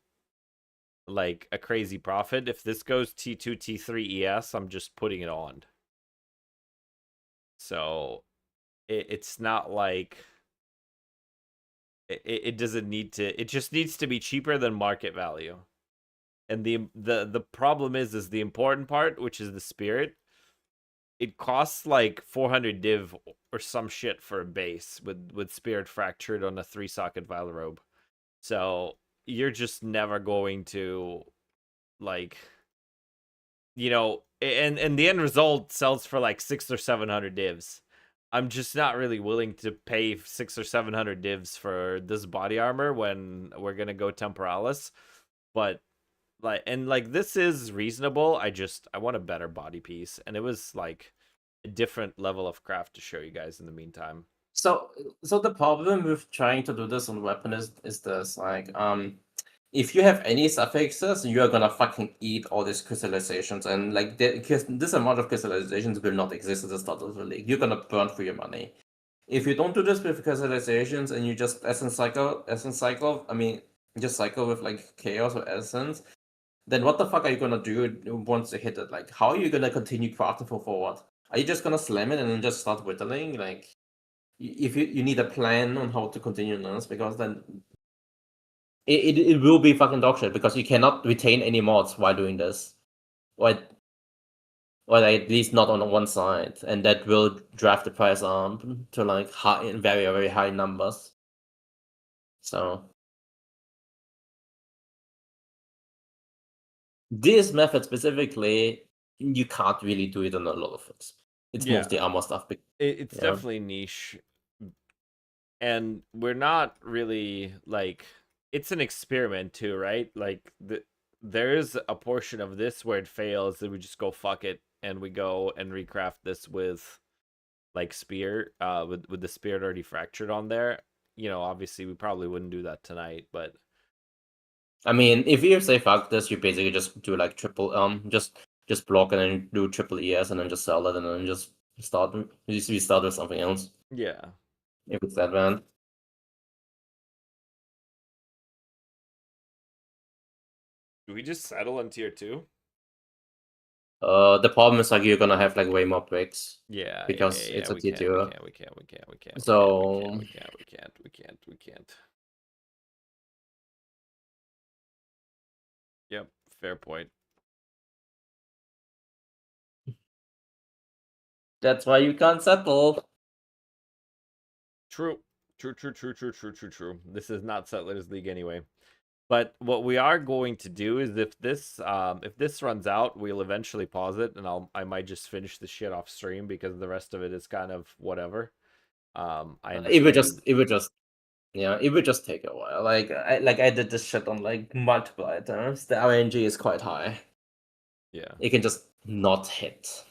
like a crazy profit. If this goes T2 T3 ES, I'm just putting it on. So it's not like it doesn't need to. It just needs to be cheaper than market value. And the problem is the important part, which is the spirit. It costs like 400 div or some shit for a base with spirit fractured on a 3-socket vile robe. So you're just never going to like, and the end result sells for like 600 or 700 divs. I'm just not really willing to pay 600 or 700 divs for this body armor when we're gonna go temporalis. But like this is reasonable. I want a better body piece, and it was like a different level of craft to show you guys in the meantime. So, so the problem with trying to do this on weapon is this like if you have any suffixes, you are gonna fucking eat all these crystallizations, and like this amount of crystallizations will not exist at the start of the league. You're gonna burn through your money. If you don't do this with crystallizations and you just essence cycle, I mean, just cycle with like chaos or essence, then what the fuck are you gonna do once you hit it? Like, how are you gonna continue crafting for forward? Are you just gonna slam it and then just start whittling? Like, if you need a plan on how to continue this, because then it will be fucking dog shit because you cannot retain any mods while doing this. Or, or at least not on one side. And that will drive the price up to like high, very, very high numbers. So this method specifically, you can't really do it on a lot of it. It's Yeah, mostly armor stuff. it's Yeah. definitely niche, and we're not really like it's an experiment too, right? Like there is a portion of this where it fails that we just go fuck it and we go and recraft this with like spear with the spirit already fractured on there. Obviously we probably wouldn't do that tonight, but I mean, if you say fuck this, you basically just do like triple just block and then do triple ES and then just sell it and then just restart with something else. yeah. If it's that bad. Do we just settle on tier 2? The problem is like you're gonna have like way more bricks because Yeah, it's a we tier can't, we 2. can't, we can't, we can't, we can't, we can't, we can't, So we can't, we can't, we can't, we can't. Yep, fair point. that's why you can't settle. True. True, true, true, true, true, true, true. This is not Settlers League anyway. But what we are going to do is if this runs out, we'll eventually pause it, and I might just finish the shit off stream because the rest of it is kind of whatever. I understand. It would just yeah, it would just take a while. I did this shit on like multiple items. The RNG is quite high. Yeah. It can just not hit.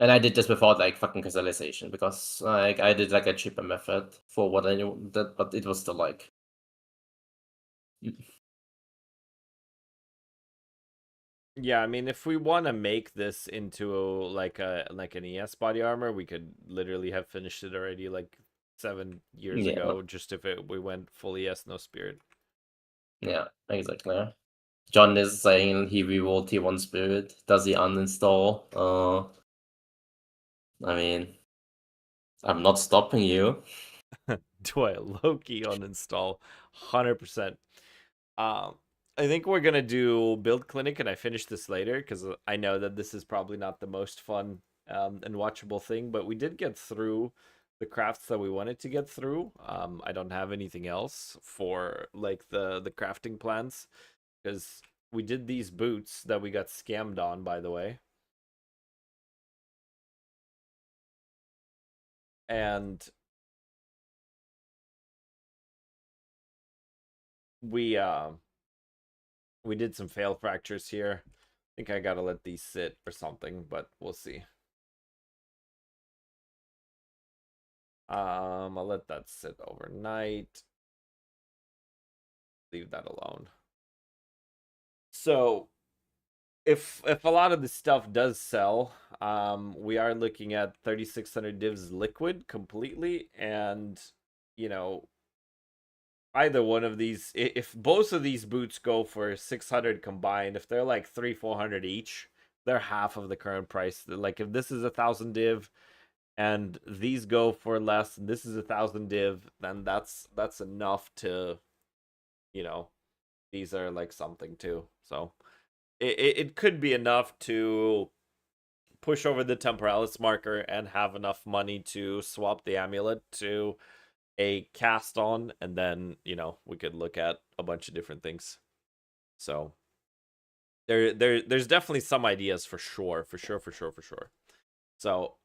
And I did this without like fucking crystallization because like I did like a cheaper method for what I knew that, but it was still like Yeah, I mean, if we want to make this into like an ES body armor, we could literally have finished it already like 7 years yeah, ago. Just if we went full ES, no spirit. yeah, exactly. John is saying he rerolled T1 Spirit. Does he uninstall? I mean, I'm not stopping you. Do I low-key uninstall? 100%. Um, I think we're gonna do build clinic, and I finish this later because I know that this is probably not the most fun and watchable thing, but we did get through the crafts that we wanted to get through. I don't have anything else for like the crafting plans because we did these boots that we got scammed on, by the way. And we did some fail fractures here. I think I gotta let these sit or something, but we'll see. I'll let that sit overnight. Leave that alone. So if a lot of this stuff does sell, we are looking at 3600 divs liquid completely, and you know, either one of these, if both of these boots go for 600 combined, if they're like 300-400 each, they're half of the current price. Like if this is 1,000 div and these go for less and this is 1,000 div, then that's enough to, you know, these are like something too. So it could be enough to push over the temporalis marker and have enough money to swap the amulet to a cast on, and then, you know, we could look at a bunch of different things. So there's definitely some ideas for sure. So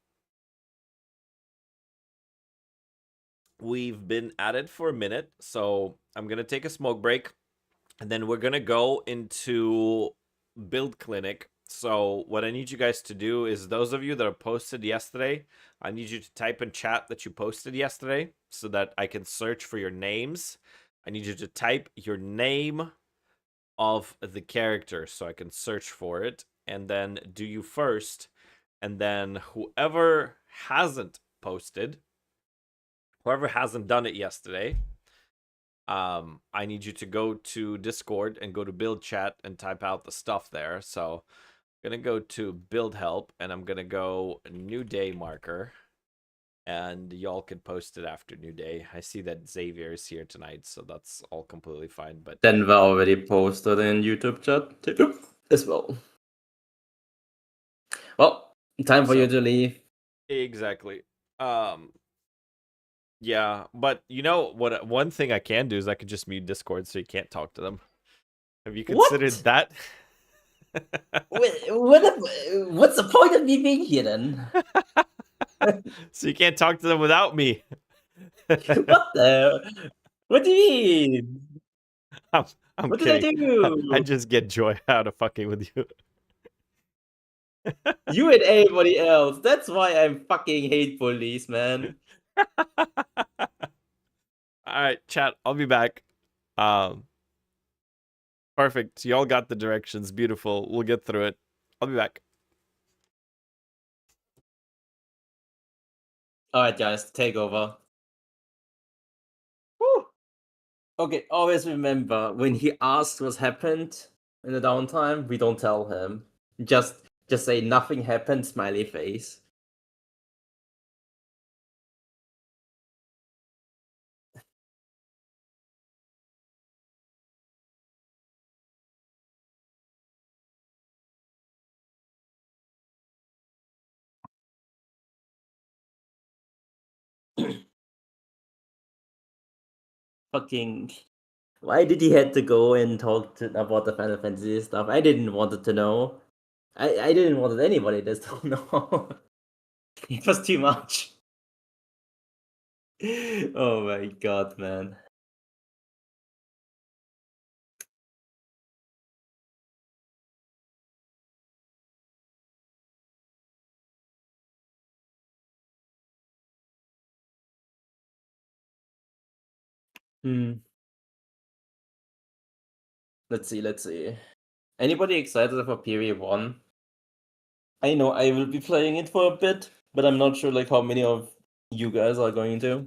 we've been at it for a minute, so I'm gonna take a smoke break, and then we're gonna go into build clinic. So what I need you guys to do is, those of you that are posted yesterday, I need you to type in chat that you posted yesterday so that I can search for your names. I need you to type your name of the character so I can search for it, and then do you first, and then whoever hasn't posted, whoever hasn't done it yesterday, I need you to go to Discord and go to build chat and type out the stuff there. So I'm gonna go to build help, and I'm gonna go new day marker, and y'all could post it after new day. I see that Xavier is here tonight, so that's all completely fine. But Denver already posted in YouTube chat too, as well. Well, time for you to leave. Exactly. Yeah, but you know what? One thing I can do is I could just mute Discord so you can't talk to them. Have you considered that? What's the point of me being here then? So you can't talk to them without me. What the? What do you mean? I'm What kidding. did I do? I just get joy out of fucking with you. You and everybody else. That's why I'm fucking hate police, man. All right, chat. I'll be back. Perfect. Y'all got the directions. Beautiful. We'll get through it. I'll be back. Alright, guys, take over. Woo. Okay, always remember, when he asks what happened in the downtime, we don't tell him. Just say nothing happened, smiley face. Fucking... Why did he have to go and talk about the Final Fantasy stuff? I didn't want it to know. I didn't want anybody to know. It was too much. Oh my god, man. Let's see. Anybody excited for Period 1? I know I will be playing it for a bit, but I'm not sure like how many of you guys are going to.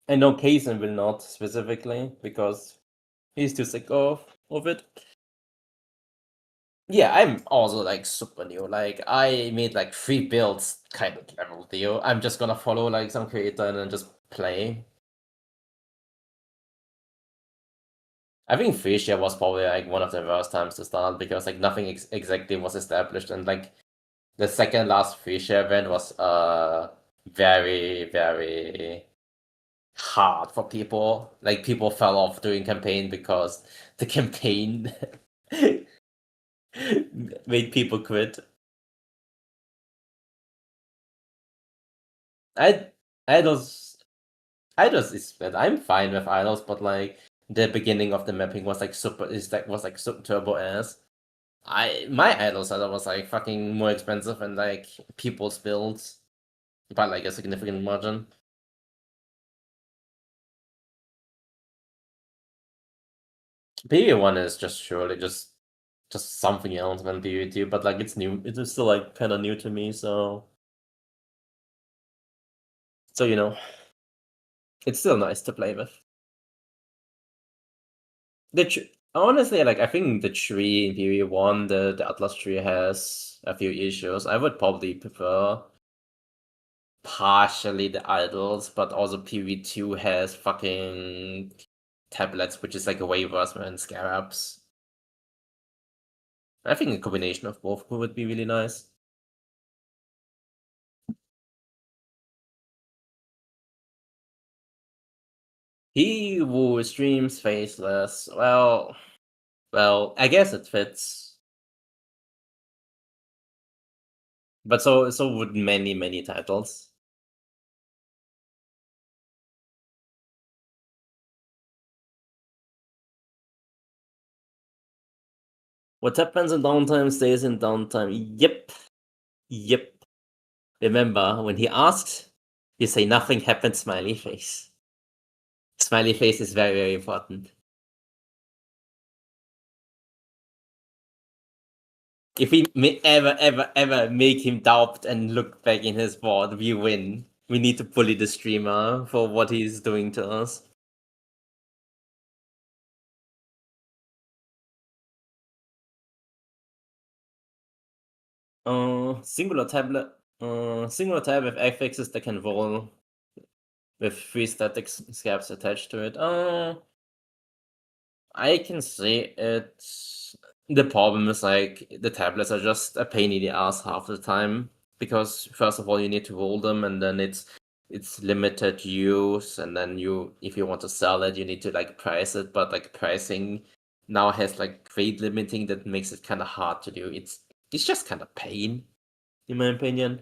I know Kaysen will not specifically because he's too sick of it. Yeah, I'm also like super new. Like I made like 3 builds kind of level deal. I'm just gonna follow like some creator and then just play. I think Frisia was probably like one of the worst times to start because like nothing exactly was established, and like the second last Frisia event was very, very hard for people. Like people fell off during campaign because the campaign made people quit. I idols idols is bad. I'm fine with idols, but like the beginning of the mapping was like super turbo ass. My idol setup was like fucking more expensive and like people's builds by like a significant margin. PV1 is just surely just something else than PV2, but like it's new. It is still like kind of new to me, so you know, it's still nice to play with. Honestly, like I think the tree in PV1, the Atlas tree has a few issues. I would probably prefer partially the idols, but also PV2 has fucking tablets, which is like a way worse than scarabs. I think a combination of both would be really nice. He who streams faceless, well, I guess it fits. But so would many titles. What happens in downtime stays in downtime. Yep. Remember, when he asked, you say nothing happened, smiley face. Smiley face is very important. If we ever make him doubt and look back in his board, we win. We need to bully the streamer for what he's doing to us. Singular tablet. Singular tab with affixes that can roll with 3 static scabs attached to it. I can see it. The problem is like the tablets are just a pain in the ass half the time because first of all you need to roll them and then it's limited use and then if you want to sell it you need to like price it, but like pricing now has like rate limiting that makes it kind of hard to do. It's just kind of pain in my opinion.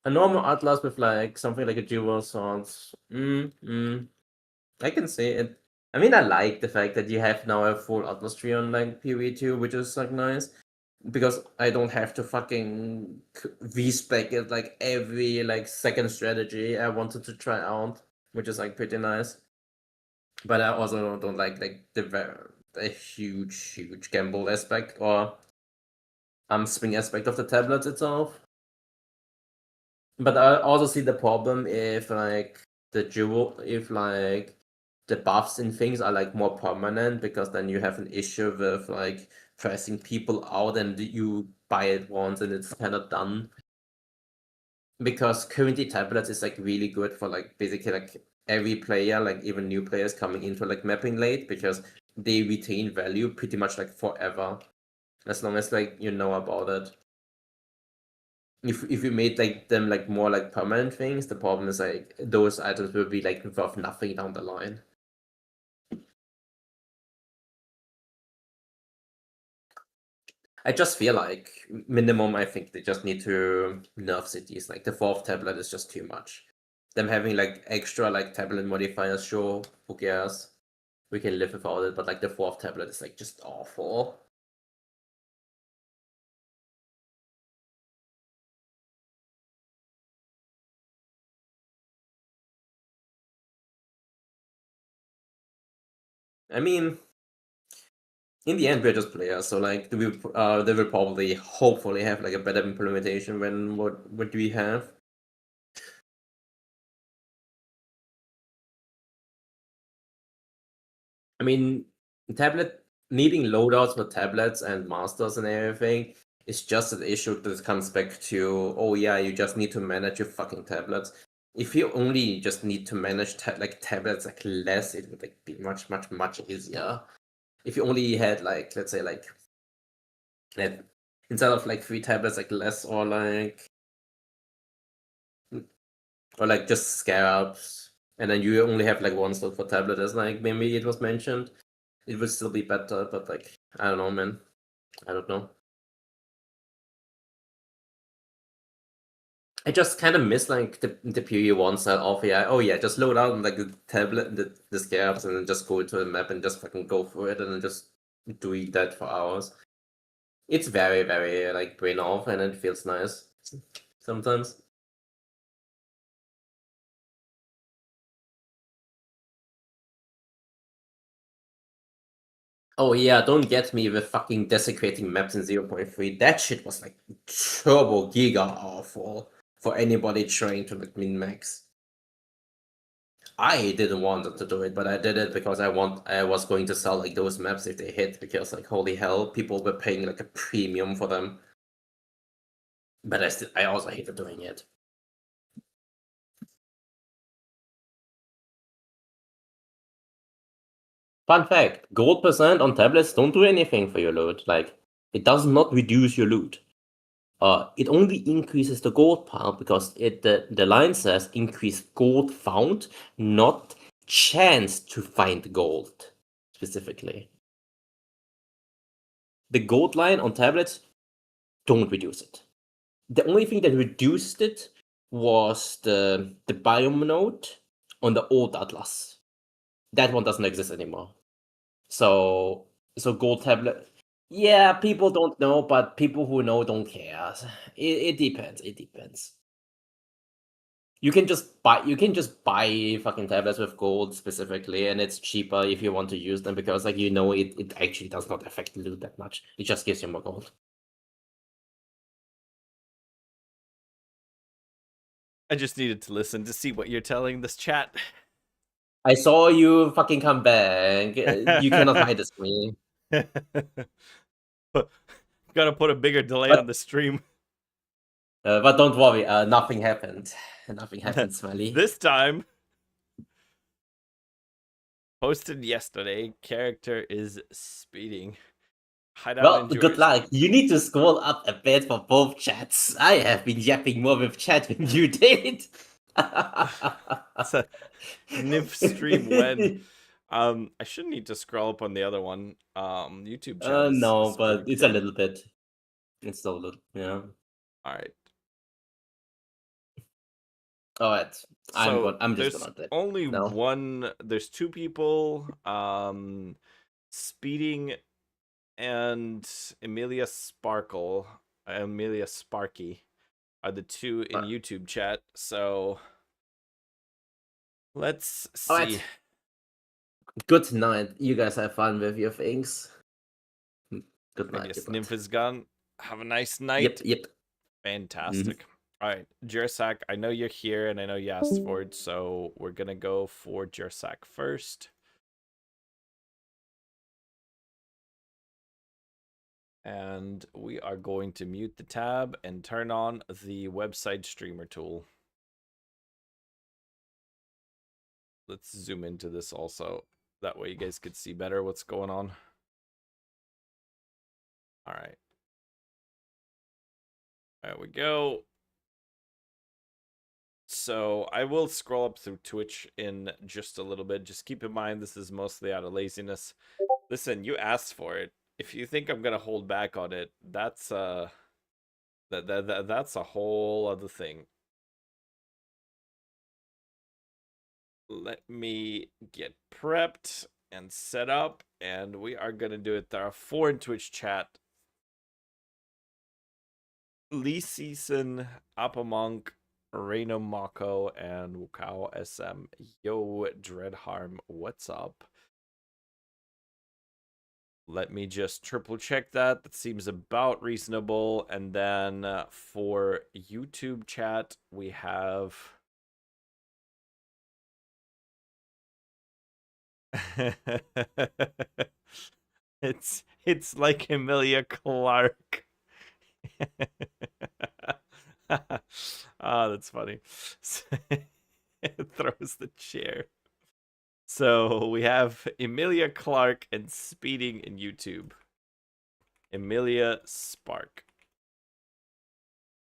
A normal atlas with like something like a dual sounds. I can say it. I mean, I like the fact that you have now a full atlas tree on like PV2, which is like nice because I don't have to fucking respec it like every like second strategy I wanted to try out, which is like pretty nice. But I also don't like the huge gamble aspect or swing aspect of the tablet itself. But I also see the problem if like if like the buffs and things are like more permanent, because then you have an issue with like pricing people out and you buy it once and it's kind of done. Because currently tablets is like really good for like basically like every player, like even new players coming into like mapping late, because they retain value pretty much like forever, as long as like you know about it. If you made like them like more like permanent things, the problem is like those items will be like worth nothing down the line. I just feel like minimum, I think they just need to nerf cities. Like the fourth tablet is just too much. Them having like extra like tablet modifiers, sure, who cares? We can live without it, but like the fourth tablet is like just awful. I mean, in the end, we're just players, so like they will probably hopefully have like a better implementation than what we have. I mean, tablet needing loadouts for tablets and masters and everything is just an issue that comes back to, oh yeah, you just need to manage your fucking tablets. if you only just need to manage like tablets like less, it would like be much easier. If you only had like, let's say like instead of like 3 tablets, like less, or like just scarabs, and then you only have like 1 slot for tablet, as like maybe it was mentioned, it would still be better. But like, I don't know, man. I don't know. I just kind of miss like the PoE1 side of, yeah, oh yeah, just load out like the tablet, the scarabs, and then just go to the map and just fucking go through it, and then just doing that for hours. It's very like brain off, and it feels nice sometimes. Oh yeah, don't get me with fucking desecrating maps in 0.3. That shit was like turbo giga awful for anybody trying to like min max. I didn't want to do it, but I did it because I was going to sell like those maps if they hit, because like holy hell, people were paying like a premium for them. But I also hated doing it. Fun fact, gold percent on tablets don't do anything for your loot. Like, it does not reduce your loot. It only increases the gold pile because the line says increase gold found, not chance to find gold specifically. The gold line on tablets don't reduce it. The only thing that reduced it was the biome node on the old Atlas. That one doesn't exist anymore. So gold tablet. Yeah, people don't know, but people who know don't care. It depends. It depends. You can just buy fucking tablets with gold specifically, and it's cheaper if you want to use them, because like it actually does not affect loot that much. It just gives you more gold. I just needed to listen to see what you're telling this chat. I saw you fucking come back. You cannot hide this from me. Gotta put a bigger delay But on the stream. but don't worry, nothing happened. Nothing happened, Smiley. This time, posted yesterday, character is speeding. Hideout Well, endures. good luck. You need to scroll up a bit for both chats. I have been yapping more with chat than you did. It's a nymph stream when. I shouldn't need to scroll up on the other one. YouTube chat no, but pretty it's big. a little bit. It's still a little, yeah. All right. All right. I'm just there's gonna only no. one. There's 2 people. Speeding and Amelia Sparky are the 2 in YouTube chat. So let's see. All right. Good night. You guys have fun with your things. Good I night. guess Good Nymph night. is gone. Have a nice night. Yep. Fantastic. All right, Jersak, I know you're here and I know you asked for it, so we're gonna go for Jersak first. And we are going to mute the tab and turn on the website streamer tool. Let's zoom into this also. That way you guys could see better what's going on. All right. There we go. So I will scroll up through Twitch in just a little bit. Just keep in mind, this is mostly out of laziness. Listen, you asked for it. If you think I'm gonna hold back on it, that's that's a whole other thing. Let me get prepped and set up, and we are gonna do it. There are 4 in Twitch chat. Lee Season, Apamonk, Reino Mako, and Wukao SM. Yo, Dreadharm, what's up? Let me just triple check that. That seems about reasonable. And then for YouTube chat, we have... it's like Emilia Clarke. Ah, that's funny. Throws the chair. So we have Emilia Clark and speeding in YouTube. Emilia Spark.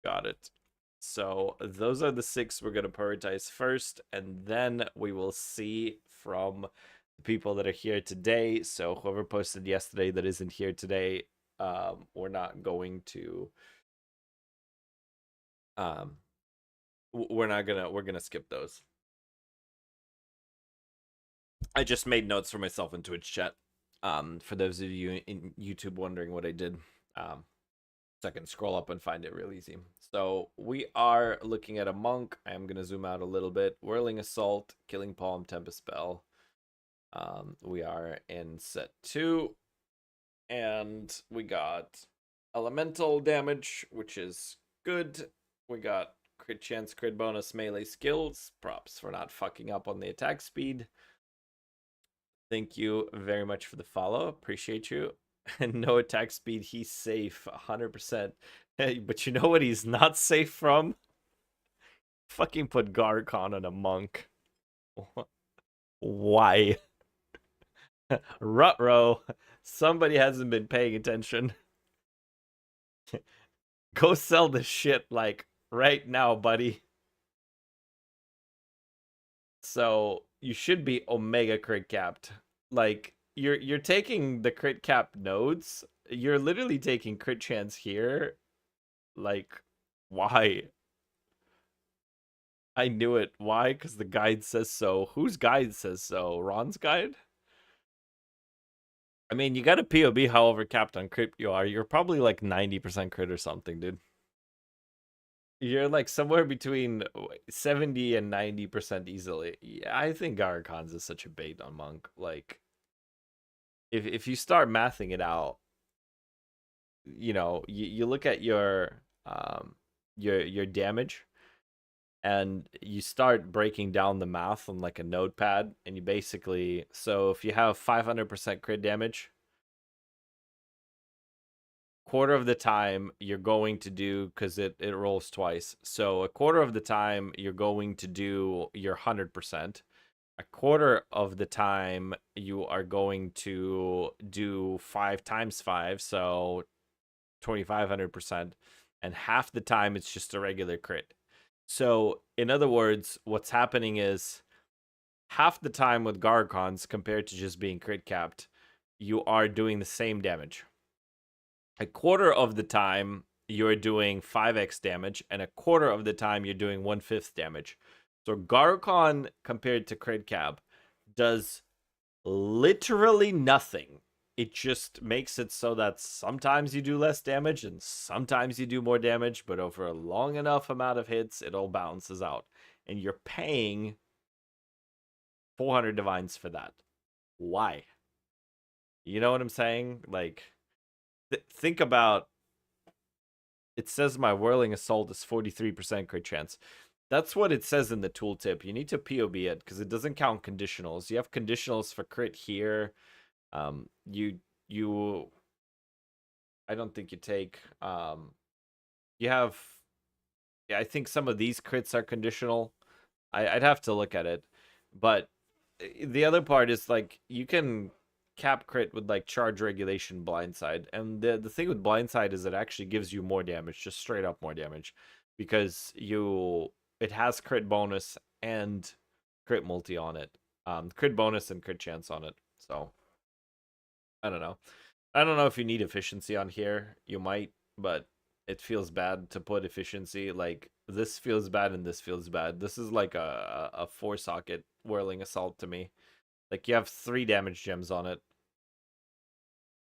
Got it. So those are the 6 we're going to prioritize first, and then we will see from the people that are here today. So whoever posted yesterday that isn't here today, we're not going to we're gonna skip those. I just made notes for myself in Twitch chat. For those of you in YouTube wondering what I did, so I can scroll up and find it real easy. So we are looking at a monk. I am gonna zoom out a little bit. Whirling Assault, Killing Palm, Tempest Spell. We are in set 2, and we got elemental damage, which is good. We got crit chance, crit bonus, melee skills. Props for not fucking up on the attack speed. Thank you very much for the follow. Appreciate you. And no attack speed. He's safe 100%. But you know what he's not safe from? Fucking put Garcon on a monk. Why? Rutro. Somebody hasn't been paying attention. Go sell the shit like right now, buddy. So you should be Omega crit capped. Like you're taking the crit cap nodes. You're literally taking crit chance here. Like, why? I knew it. Why? Because the guide says so. Whose guide says so? Ron's guide? I mean, you got a POB however capped on crit you are. You're probably like 90% crit or something, dude. You're like somewhere between 70 and 90% easily. Yeah, I think Garakon's is such a bait on Monk. Like, if you start mathing it out, you know, you look at your damage, and you start breaking down the math on like a notepad, and you basically, so if you have 500% crit damage, quarter of the time you're going to do, because it rolls twice, so a quarter of the time you're going to do your 100%. A quarter of the time you are going to do 5 times 5, so 2500%, and half the time it's just a regular crit. So in other words, what's happening is half the time with Garcons, compared to just being crit capped, you are doing the same damage. A quarter of the time you're doing 5x damage, and a quarter of the time you're doing 1/5 damage. So Garcon compared to crit cap does literally nothing. It just makes it so that sometimes you do less damage and sometimes you do more damage, but over a long enough amount of hits, it all balances out. And you're paying 400 divines for that. Why? You know what I'm saying? Like, think about, it says my Whirling Assault is 43% crit chance. That's what it says in the tooltip. You need to POB it because it doesn't count conditionals. You have conditionals for crit here. You I don't think you take you have, yeah, I think some of these crits are conditional. I'd have to look at it. But the other part is like you can cap crit with like charge regulation blindside. And the thing with blindside is it actually gives you more damage, just straight up more damage. Because it has crit bonus and crit multi on it. Crit bonus and crit chance on it. So I don't know. I don't know if you need efficiency on here. You might, but it feels bad to put efficiency. Like, this feels bad and this feels bad. This is like a 4-socket Whirling Assault to me. Like, you have 3 damage gems on it.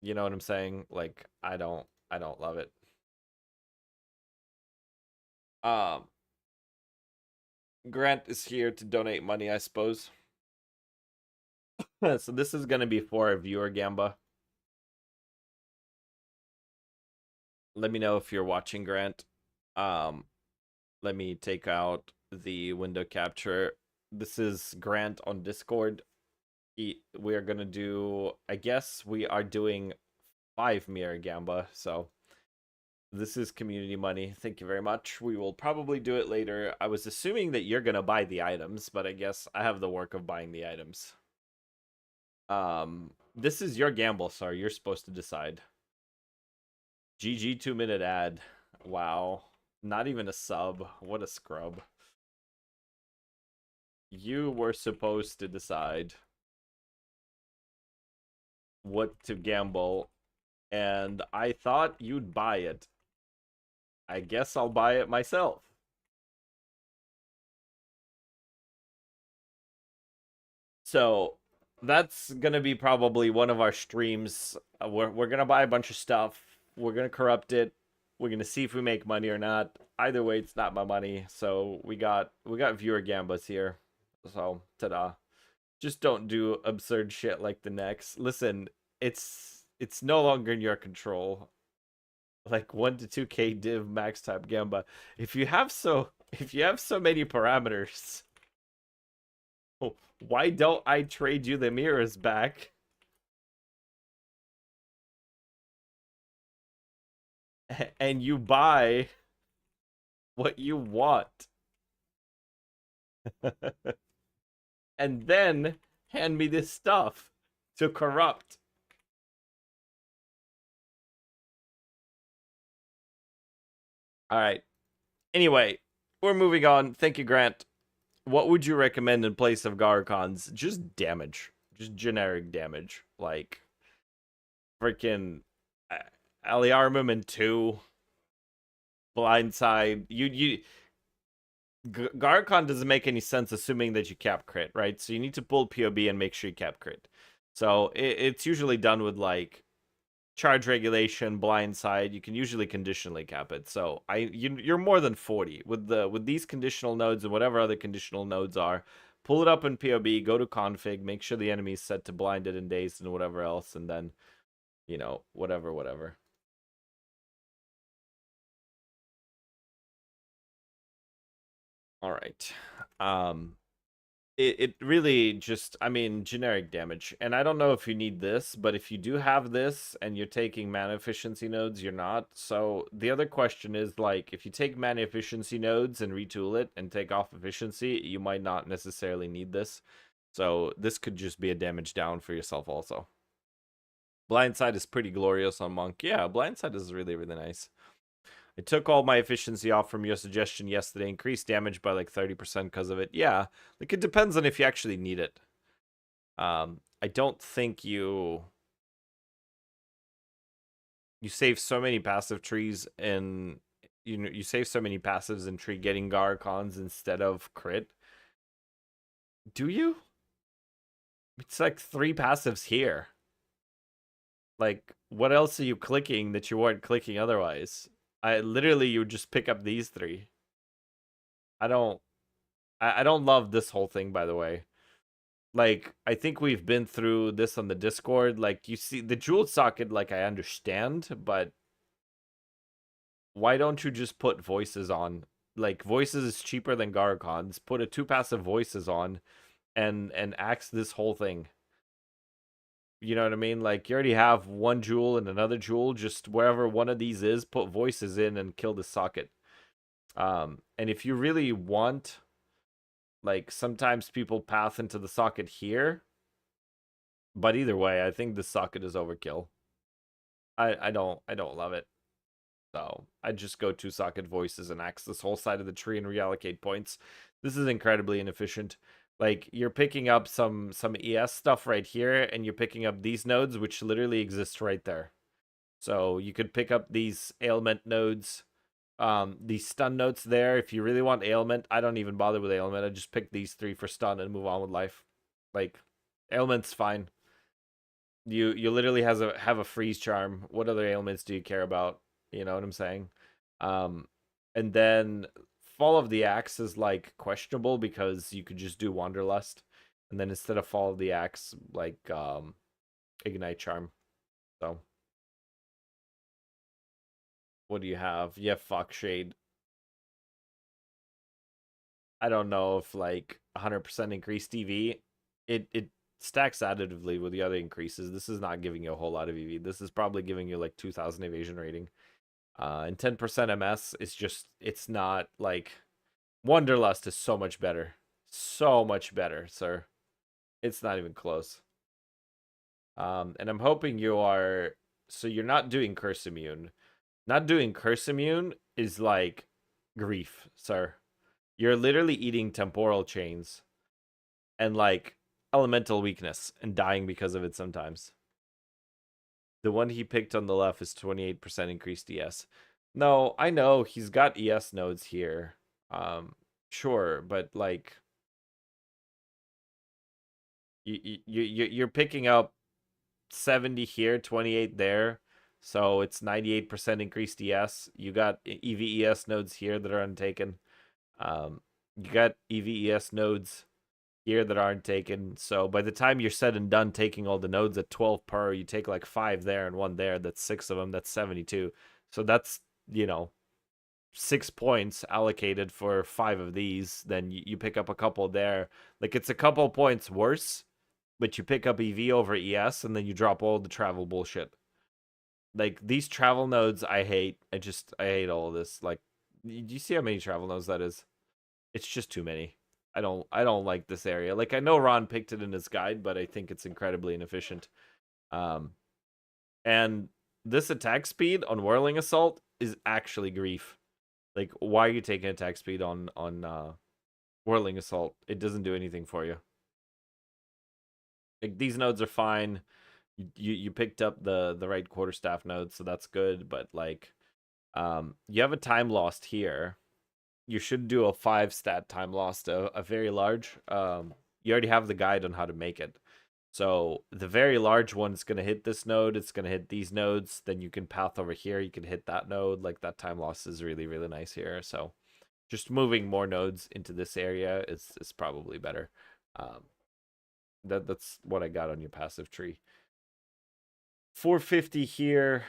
You know what I'm saying? Like, I don't love it. Grant is here to donate money, I suppose. So this is gonna be for a viewer, Gamba. Let me know if you're watching, Grant. Let me take out the window capture. This is Grant on Discord. We are gonna do, I guess we are doing 5 mirror Gamba. So This is community money. Thank you very much. We will probably do it later. I was assuming that you're gonna buy the items, but I guess I have the work of buying the items. This is your gamble, sir. You're supposed to decide. GG 2-minute ad. Wow. Not even a sub. What a scrub. You were supposed to decide what to gamble, and I thought you'd buy it. I guess I'll buy it myself. So that's gonna be probably one of our streams. We're gonna buy a bunch of stuff. We're gonna corrupt it. We're gonna see if we make money or not. Either way, it's not my money. So we got viewer gambas here. So ta-da. Just don't do absurd shit like the next. Listen, it's no longer in your control. Like 1 to 2k div max type gamba. If you have so many parameters, why don't I trade you the mirrors back? And you buy what you want. And then hand me this stuff to corrupt. All right. Anyway, we're moving on. Thank you, Grant. What would you recommend in place of Garcons? Just damage. Just generic damage. Like freaking Ali Armament 2, Blindside. Garcon doesn't make any sense assuming that you cap crit, right? So you need to pull POB and make sure you cap crit. So it's usually done with like charge regulation, blindside. You can usually conditionally cap it. So you're more than 40 with these conditional nodes and whatever other conditional nodes are. Pull it up in POB, go to config, make sure the enemy is set to blinded and dazed and whatever else, and then whatever. All right. It really just, I mean, generic damage. And I don't know if you need this, but if you do have this and you're taking mana efficiency nodes, you're not. So the other question is, like, if you take mana efficiency nodes and retool it and take off efficiency, you might not necessarily need this. So this could just be a damage down for yourself also. Blindside is pretty glorious on Monk. Yeah, Blindside is really, really nice. I took all my efficiency off from your suggestion yesterday. Increased damage by like 30% because of it. Yeah, like it depends on if you actually need it. I don't think you save so many passive trees and you save so many passives in tree getting Garcons instead of crit. Do you? It's like 3 passives here. Like, what else are you clicking that you weren't clicking otherwise? You would just pick up these 3. I don't love this whole thing, by the way. Like, I think we've been through this on the Discord. Like, you see, the jeweled socket, like, I understand, but why don't you just put voices on? Like, voices is cheaper than Garcons. Put a 2 passive voices on and axe this whole thing. You know what I mean? Like, you already have 1 jewel and another jewel. Just wherever one of these is, put voices in and kill the socket. And if you really want, like, sometimes people path into the socket here. But either way, I think the socket is overkill. I don't love it. So I just go 2 socket voices and axe this whole side of the tree and reallocate points. This is incredibly inefficient. Like, you're picking up some ES stuff right here, and you're picking up these nodes, which literally exist right there. So you could pick up these ailment nodes, these stun nodes there. If you really want ailment, I don't even bother with ailment. I just pick these 3 for stun and move on with life. Like, ailment's fine. You literally have a freeze charm. What other ailments do you care about? You know what I'm saying? And then Fall of the Axe is like questionable because you could just do Wanderlust, and then instead of Fall of the Axe, like Ignite Charm. So what do you have? You have Fuck Shade. I don't know if like 100% increased EV. It stacks additively with the other increases. This is not giving you a whole lot of EV. This is probably giving you like 2000 evasion rating. And 10% MS is just, it's not like, Wanderlust is so much better. So much better, sir. It's not even close. And I'm hoping you are, so you're not doing Curse Immune. Not doing Curse Immune is like grief, sir. You're literally eating temporal chains and like elemental weakness and dying because of it sometimes. The one he picked on the left is 28% increased ES. No, I know he's got ES nodes here. Sure, but like you're picking up 70 here, 28 there. So it's 98% increased ES. You got EVES nodes here that are untaken. You got EVES nodes here that aren't taken. So by the time you're said and done taking all the nodes at 12 per, you take like 5 there and 1 there. That's 6 of them. That's 72. So that's, 6 points allocated for 5 of these. Then you pick up a couple there. Like it's a couple points worse, but you pick up EV over ES and then you drop all the travel bullshit. Like these travel nodes, I hate. I hate all of this. Like, do you see how many travel nodes that is? It's just too many. I don't like this area. Like I know Ron picked it in his guide, but I think it's incredibly inefficient. Um, and this attack speed on Whirling Assault is actually grief. Like, why are you taking attack speed on Whirling Assault? It doesn't do anything for you. Like these nodes are fine. You picked up the right quarterstaff node, so that's good. But like, you have a time lost here. You should do a 5 stat time lost, a very large. You already have the guide on how to make it. So the very large one is going to hit this node. It's going to hit these nodes. Then you can path over here. You can hit that node. Like that time loss is really, really nice here. So just moving more nodes into this area is probably better. That's what I got on your passive tree. 450 here.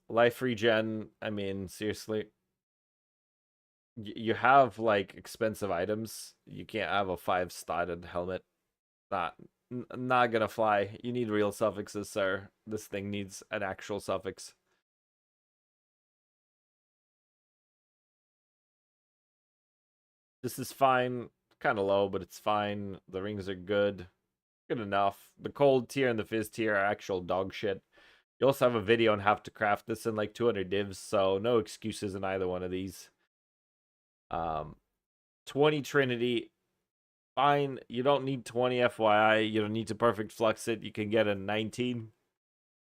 Life regen. I mean, seriously. You have like expensive items. You can't have a 5-slotted helmet. Not gonna fly. You need real suffixes, sir. This thing needs an actual suffix. This is fine. Kind of low, but it's fine. The rings are good. Good enough. The cold tier and the fizz tier are actual dog shit. You also have a video on how to craft this in like 200 divs, so no excuses in either one of these. 20 Trinity, fine. You don't need 20 FYI. You don't need to perfect flux it. You can get a 19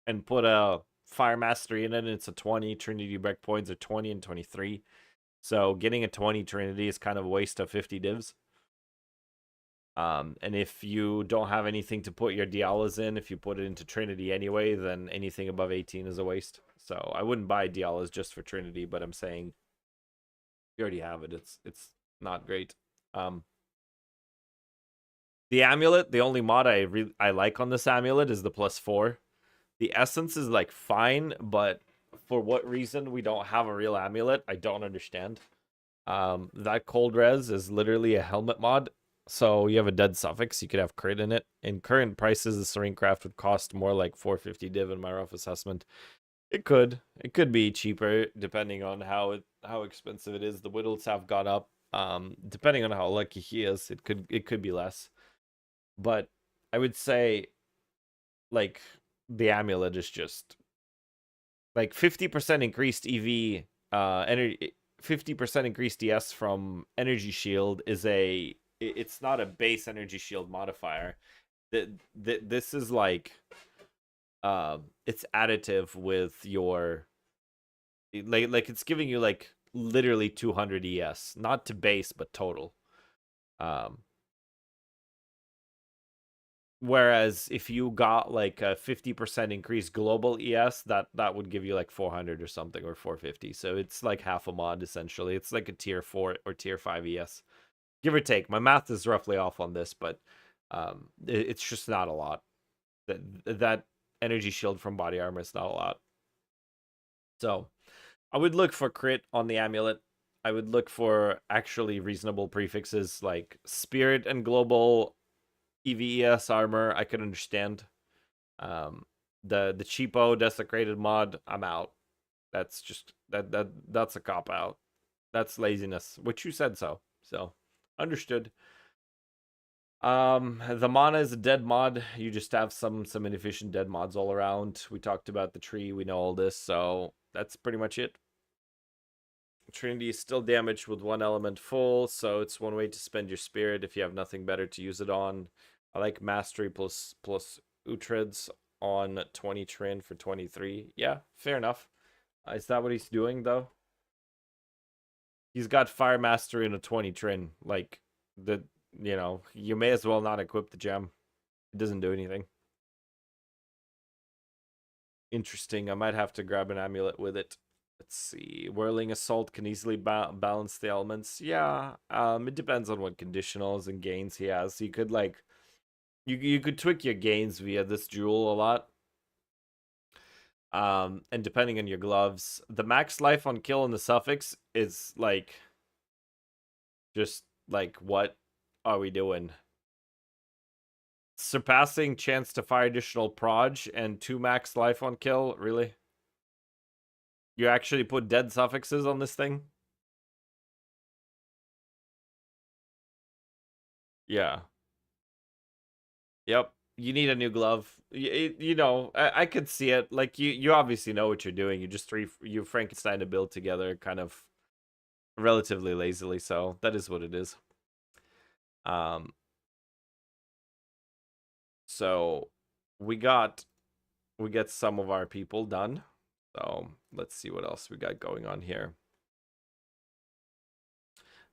and put a Fire Mastery in it, and it's a 20. Trinity breakpoints are 20 and 23. So getting a 20 Trinity is kind of a waste of 50 divs. And if you don't have anything to put your Dialas in, if you put it into Trinity anyway, then anything above 18 is a waste. So I wouldn't buy Dialas just for Trinity, but I'm saying you already have it. It's not great. The amulet, the only mod I like on this amulet is the +4. The essence is like fine, but for what reason we don't have a real amulet, I don't understand. That cold res is literally a helmet mod. So you have a dead suffix, you could have crit in it. In current prices, the Serene Craft would cost more like 450 div in my rough assessment. It could be cheaper depending on how expensive it is. The whittles have gone up. Depending on how lucky he is, it could be less. But I would say like the amulet is just like 50% increased EV energy, 50% increased DS from energy shield is it's not a base energy shield modifier. This is like it's additive with your like it's giving you like literally 200 ES, not to base but total. Whereas if you got like a 50% increased global ES, that would give you like 400 or something, or 450. So it's like half a mod essentially. It's like a tier 4 or tier 5 ES, give or take. My math is roughly off on this, but it's just not a lot. That energy shield from body armor is not a lot. So I would look for crit on the amulet. I would look for actually reasonable prefixes like spirit and global EVES armor. I could understand. The cheapo desecrated mod, I'm out. That's just that's a cop out. That's laziness, which you said so. So understood. The mana is a dead mod. You just have some inefficient dead mods all around. We talked about the tree. We know all this, so that's pretty much it. Trinity is still damaged with one element full, so it's one way to spend your spirit if you have nothing better to use it on. I like mastery plus Uhtred's on 20 Trin for 23. Yeah, fair enough. Is that what he's doing though? He's got fire mastery and a 20 Trin. Like the you may as well not equip the gem. It doesn't do anything. Interesting. I might have to grab an amulet with it. Let's see. Whirling Assault can easily balance the elements. Yeah. It depends on what conditionals and gains he has. You could like, you could tweak your gains via this jewel a lot. And depending on your gloves, the max life on kill in the suffix is like, just like, what are we doing? Surpassing chance to fire additional proj and 2 max life on kill? Really? You actually put dead suffixes on this thing? Yeah. Yep. You need a new glove. I could see it. Like you obviously know what you're doing. You just you Frankenstein a build together kind of relatively lazily, so that is what it is. So we get some of our people done. So let's see what else we got going on here.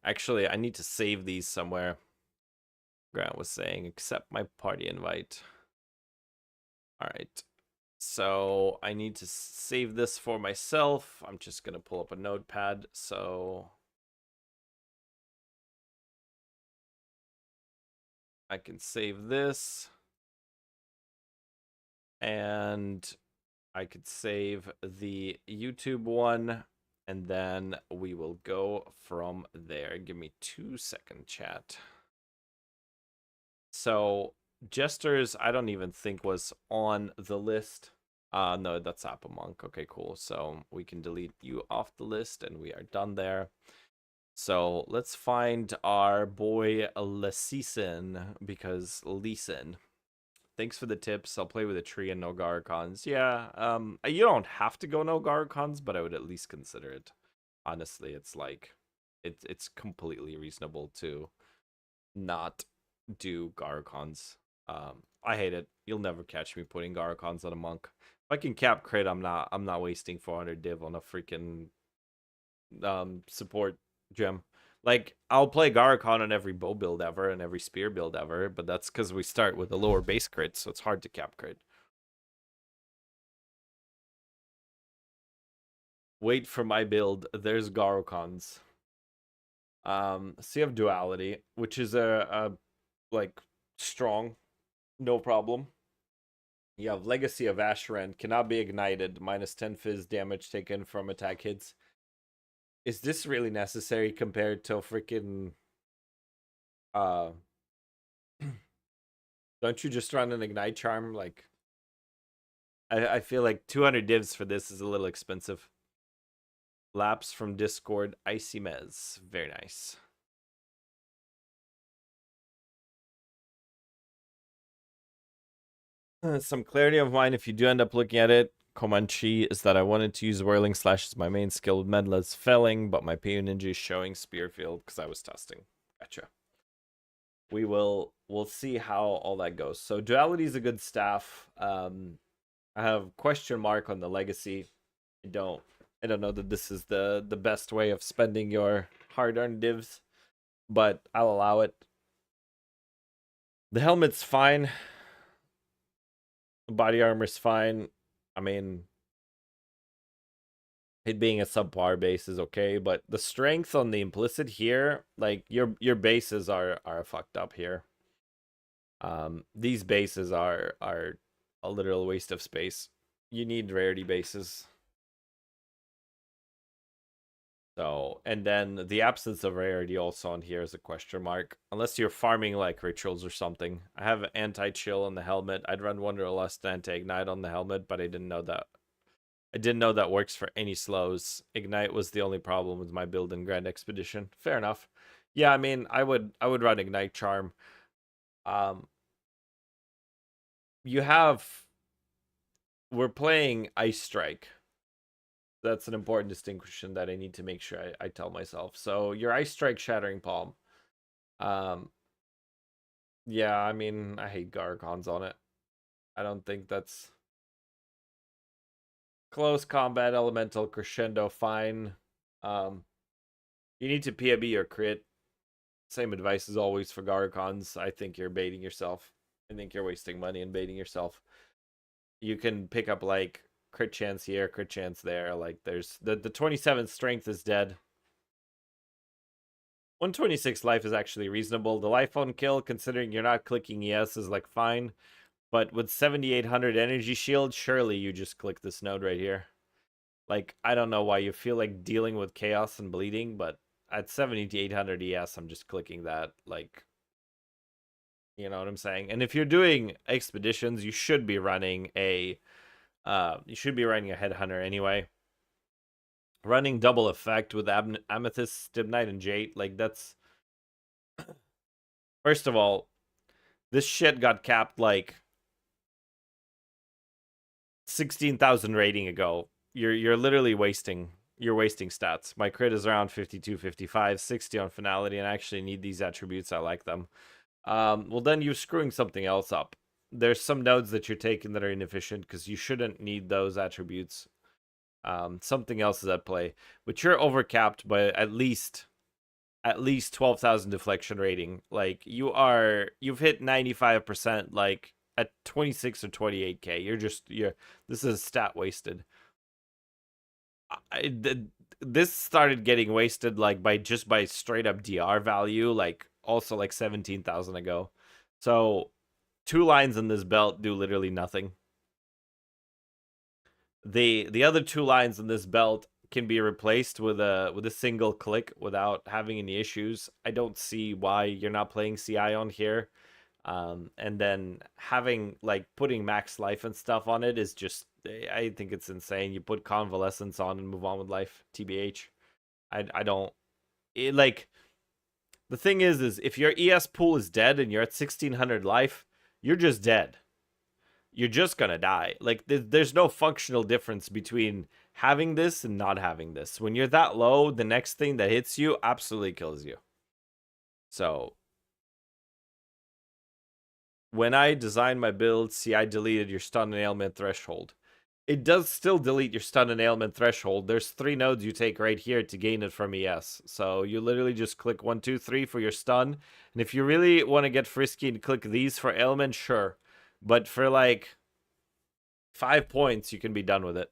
Actually, I need to save these somewhere. Grant was saying, accept my party invite. All right. So I need to save this for myself. I'm just going to pull up a notepad. So I can save this. And I could save the YouTube one. And then we will go from there. Give me 2 seconds, chat. So Jesters, I don't even think was on the list. No, that's Monk. Okay, cool. So we can delete you off the list and we are done there. So let's find our boy Leeson, because Leeson. Thanks for the tips. I'll play with a tree and no Garacons. Yeah, you don't have to go no Garacons, but I would at least consider it. Honestly, it's like it's completely reasonable to not do Garacons. I hate it. You'll never catch me putting Garacons on a monk. If I can cap crit, I'm not wasting 400 div on a freaking support gem. Like, I'll play Garacon on every bow build ever and every spear build ever, but that's because we start with a lower base crit, so it's hard to cap crit. Wait for my build. There's Garocons. So you have Duality, which is a like strong, no problem. You have Legacy of Asheron, cannot be ignited, -10 fizz damage taken from attack hits. Is this really necessary compared to freaking don't you just run an ignite charm? Like, I feel like 200 divs for this is a little expensive. Laps from Discord, Icy Mez. Very nice. Some clarity of mine if you do end up looking at it, Comanche, is that I wanted to use Whirling Slash as my main skill with Medla's Felling, but my PoE Ninja is showing Spearfield because I was testing. Gotcha. We'll see how all that goes. So Duality is a good staff. I have question mark on the Legacy. I don't know that this is the best way of spending your hard-earned divs, but I'll allow it. The helmet's fine. The body armor's fine. I mean, it being a subpar base is okay, but the strength on the implicit here, like your bases are fucked up here. These bases are a literal waste of space. You need rarity bases. So, and then the absence of rarity also on here is a question mark. Unless you're farming like rituals or something. I have anti-chill on the helmet. I'd run Wanderlust anti-ignite on the helmet, but I didn't know that I didn't know that works for any slows. Ignite was the only problem with my build in Grand Expedition. Fair enough. Yeah, I mean, I would run Ignite Charm. You have we're playing Ice Strike. That's an important distinction that I need to make sure I tell myself. So your Ice Strike Shattering Palm. Yeah, I mean, I hate Garcons on it. I don't think that's close combat elemental crescendo fine. You need to PB or crit. Same advice as always for Garcons. I think you're baiting yourself. I think you're wasting money and baiting yourself. You can pick up like crit chance here, crit chance there. Like there's the 27 strength is dead. 126 life is actually reasonable. The life on kill, considering you're not clicking yes, is like fine. But with 7800 energy shield, surely you just click this node right here. Like, I don't know why you feel like dealing with chaos and bleeding, but at 7800 ES, I'm just clicking that. Like, you know what I'm saying? And if you're doing expeditions, you should be running a headhunter anyway. Running double effect with Amethyst, Stibnite, and Jade, like that's first of all, this shit got capped like 16,000 rating ago. You're literally wasting stats. My crit is around 52, 55, 60 on finality, and I actually need these attributes. I like them. Well, then you're screwing something else up. There's some nodes that you're taking that are inefficient because you shouldn't need those attributes. Something else is at play, but you're overcapped by at least 12,000 deflection rating. Like you've hit 95%. Like at 26 or 28k, this is stat wasted. This started getting wasted like by straight up DR value, like also like 17,000 ago. So 2 lines in this belt do literally nothing. The other 2 lines in this belt can be replaced with a single click without having any issues. I don't see why you're not playing CI on here. And then having like putting max life and stuff on it is just, I think it's insane. You put convalescence on and move on with life. TBH. I don't like the thing is if your ES pool is dead and you're at 1600 life, you're just dead. You're just gonna die. Like there's no functional difference between having this and not having this. When you're that low, the next thing that hits you absolutely kills you. So when I designed my build, see, I deleted your stun and ailment threshold. It does still delete your stun and ailment threshold. There's 3 nodes you take right here to gain it from ES. So you literally just click 1, 2, 3 for your stun. And if you really want to get frisky and click these for ailment, sure. But for like 5 points, you can be done with it.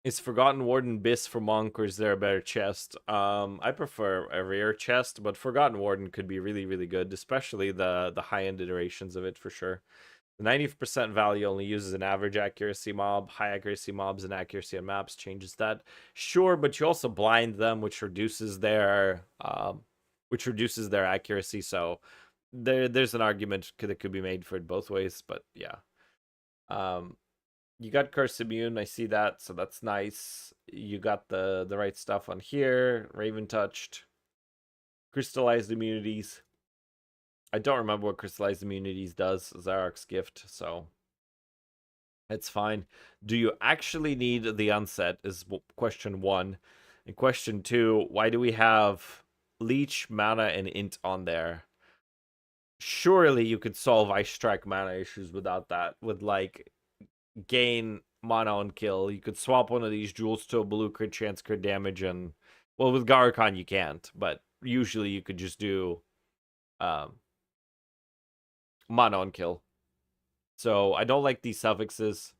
Is Forgotten Warden Bis for Monk, or is there a better chest? I prefer a rare chest, but Forgotten Warden could be really, really good, especially the high-end iterations of it for sure. The 90% value only uses an average accuracy mob. High accuracy mobs and accuracy on maps changes that. Sure, but you also blind them, which reduces their accuracy. So there's an argument that could be made for it both ways, but yeah. You got Curse Immune, I see that, so that's nice. You got the right stuff on here. Raven Touched. Crystallized Immunities. I don't remember what Crystallized Immunities does. Zarok's Gift, so it's fine. Do you actually need the Unset is question 1. And question 2, why do we have Leech, Mana, and Int on there? Surely you could solve Ice Strike mana issues without that, with like gain mana on kill. You could swap one of these jewels to a blue crit chance, crit damage, and well, with Garcon you can't, but usually you could just do mana on kill. So I don't like these suffixes.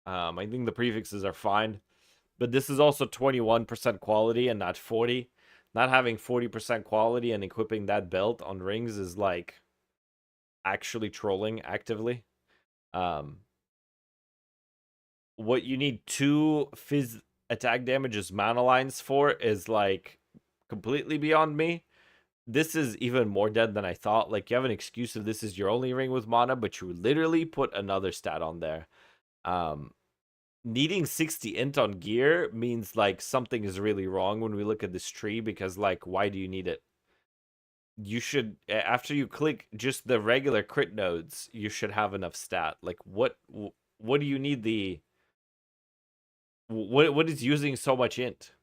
I think the prefixes are fine, but this is also 21% quality and not 40. Not having 40% quality and equipping that belt on rings is like actually trolling actively. What you need 2 fizz attack damages mana lines for is like completely beyond me. this is even more dead than I thought. Like, you have an excuse if this is your only ring with mana, but you literally put another stat on there. Needing 60 int on gear means like something is really wrong when we look at this tree, because like, why do you need it? You should, after you click just the regular crit nodes, you should have enough stat. Like, what do you need the what is using so much int?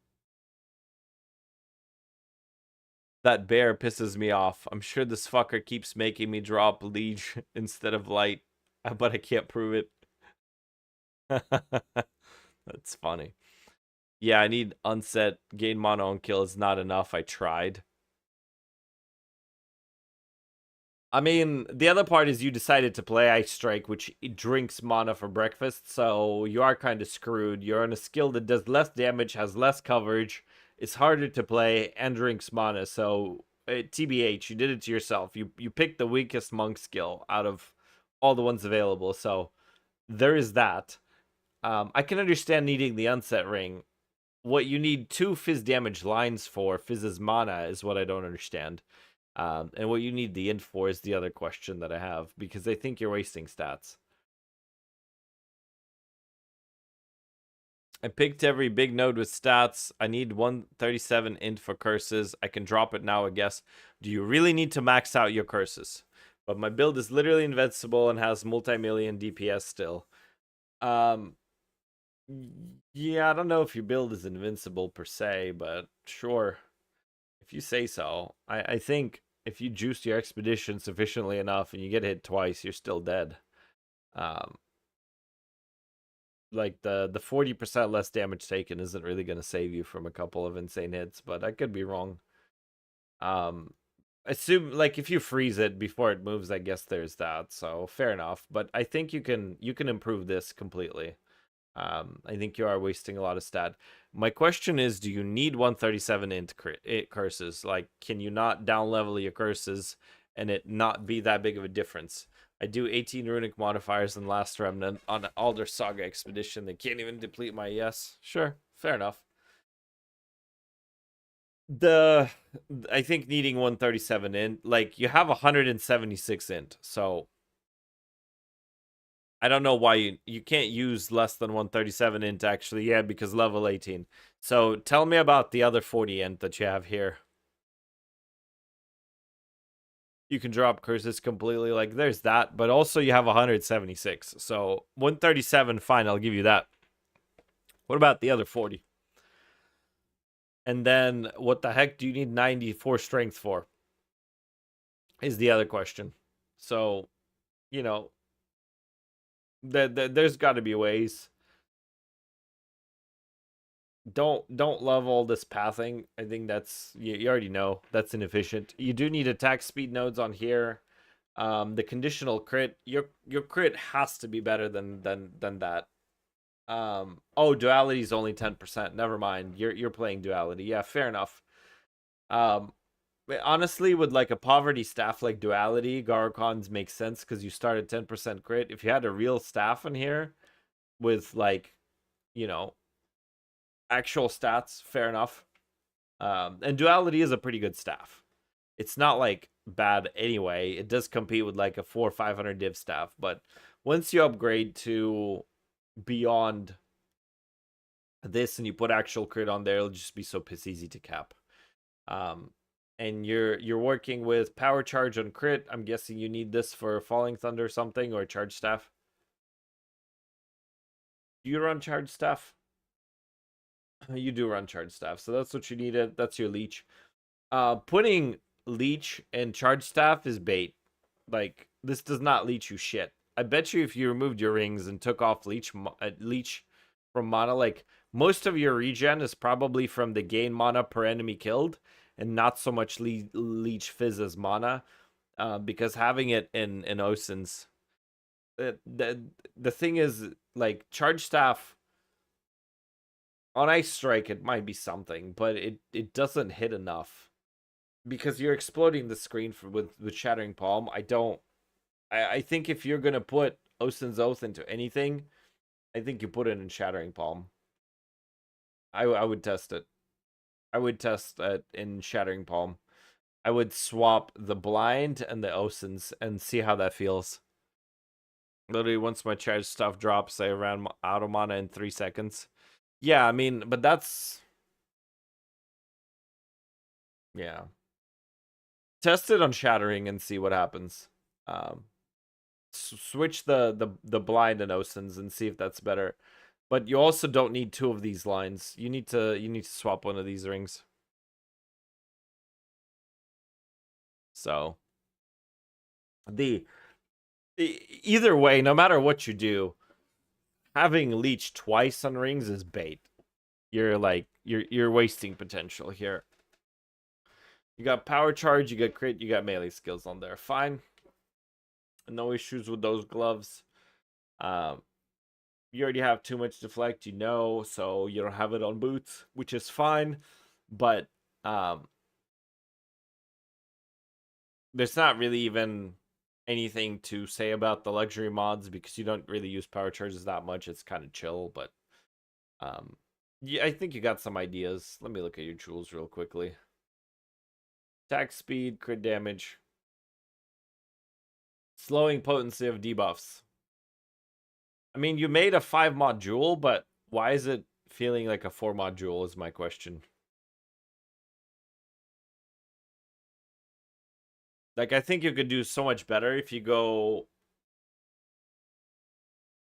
That bear pisses me off. I'm sure this fucker keeps making me drop leech instead of light, but I can't prove it. That's funny. Yeah, I need unset. Gain mana on kill is not enough. I tried. I mean, the other part is you decided to play Ice Strike, which drinks mana for breakfast, so you are kind of screwed. You're on a skill that does less damage, has less coverage, it's harder to play, and drinks mana, so TBH, you did it to yourself. You picked the weakest monk skill out of all the ones available, so there is that. I can understand needing the Unset Ring. What you need 2 Fizz damage lines for, Fizz's mana, is what I don't understand. And what you need the int for is the other question that I have, because I think you're wasting stats. I picked every big node with stats. I need 137 int for curses. I can drop it now, I guess. Do you really need to max out your curses? But my build is literally invincible and has multi-million DPS still. Yeah, I don't know if your build is invincible per se, but sure. If you say so. I think if you juice your expedition sufficiently enough and you get hit twice, you're still dead. Like the 40% less damage taken isn't really going to save you from a couple of insane hits, but I could be wrong. Assume like if you freeze it before it moves, I guess there's that. So fair enough, but I think you can improve this completely. I think you are wasting a lot of stat. My question is, do you need 137 int curses? Like, can you not down level your curses and it not be that big of a difference? I do 18 runic modifiers in Last Remnant on an Alder Saga expedition. They can't even deplete my yes. Sure, fair enough. I think needing 137 int, like you have 176 int, so I don't know why you can't use less than 137 int actually. Yeah, because level 18. So tell me about the other 40 int that you have here. You can drop curses completely, like there's that, but also you have 176. So 137, fine, I'll give you that. What about the other 40? And then what the heck do you need 94 strength for? Is the other question. So, you know, there's got to be ways. Don't love all this pathing. I think that's you already know that's inefficient. You do need attack speed nodes on here. The conditional crit, your crit has to be better than that. Oh, duality is only 10%. Never mind. You're playing duality. Yeah, fair enough. Honestly, with like a poverty staff like duality, Garokons makes sense because you start at 10% crit. If you had a real staff in here with like, you know, actual stats, fair enough. And duality is a pretty good staff. It's not like bad anyway. It does compete with like a 400 or 500 div staff, but once you upgrade to beyond this and you put actual crit on there, it'll just be so piss easy to cap. And you're working with power charge on crit. I'm guessing you need this for Falling Thunder or something, or charge staff. Do you run charge staff? You do run charge staff, so that's what you needed. That's your leech. Putting leech and charge staff is bait. Like, this does not leech you shit. I bet you if you removed your rings and took off leech from mana, like most of your regen is probably from the gain mana per enemy killed, and not so much leech fizz as mana, because having it in Osin's, the thing is, like, charge staff on Ice Strike, it might be something, but it doesn't hit enough because you're exploding the screen with Shattering Palm. I think if you're gonna put Osin's Oath into anything, I think you put it in Shattering Palm. I would test it. I would test it in Shattering Palm. I would swap the blind and the Osins and see how that feels. Literally, once my charge stuff drops, I ran out of mana in 3 seconds. Yeah, I mean, but that's... Yeah. Test it on Shattering and see what happens. Switch the blind and Osins and see if that's better. But you also don't need 2 of these lines. You need to swap one of these rings. So either way, no matter what you do, having leech twice on rings is bait. You're like you're wasting potential here. You got power charge, you got crit, you got melee skills on there. Fine. No issues with those gloves. You already have too much deflect, so you don't have it on boots, which is fine. But there's not really even anything to say about the luxury mods because you don't really use power charges that much. It's kind of chill, but yeah, I think you got some ideas. Let me look at your jewels real quickly. Attack speed, crit damage, slowing potency of debuffs. I mean, you made a 5 mod jewel, but why is it feeling like a 4 mod jewel is my question. Like, I think you could do so much better if you go...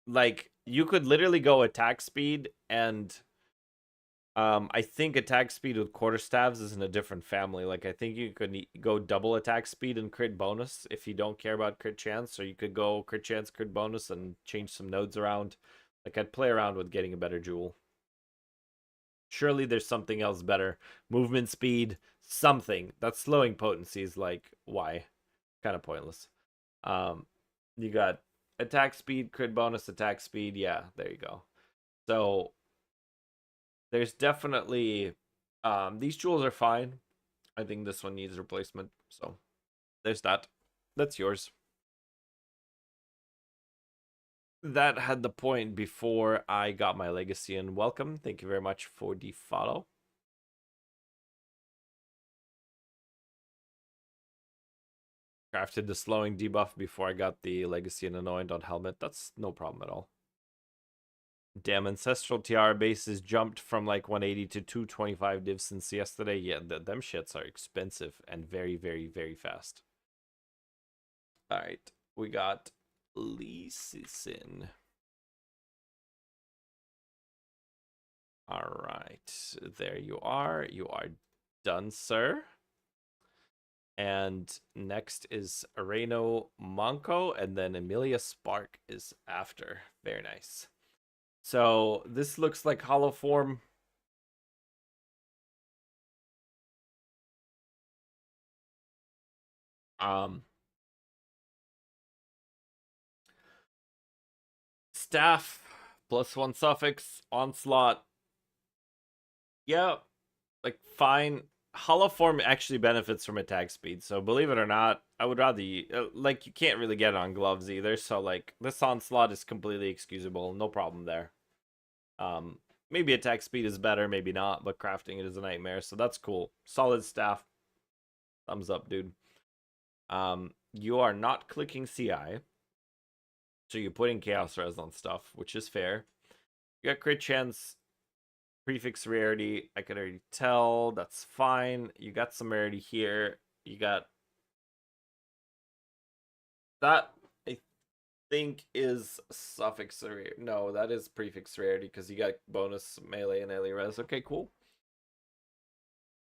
Like, you could literally go attack speed and... I think attack speed with quarterstaves is in a different family. Like, I think you could go double attack speed and crit bonus if you don't care about crit chance, or you could go crit chance, crit bonus, and change some nodes around. Like, I'd play around with getting a better jewel. Surely there's something else better. Movement speed, something. That slowing potency is like, why? Kind of pointless. You got attack speed, crit bonus, attack speed. Yeah, there you go. So there's definitely these jewels are fine. I think this one needs replacement. So there's that. That's yours. That had the point before I got my legacy, and welcome. Thank you very much for the follow. Crafted the slowing debuff before I got the legacy and anoint on helmet. That's no problem at all. Damn, Ancestral Tiara bases jumped from like 180 to 225 divs since yesterday. Yeah, them shits are expensive and very, very, very fast. All right, we got Lee Sin. All right, there you are. You are done, sir. And next is Areno Monko, and then Emilia Spark is after. Very nice. So this looks like hollow form. Staff +1 suffix onslaught. Yeah, like fine. Hollow form actually benefits from attack speed, so believe it or not, I would rather like you can't really get it on gloves either. So like this onslaught is completely excusable, no problem there. Maybe attack speed is better, maybe not, but crafting it is a nightmare, so that's cool. Solid staff. Thumbs up, dude. You are not clicking CI. So you're putting Chaos Res on stuff, which is fair. You got crit chance, prefix rarity. I could already tell. That's fine. You got some rarity here. You got that. I think is suffix rarity. No, that is prefix rarity because you got bonus melee and melee res. Okay, cool.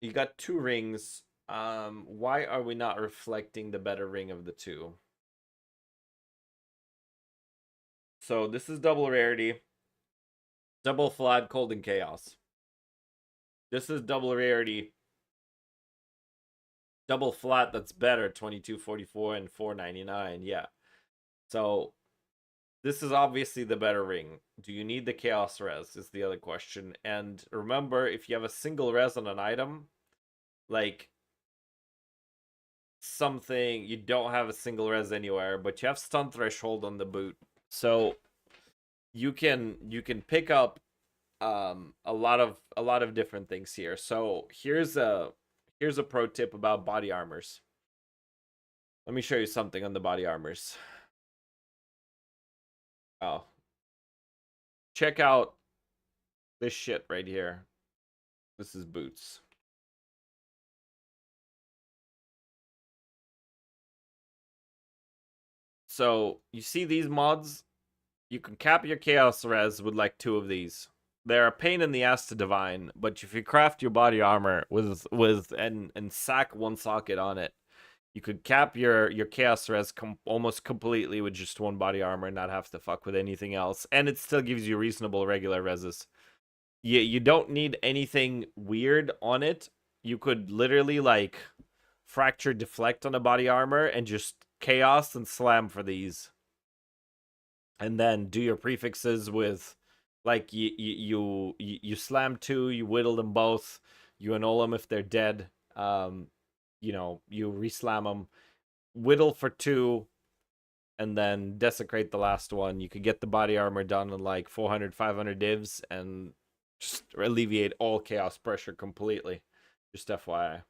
You got 2 rings. Why are we not reflecting the better ring of the 2? So this is double rarity, double flat, cold, and chaos. This is double rarity, double flat. That's better. 2244 and 499. Yeah. So this is obviously the better ring. Do you need the chaos res? Is the other question. And remember, if you have a single res on an item, like something, you don't have a single res anywhere, but you have stun threshold on the boot, so you can pick up a lot of different things here. So here's a Here's a pro tip about body armors. Let me show you something on the body armors. Oh. Check out this shit right here. This is boots. So, you see these mods? You can cap your chaos res with like 2 of these. They're a pain in the ass to divine, but if you craft your body armor with and sack 1 socket on it, you could cap your chaos res almost completely with just 1 body armor and not have to fuck with anything else, and it still gives you reasonable regular reses. You don't need anything weird on it. You could literally like fracture deflect on a body armor and just chaos and slam for these, and then do your prefixes with like you slam 2, you whittle them both, you annul them if they're dead, you know, you reslam them, whittle for 2, and then desecrate the last one. You could get the body armor done in like 400 500 divs and just alleviate all chaos pressure completely. Just FYI.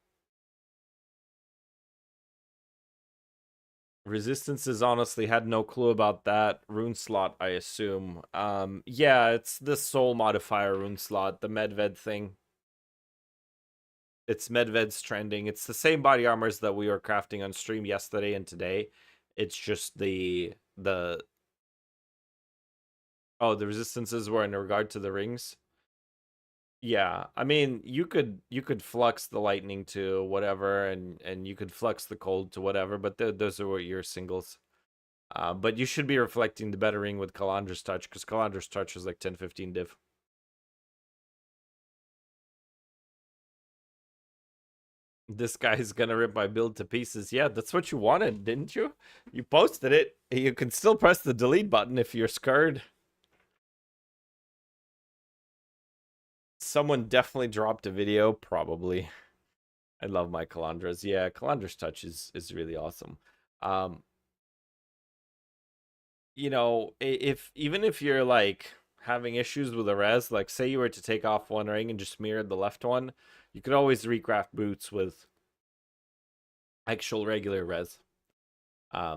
Resistances honestly had no clue about that. Rune slot, I assume. Yeah, it's the soul modifier rune slot, the Medved thing. It's Medved's trending. It's the same body armors that we were crafting on stream yesterday and today. It's just the oh, the resistances were in regard to the rings. Yeah, I mean, you could flux the lightning to whatever, and you could flux the cold to whatever, but those are your singles. But you should be reflecting the better ring with Kalandra's touch, because Kalandra's touch is like 10-15 div. This guy's gonna rip my build to pieces. Yeah, that's what you wanted, didn't you? You posted it. You can still press the delete button if you're scared. Someone definitely dropped a video, probably. I love my Kalandras. Yeah, Kalandra's touch is really awesome. You know, if even if you're like having issues with a res, like say you were to take off 1 ring and just mirror the left one, you could always recraft boots with actual regular res. I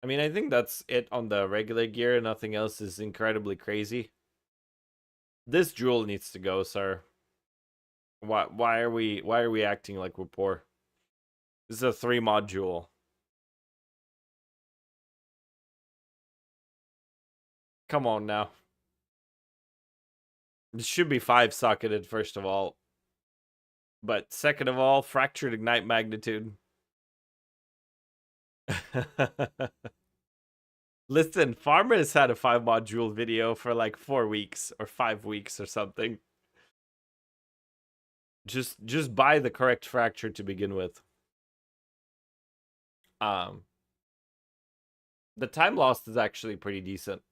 mean, I think that's it on the regular gear. Nothing else is incredibly crazy. This jewel needs to go, sir. Why are we acting like we're poor? This is a 3 mod jewel. Come on now. This should be 5 socketed, first of all. But second of all, fractured ignite magnitude. Listen, Farmer has had a 5 mod jewel video for like 4 weeks or 5 weeks or something. Just buy the correct fracture to begin with. The time lost is actually pretty decent.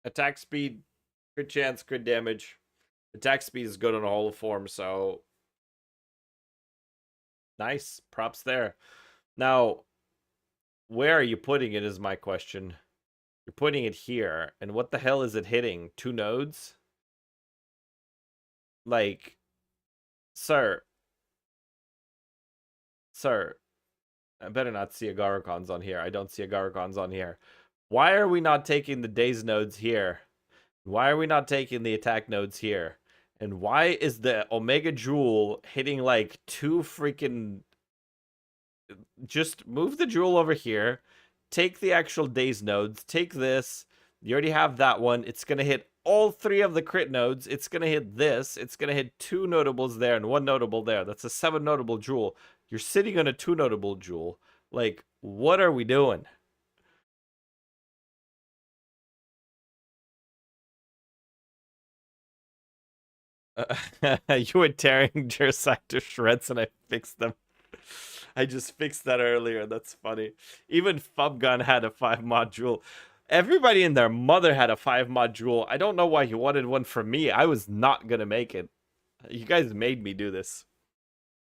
Attack speed, crit chance, crit damage. Attack speed is good on a whole form, so nice. Props there. Now, where are you putting it is my question. You're putting it here, and what the hell is it hitting? 2 nodes? Like, sir, I better not see Agaricons on here. I don't see Agaricons on here. Why are we not taking the daze nodes here? Why are we not taking the attack nodes here? And why is the Omega Jewel hitting like 2 freaking... Just move the Jewel over here. Take the actual daze nodes. Take this. You already have that one. It's going to hit all 3 of the crit nodes. It's going to hit this. It's going to hit 2 notables there and 1 notable there. That's a 7 notable Jewel. You're sitting on a 2 notable Jewel. Like, what are we doing? You were tearing Jursac to shreds and I fixed them. I just fixed that earlier. That's funny. Even Fubgun had a 5 module. Everybody and their mother had a 5 module. I don't know why you wanted one from me. I was not going to make it. You guys made me do this.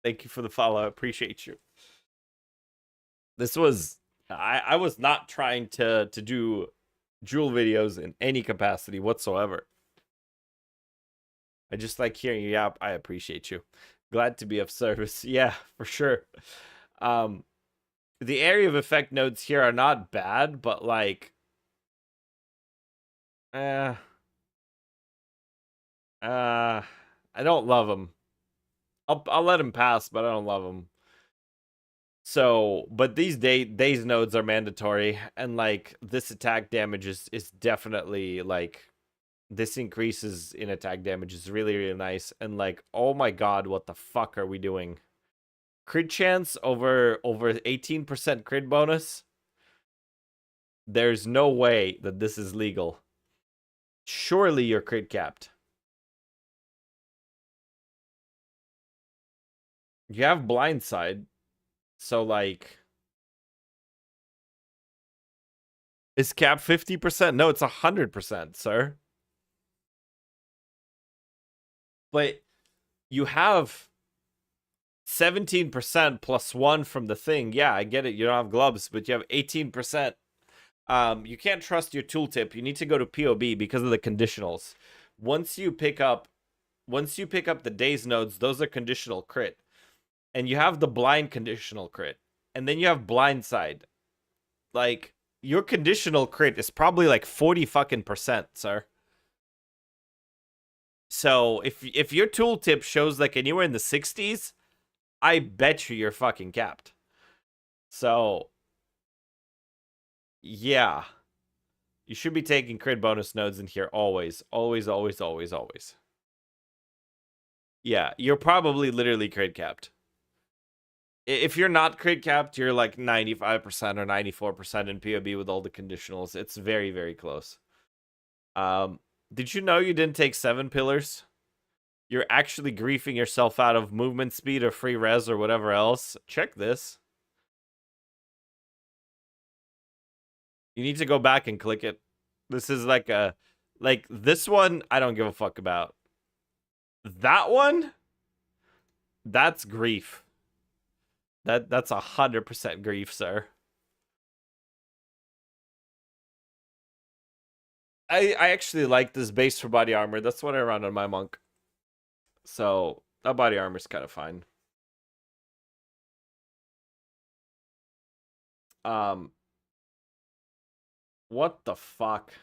Thank you for the follow. I appreciate you. This was... I was not trying to do jewel videos in any capacity whatsoever. I just like hearing you yap. I appreciate you. Glad to be of service. Yeah, for sure. Um, the area of effect nodes here are not bad, but like, eh, I don't love them. I'll let them pass, but I don't love them. So, but these days nodes are mandatory, and like this attack damage is definitely like this increases in attack damage is really really nice, and like oh my god, what the fuck are we doing? Crit chance over 18% crit bonus. There's no way that this is legal. Surely you're crit capped. You have blindside, so like is cap 50%? No, it's 100%, sir. But you have 17% plus 1 from the thing. Yeah, I get it. You don't have gloves, but you have 18%. You can't trust your tooltip. You need to go to PoB because of the conditionals. Once you pick up the daze nodes, those are conditional crit. And you have the blind conditional crit. And then you have blindside. Like your conditional crit is probably like 40 fucking percent, sir. So if your tooltip shows like anywhere in the 60s, I bet you're fucking capped. So yeah. You should be taking crit bonus nodes in here always. Always, always, always, always. Yeah, you're probably literally crit capped. If you're not crit capped, you're like 95% or 94% in PoB with all the conditionals. It's very, very close. Did you know you didn't take 7 pillars? You're actually griefing yourself out of movement speed or free res or whatever else. Check this. You need to go back and click it. This is like this one, I don't give a fuck about. That one, that's grief. That's 100% grief, sir. I actually like this base for body armor. That's what I run on my monk. So that body armor is kind of fine. Um, what the fuck?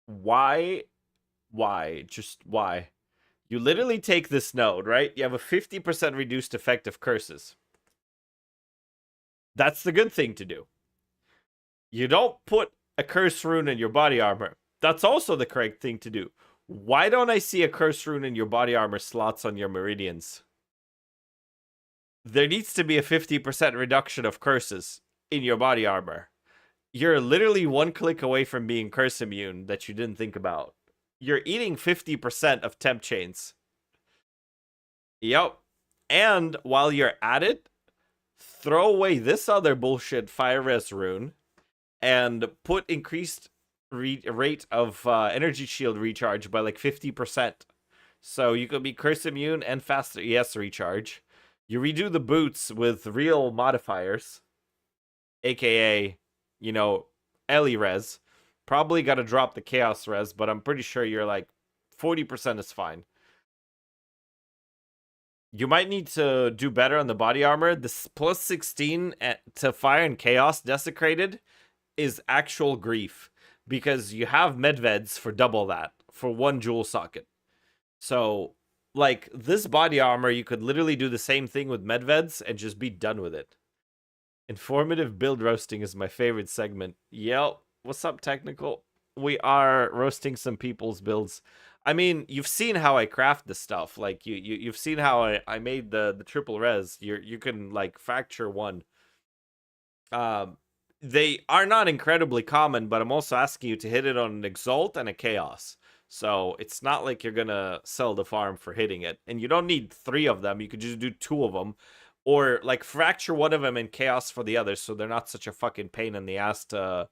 Why? Why? Just why? You literally take this node, right? You have a 50% reduced effect of curses. That's the good thing to do. You don't put a curse rune in your body armor. That's also the correct thing to do. Why don't I see a curse rune in your body armor slots on your meridians? There needs to be a 50% reduction of curses in your body armor. You're literally one click away from being curse immune that you didn't think about. You're eating 50% of temp chains. Yep. And while you're at it, throw away this other bullshit fire res rune and put increased rate of energy shield recharge by like 50%. So you could be curse immune and faster ES recharge. You redo the boots with real modifiers, aka, Ellie res. Probably got to drop the chaos res, but I'm pretty sure you're like 40% is fine. You might need to do better on the body armor. This plus 16 to fire and chaos desecrated is actual grief because you have medveds for double that for 1 jewel socket. So, like, this body armor, you could literally do the same thing with medveds and just be done with it. Informative build roasting is my favorite segment. Yep. What's up, technical? We are roasting some people's builds. I mean, you've seen how I craft the stuff. Like you've seen how I made the triple res. You can like fracture one. They are not incredibly common, but I'm also asking you to hit it on an exalt and a chaos. So it's not like you're gonna sell the farm for hitting it, and you don't need 3 of them. You could just do 2 of them, or like fracture one of them and chaos for the others, so they're not such a fucking pain in the ass to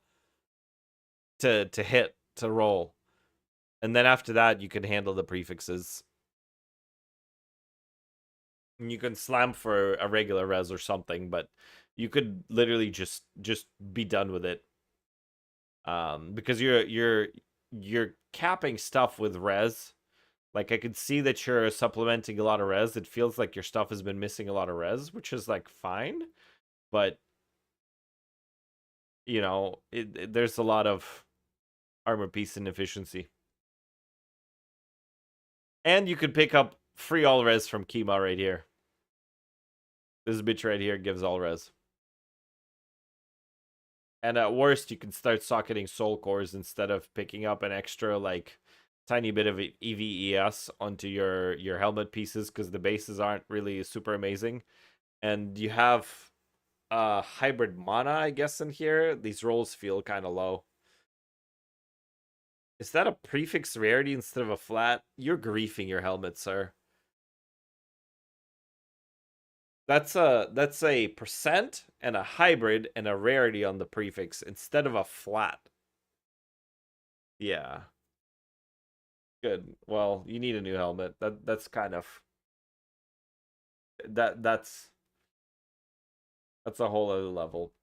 hit to roll. And then after that, you can handle the prefixes. And you can slam for a regular res or something, but you could literally just be done with it. Because you're capping stuff with res. Like I could see that you're supplementing a lot of res. It feels like your stuff has been missing a lot of res, which is like fine, but there's a lot of armor piece inefficiency. And you could pick up free all res from Kima right here. This bitch right here gives all res. And at worst, you can start socketing soul cores instead of picking up an extra, like, tiny bit of EVES onto your helmet pieces, because the bases aren't really super amazing. And you have hybrid mana, I guess, in here. These rolls feel kind of low. Is that a prefix rarity instead of a flat? You're griefing your helmet, sir. That's a percent and a hybrid and a rarity on the prefix instead of a flat. Yeah. Good. Well, you need a new helmet. That's kind of that's a whole other level.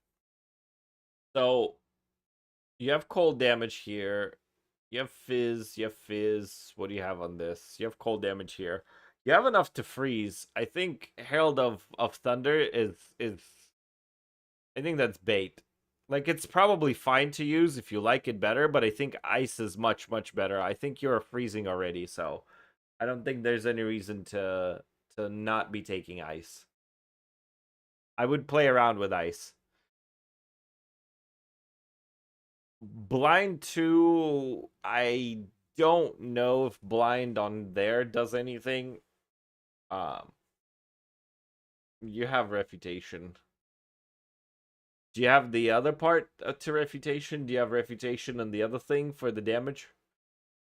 So you have cold damage here. You have fizz. You have fizz. What do you have on this? You have cold damage here. You have enough to freeze. I think Herald of Thunder is I think that's bait. Like, it's probably fine to use if you like it better, but I think ice is much, much better. I think you're freezing already, so I don't think there's any reason to not be taking ice. I would play around with ice. Blind 2, I don't know if blind on there does anything. You have refutation. Do you have the other part to refutation? Do you have refutation on the other thing for the damage?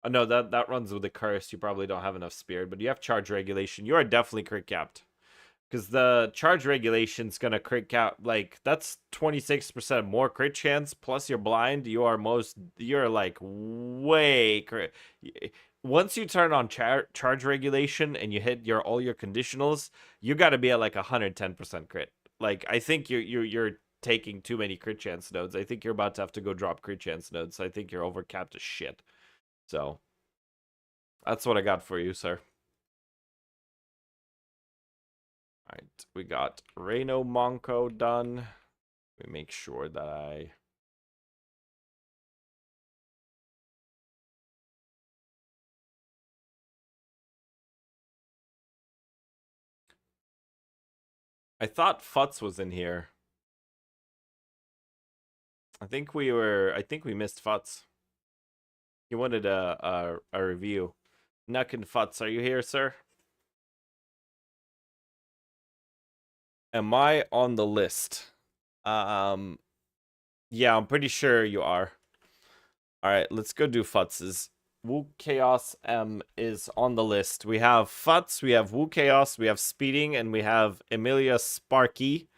Oh, no, that runs with the curse. You probably don't have enough spirit, but you have charge regulation. You are definitely crit capped. Because the charge regulation's gonna crit cap, like, that's 26% more crit chance, plus you're blind, you're like way crit. Once you turn on charge regulation and you hit all your conditionals, you gotta be at like 110% crit. Like, I think you're taking too many crit chance nodes. I think you're about to have to go drop crit chance nodes. I think you're overcapped as shit. So that's what I got for you, sir. Alright, we got Reno Monko done. Let me make sure that I thought Futz was in here. I think we missed Futz. He wanted a review. Nuck and Futz, are you here, sir? Am I on the list? Yeah, I'm pretty sure you are. Alright, let's go do Futz's. Wu Chaos M is on the list. We have Futz, we have Wu Chaos, we have Speeding, and we have Emilia Sparky.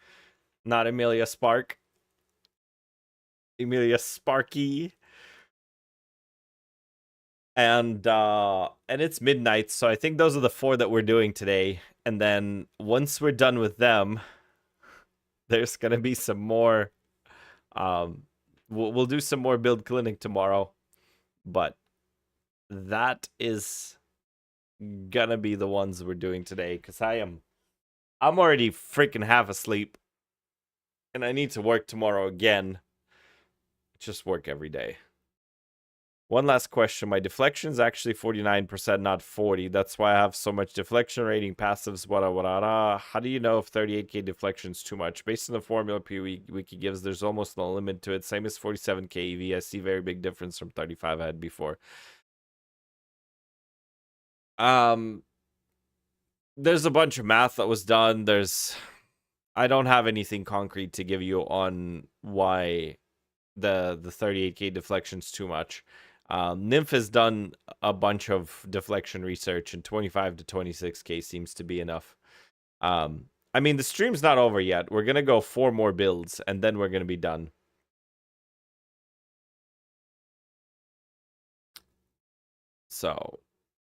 Not Emilia Spark. Emilia Sparky. And it's midnight, so I think those are the 4 that we're doing today. And then once we're done with them, there's gonna be some more. We'll do some more build clinic tomorrow, but that is gonna be the ones we're doing today, because I'm already freaking half asleep, and I need to work tomorrow again. Just work every day. One last question. My deflection is actually 49%, not 40. That's why I have so much deflection rating, passives, wada. How do you know if 38k deflection is too much? Based on the formula PoE Wiki gives, there's almost no limit to it. Same as 47k EV. I see very big difference from 35 I had before. There's a bunch of math that was done. I don't have anything concrete to give you on why the 38k deflection's too much. Nymph has done a bunch of deflection research, and 25 to 26k seems to be enough. I mean, the stream's not over yet. We're gonna go 4 more builds, and then we're gonna be done. So,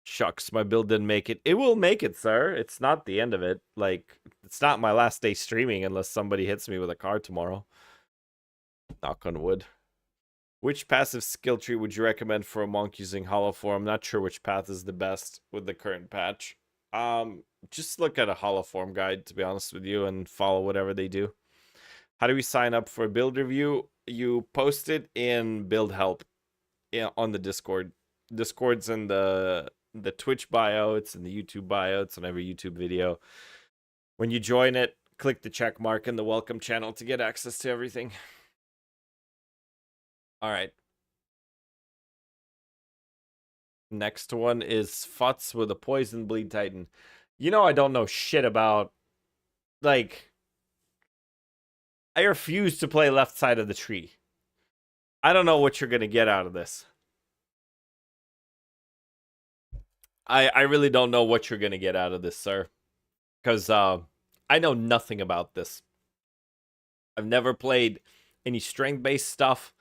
shucks, my build didn't make it. It will make it, sir. It's not the end of it. Like, it's not my last day streaming unless somebody hits me with a car tomorrow. Knock on wood. Which passive skill tree would you recommend for a monk using Hollow Form? I'm not sure which path is the best with the current patch. Just look at a Hollow Form guide, to be honest with you, and follow whatever they do. How do we sign up for a build review? You post it in build help on the Discord. Discord's in the Twitch bio, it's in the YouTube bio, it's on every YouTube video. When you join it, click the check mark in the welcome channel to get access to everything. All right. Next one is Futz with a Poison Bleed Titan. You know I don't know shit about, like, I refuse to play left side of the tree. I don't know what you're going to get out of this. I really don't know what you're going to get out of this, sir. Because I know nothing about this. I've never played any strength-based stuff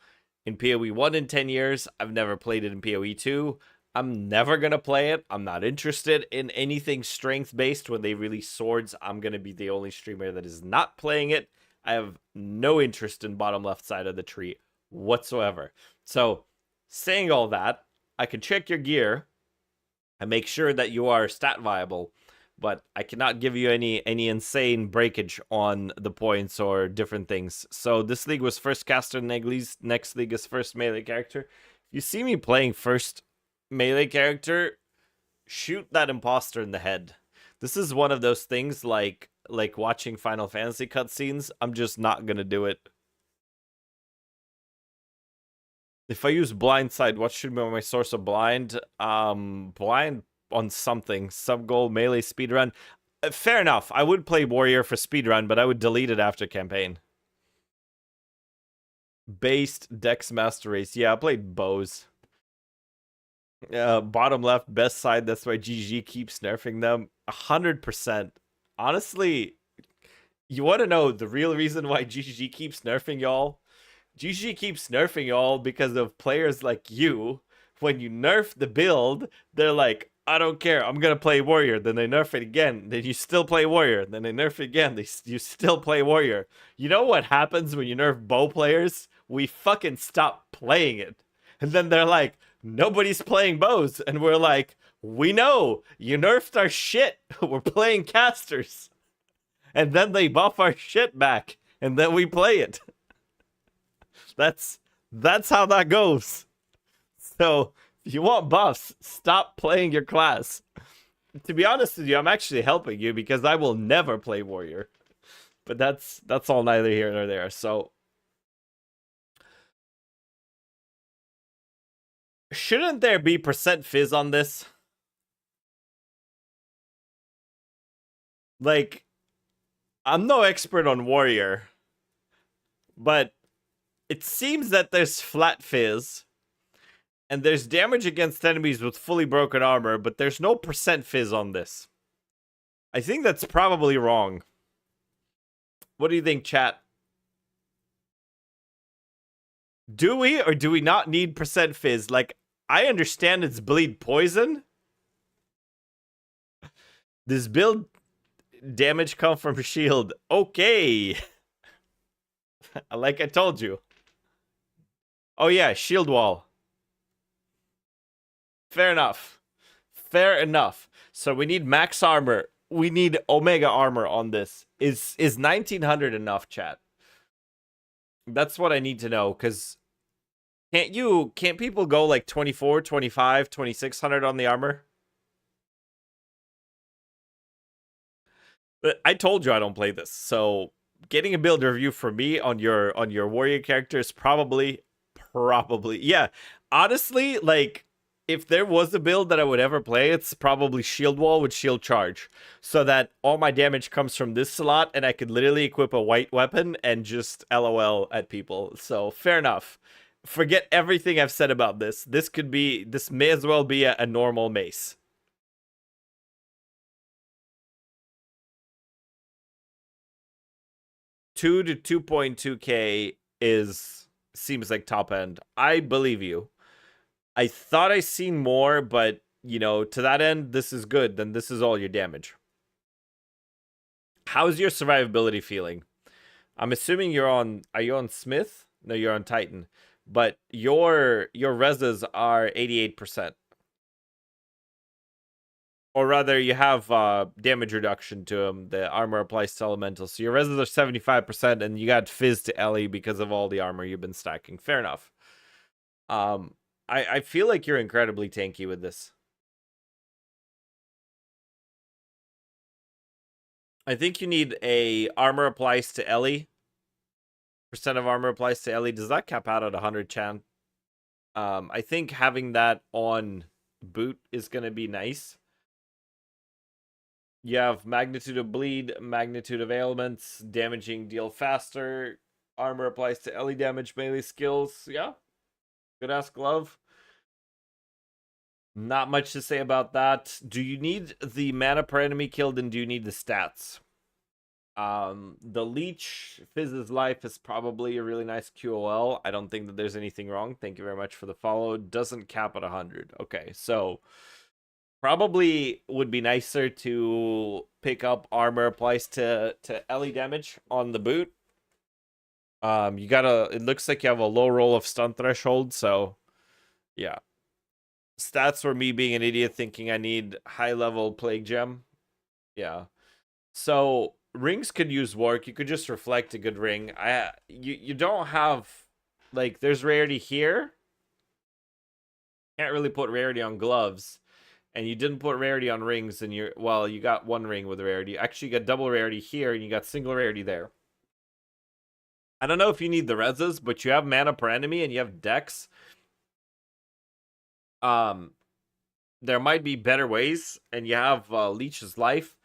in PoE 1 in 10 years. I've never played it in PoE 2. I'm never going to play it. I'm not interested in anything strength-based. When they release swords, I'm going to be the only streamer that is not playing it. I have no interest in bottom left side of the tree whatsoever. So, saying all that, I can check your gear and make sure that you are stat viable, but I cannot give you any insane breakage on the points or different things. So this league was first caster Negli's, next league is first melee character. If you see me playing first melee character, shoot that imposter in the head. This is one of those things like watching Final Fantasy cutscenes. I'm just not gonna do it. If I use blindside, what should be my source of blind? Blind on something. Sub-goal, melee, speedrun. Fair enough. I would play warrior for speedrun, but I would delete it after campaign. Based Dex Master Race. Yeah, I played bows. Bottom left, best side. That's why GG keeps nerfing them. 100%. Honestly, you want to know the real reason why GG keeps nerfing y'all? GG keeps nerfing y'all because of players like you. When you nerf the build, they're like, I don't care, I'm gonna play warrior. Then they nerf it again. Then you still play warrior. Then they nerf it again. You still play warrior. You know what happens when you nerf bow players? We fucking stop playing it. And then they're like, nobody's playing bows. And we're like, we know, you nerfed our shit. We're playing casters. And then they buff our shit back. And then we play it. That's how that goes. So, if you want buffs, stop playing your class. To be honest with you, I'm actually helping you because I will never play warrior. But that's all neither here nor there. So, shouldn't there be percent fizz on this? Like, I'm no expert on warrior, but it seems that there's flat fizz, and there's damage against enemies with fully broken armor, but there's no percent fizz on this. I think that's probably wrong. What do you think, chat? Do we or do we not need percent fizz? Like, I understand it's bleed poison. This build damage come from shield. Okay. Like I told you. Oh yeah, shield wall. Fair enough. Fair enough. So we need max armor. We need omega armor on this. Is 1900 enough, chat? That's what I need to know, because can't people go like 24, 25, 2600 on the armor? But I told you I don't play this, so getting a build review for me on your warrior character is probably yeah. Honestly, like, if there was a build that I would ever play, it's probably shield wall with shield charge, so that all my damage comes from this slot and I could literally equip a white weapon and just LOL at people. So fair enough. Forget everything I've said about this. This may as well be a normal mace. 2 to 2.2k seems like top end. I believe you. I thought I seen more, but you know, to that end, this is good. Then this is all your damage. How's your survivability feeling? I'm assuming you're on. Are you on Smith? No, you're on Titan. but your reses are 88%. Or rather, you have damage reduction to them. The armor applies to elementals. So your reses are 75%, and you got Fizz to Ellie because of all the armor you've been stacking. Fair enough. I feel like you're incredibly tanky with this. I think you need a armor applies to Ellie. Percent of armor applies to Ellie. Does that cap out at 100, Chan? I think having that on boot is going to be nice. You have magnitude of bleed, magnitude of ailments, damaging deal faster, armor applies to Ellie damage, melee skills. Yeah, good ass glove. Not much to say about that. Do you need the mana per enemy killed, and do you need the stats? The leech Fizz's life is probably a really nice QOL. I don't think that there's anything wrong. Thank you very much for the follow. Doesn't cap at 100. Okay, so probably would be nicer to pick up armor applies to Ellie damage on the boot. You gotta. It looks like you have a low roll of stun threshold, so yeah. Stats were me being an idiot thinking I need high level plague gem. Yeah. So rings could use work. You could just reflect a good ring. You don't have like there's rarity here. Can't really put rarity on gloves. And you didn't put rarity on rings, and you got one ring with rarity. Actually, you got double rarity here, and you got single rarity there. I don't know if you need the reses, but you have mana per enemy, and you have dex. There might be better ways, and you have Leech's life.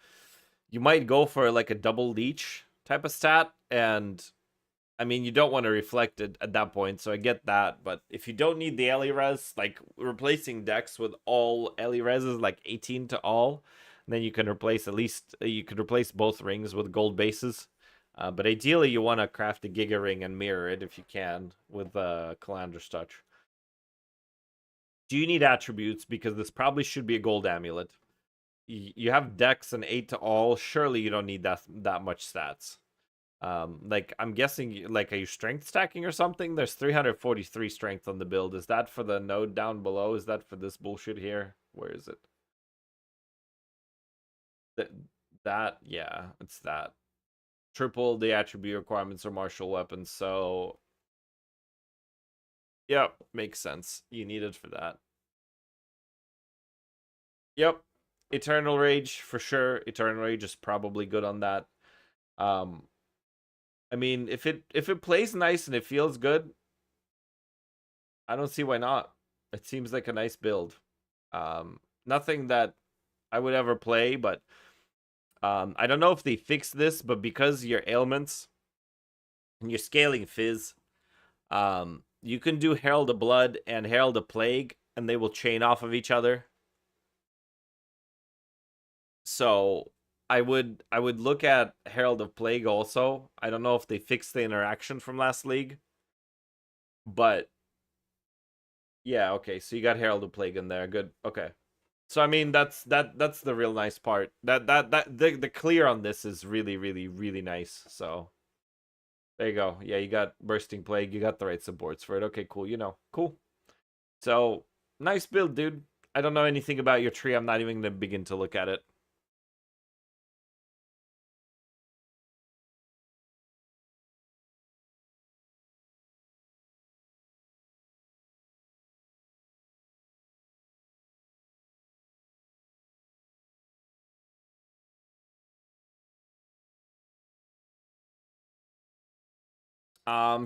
You might go for like a double Leech type of stat, and I mean, you don't want to reflect it at that point, so I get that. But if you don't need the Ellie res, like replacing Dex with all Ellie reses, like 18 to all, then you can replace you could replace both rings with gold bases. But ideally, you want to craft a Giga Ring and mirror it if you can with Calandra's Touch. Do you need attributes? Because this probably should be a gold amulet. You have Dex and 8 to all. Surely you don't need that much stats. Like I'm guessing, like, are you strength stacking or something? There's 343 strength on the build. Is that for the node down below? Is that for this bullshit here? Where is it? Yeah, it's that. Triple the attribute requirements are martial weapons, so yep, makes sense. You need it for that. Yep. Eternal Rage for sure. Eternal Rage is probably good on that. I mean, if it plays nice and it feels good, I don't see why not. It seems like a nice build. Nothing that I would ever play, but I don't know if they fixed this, but because your ailments and you're scaling Fizz, you can do Herald of Blood and Herald of Plague, and they will chain off of each other. So I would look at Herald of Plague also. I don't know if they fixed the interaction from last league, but yeah, okay. So you got Herald of Plague in there. Good. Okay. So I mean that's the real nice part. The clear on this is really really nice. So there you go. Yeah, you got Bursting Plague. You got the right supports for it. Okay, cool. Cool. So nice build, dude. I don't know anything about your tree. I'm not even gonna begin to look at it.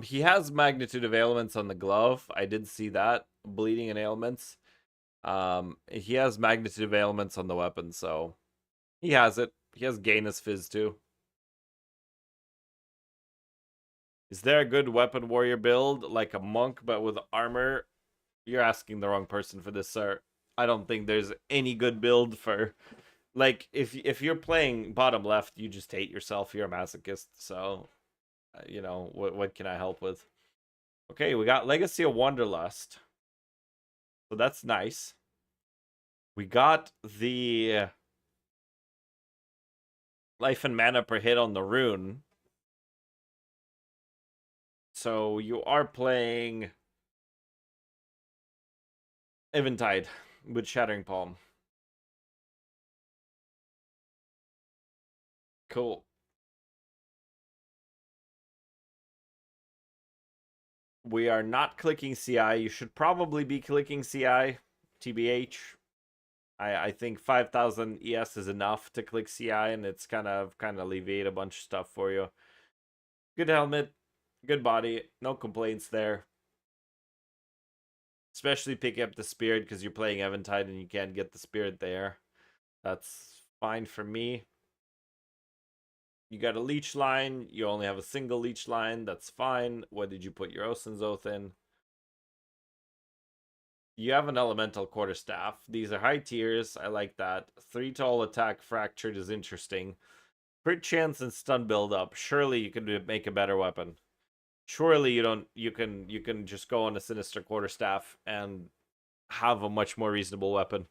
He has magnitude of ailments on the glove. I did see that. Bleeding and ailments. He has magnitude of ailments on the weapon, so he has it. He has Gainus Fizz too. Is there a good weapon warrior build like a monk but with armor? You're asking the wrong person for this, sir. I don't think there's any good build for like if you're playing bottom left, you just hate yourself. You're a masochist, so what can I help with? Okay, we got Legacy of Wanderlust. So that's nice. We got the life and mana per hit on the rune. So you are playing Eventide with Shattering Palm. Cool. We are not clicking CI. You should probably be clicking CI, TBH. I think 5,000 ES is enough to click CI, and it's kind of alleviate a bunch of stuff for you. Good helmet, good body, no complaints there. Especially picking up the spirit because you're playing Eventide and you can't get the spirit there. That's fine for me. You got a leech line. You only have a single leech line. That's fine. What did you put your Ocean's Oath in? You have an elemental quarterstaff. These are high tiers. I like that. 3 tall attack fractured is interesting. Crit chance and stun build up. Surely you can make a better weapon. Surely you can just go on a sinister quarterstaff and have a much more reasonable weapon.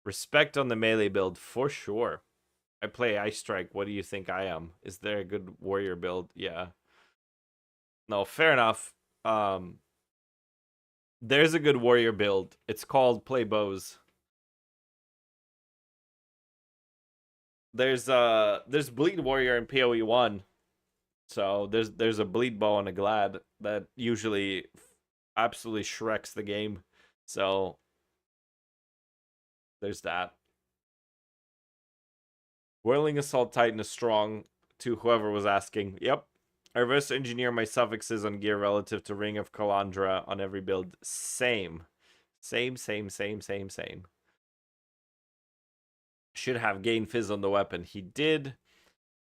Respect on the melee build for sure. I play Ice Strike. What do you think I am? Is there a good warrior build? Yeah. No, fair enough. There's a good warrior build. It's called Play Bows. There's Bleed Warrior in PoE 1. So there's a Bleed Bow and a Glad that usually absolutely shreks the game. So there's that. Whirling Assault Titan is strong, to whoever was asking. Yep. I reverse engineer my suffixes on gear relative to Ring of Calandra on every build. Same. Same. Should have gain fizz on the weapon. He did.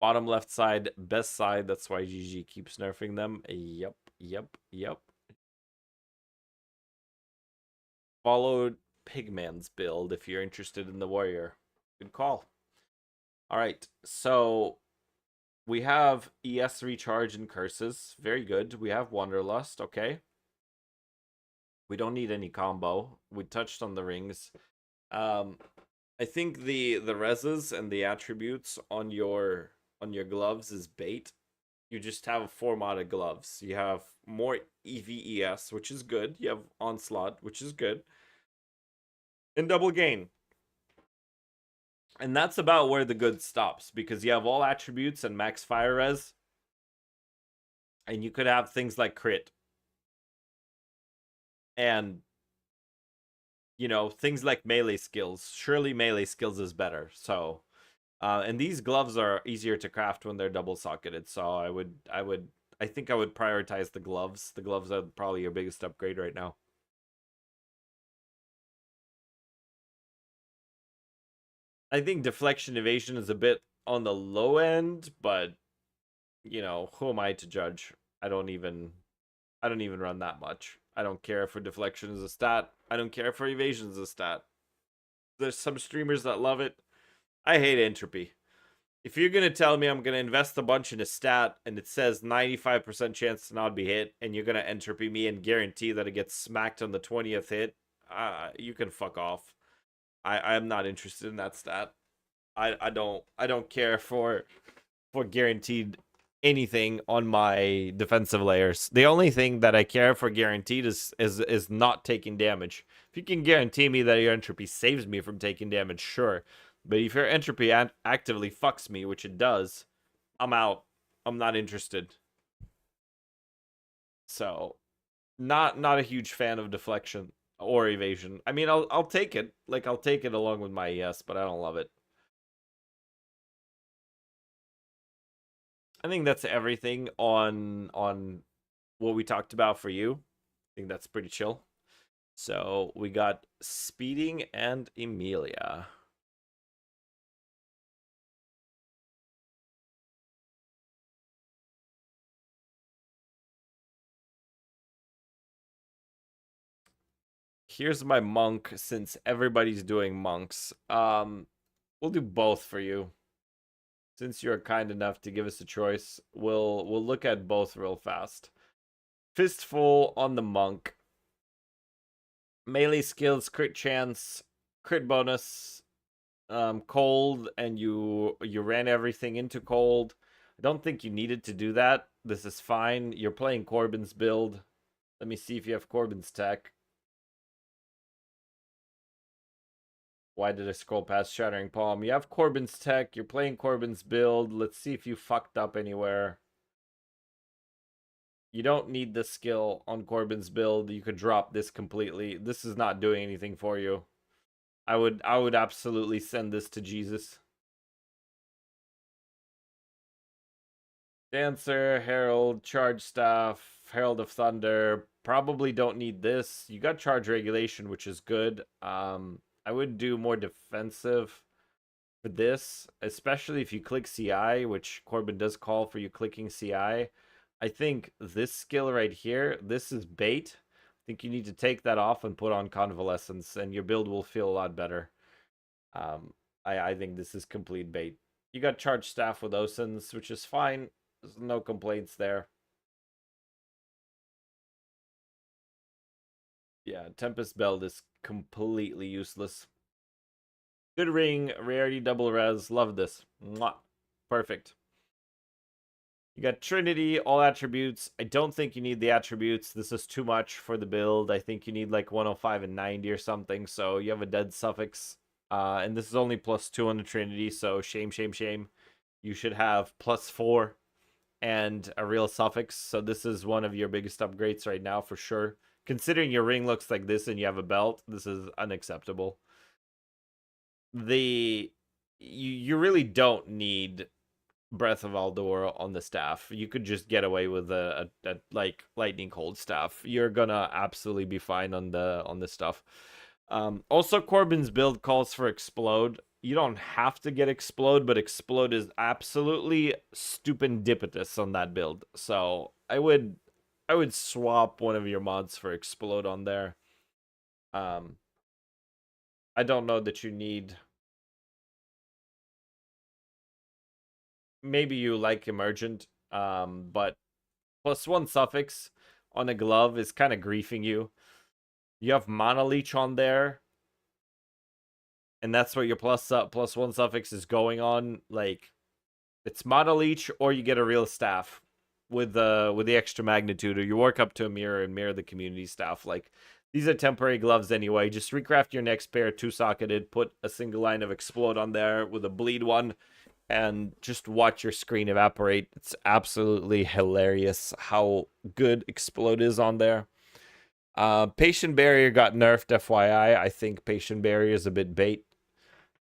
Bottom left side, best side. That's why GG keeps nerfing them. Yep. Followed Pigman's build if you're interested in the warrior. Good call. All right, so we have ES recharge and curses. Very good. We have Wanderlust. Okay. We don't need any combo. We touched on the rings. I think the reses and the attributes on your gloves is bait. You just have 4 modded gloves. You have more EVES, which is good. You have Onslaught, which is good. And double gain. And that's about where the good stops, because you have all attributes and max fire res. And you could have things like crit. And, you know, things like melee skills. Surely melee skills is better. So, and these gloves are easier to craft when they're double socketed. So I think I would prioritize the gloves. The gloves are probably your biggest upgrade right now. I think deflection evasion is a bit on the low end, but you know, who am I to judge? I don't even run that much. I don't care for deflection as a stat. I don't care for evasion as a stat. There's some streamers that love it. I hate entropy. If you're gonna tell me I'm gonna invest a bunch in a stat and it says 95% chance to not be hit, and you're gonna entropy me and guarantee that it gets smacked on the 20th hit, you can fuck off. I'm not interested in that stat. I don't care for guaranteed anything on my defensive layers. The only thing that I care for guaranteed is not taking damage. If you can guarantee me that your entropy saves me from taking damage, sure. But if your entropy actively fucks me, which it does, I'm out. I'm not interested. So, not a huge fan of deflection or evasion. I mean, I'll take it. Like, I'll take it along with my ES, but I don't love it. I think that's everything on what we talked about for you. I think that's pretty chill. So we got Speeding and Emilia. Here's my monk, since everybody's doing monks. We'll do both for you. Since you're kind enough to give us a choice, we'll look at both real fast. Fistful on the monk. Melee skills, crit chance, crit bonus, cold, and you ran everything into cold. I don't think you needed to do that. This is fine. You're playing Corbin's build. Let me see if you have Corbin's tech. Why did I scroll past Shattering Palm? You have Corbin's tech. You're playing Corbin's build. Let's see if you fucked up anywhere. You don't need the skill on Corbin's build. You could drop this completely. This is not doing anything for you. I would absolutely send this to Jesus. Dancer, Herald, Charge Staff, Herald of Thunder. Probably don't need this. You got Charge Regulation, which is good. I would do more defensive for this, especially if you click CI, which Corbin does call for you clicking CI. I think this skill right here, this is bait. I think you need to take that off and put on Convalescence, and your build will feel a lot better. I think this is complete bait. You got Charge Staff with Osins, which is fine. There's no complaints there. Yeah, Tempest Belt is completely useless. Good ring, rarity, double res. Love this. Mwah. Perfect. You got Trinity, all attributes. I don't think you need the attributes. This is too much for the build. I think you need like 105 and 90 or something. So you have a dead suffix. And this is only +2 on the Trinity. So shame, shame, shame. You should have +4 and a real suffix. So this is one of your biggest upgrades right now for sure. Considering your ring looks like this and you have a belt, this is unacceptable. You really don't need Breath of Aldor on the staff. You could just get away with a like lightning cold staff. You're gonna absolutely be fine on the stuff. Also, Corbin's build calls for explode. You don't have to get explode, but explode is absolutely stupendipitous on that build. So I would swap one of your mods for explode on there. I don't know that you need. Maybe you like emergent, but +1 suffix on a glove is kind of griefing you. You have Mana Leech on there, and that's what your +1 suffix is going on. Like, it's Mana Leech, or you get a real staff with the extra magnitude, or you work up to a mirror and mirror the community staff. Like, these are temporary gloves anyway. Just recraft your next pair 2-socketed, put a single line of explode on there with a bleed one, and just watch your screen evaporate. It's absolutely hilarious how good explode is on there. Patient Barrier got nerfed, FYI. I think Patient Barrier is a bit bait.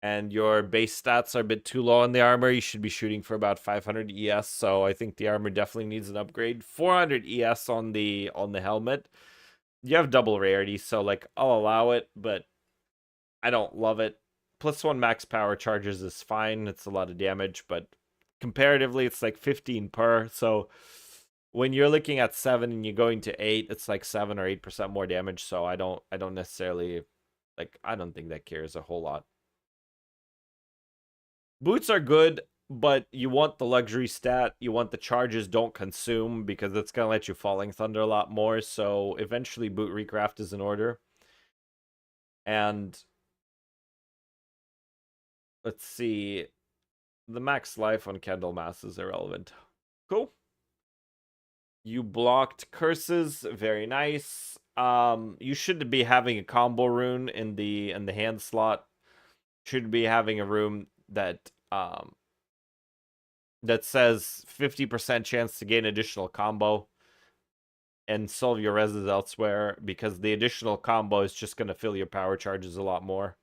And your base stats are a bit too low on the armor. You should be shooting for about 500 ES, so I think the armor definitely needs an upgrade. 400 ES on the helmet. You have double rarity, so like I'll allow it, but I don't love it. +1 max power charges is fine. It's a lot of damage, but comparatively it's like 15 per. So when you're looking at 7 and you're going to 8, it's like 7 or 8% more damage. So I don't necessarily like, I don't think that cares a whole lot. Boots are good, but you want the luxury stat. You want the charges don't consume, because it's going to let you Falling Thunder a lot more. So eventually boot recraft is in order. And let's see. The max life on Candlemass is irrelevant. Cool. You blocked curses. Very nice. You should be having a combo rune in the hand slot. Should be having a room that that says 50% chance to gain additional combo and solve your reses elsewhere, because the additional combo is just going to fill your power charges a lot more.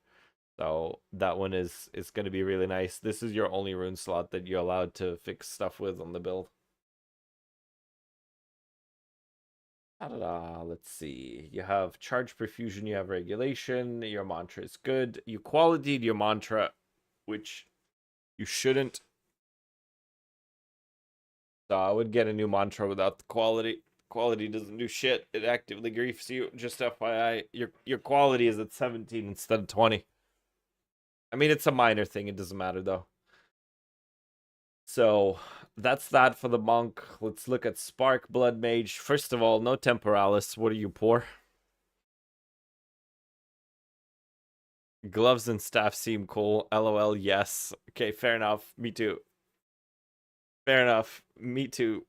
So that one is going to be really nice. This is your only rune slot that you're allowed to fix stuff with on the build. Let's see. You have Charge Perfusion, you have Regulation, your mantra is good. You qualitied your mantra, which you shouldn't. So I would get a new mantra without the quality. Quality doesn't do shit. It actively griefs you. Just FYI, your quality is at 17 instead of 20. I mean, it's a minor thing. It doesn't matter, though. So that's that for the monk. Let's look at Spark Blood Mage. First of all, no Temporalis. What are you, poor? Gloves and staff seem cool. LOL, yes. Okay, fair enough. Me too. Fair enough. Me too.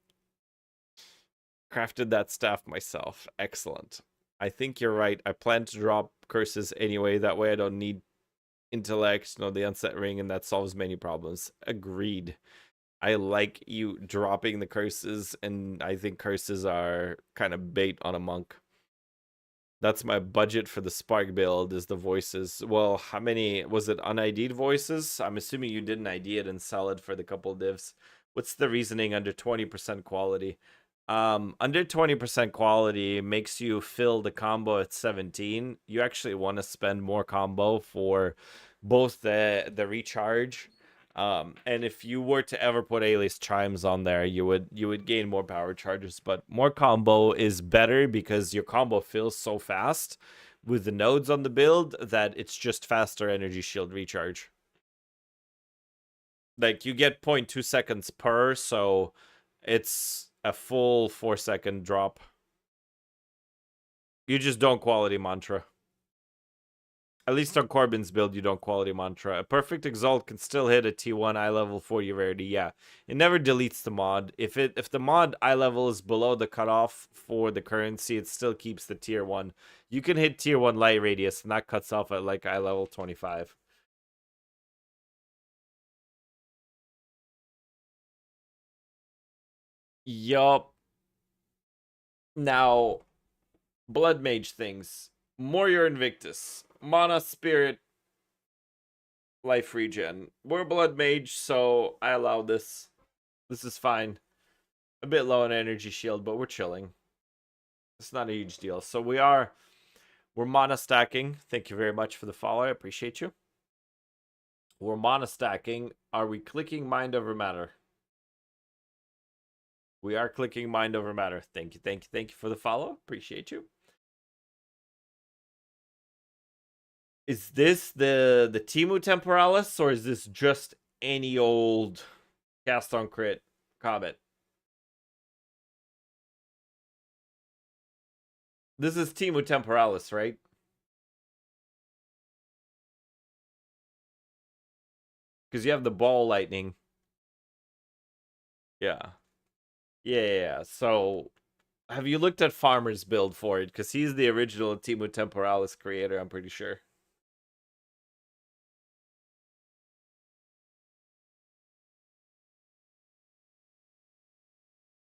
Crafted that staff myself. Excellent. I think you're right. I plan to drop curses anyway. That way I don't need intellect, no, the unset ring, and that solves many problems. Agreed. I like you dropping the curses, and I think curses are kind of bait on a monk. That's my budget for the Spark build, is the voices. Well, how many, was it un-ID'd voices? I'm assuming you didn't ID it and sell it for the couple divs. What's the reasoning under 20% quality? Under 20% quality makes you fill the combo at 17. You actually want to spend more combo for both the recharge, and if you were to ever put Alias Chimes on there, you would gain more power charges, but more combo is better because your combo fills so fast with the nodes on the build that it's just faster energy shield recharge. Like, you get 0.2 seconds per, so it's a full 4-second drop. You just don't quality mantra. At least on Corbin's build, you don't quality mantra. A perfect exalt can still hit a T1 eye level 40 rarity. Yeah, it never deletes the mod. If the mod eye level is below the cutoff for the currency, it still keeps the tier 1. You can hit tier 1 light radius, and that cuts off at like eye level 25. Yup. Now, Blood Mage things. Warrior Invictus. Mana Spirit. Life regen. We're Blood Mage, so I allow this. This is fine. A bit low on energy shield, but we're chilling. It's not a huge deal. So we're mana stacking. Thank you very much for the follow. I appreciate you. We're mana stacking. Are we clicking mind over matter? We are clicking mind over matter. Thank you, thank you, thank you for the follow. Appreciate you. Is this the Timu Temporalis, or is this just any old cast on crit Comet? This is Timu Temporalis, right? Because you have the ball lightning. Yeah. Yeah. So, have you looked at Farmer's build for it? Because he's the original Timu Temporalis creator, I'm pretty sure.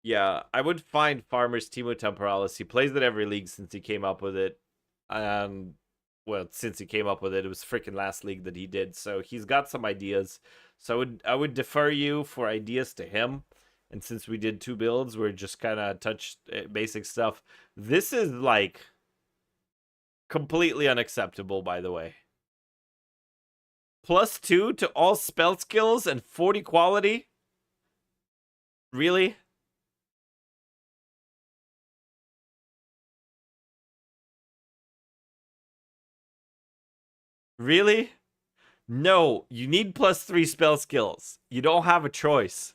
Yeah, I would find Farmer's Timo Temporalis. He plays it every league since he came up with it. Well, since he came up with it, it was freaking last league that he did. So he's got some ideas. So I would defer you for ideas to him. And since we did 2 builds, we're just kind of touched basic stuff. This is like completely unacceptable, by the way. +2 to all spell skills and 40 quality? Really? Really? No, you need +3 spell skills. You don't have a choice.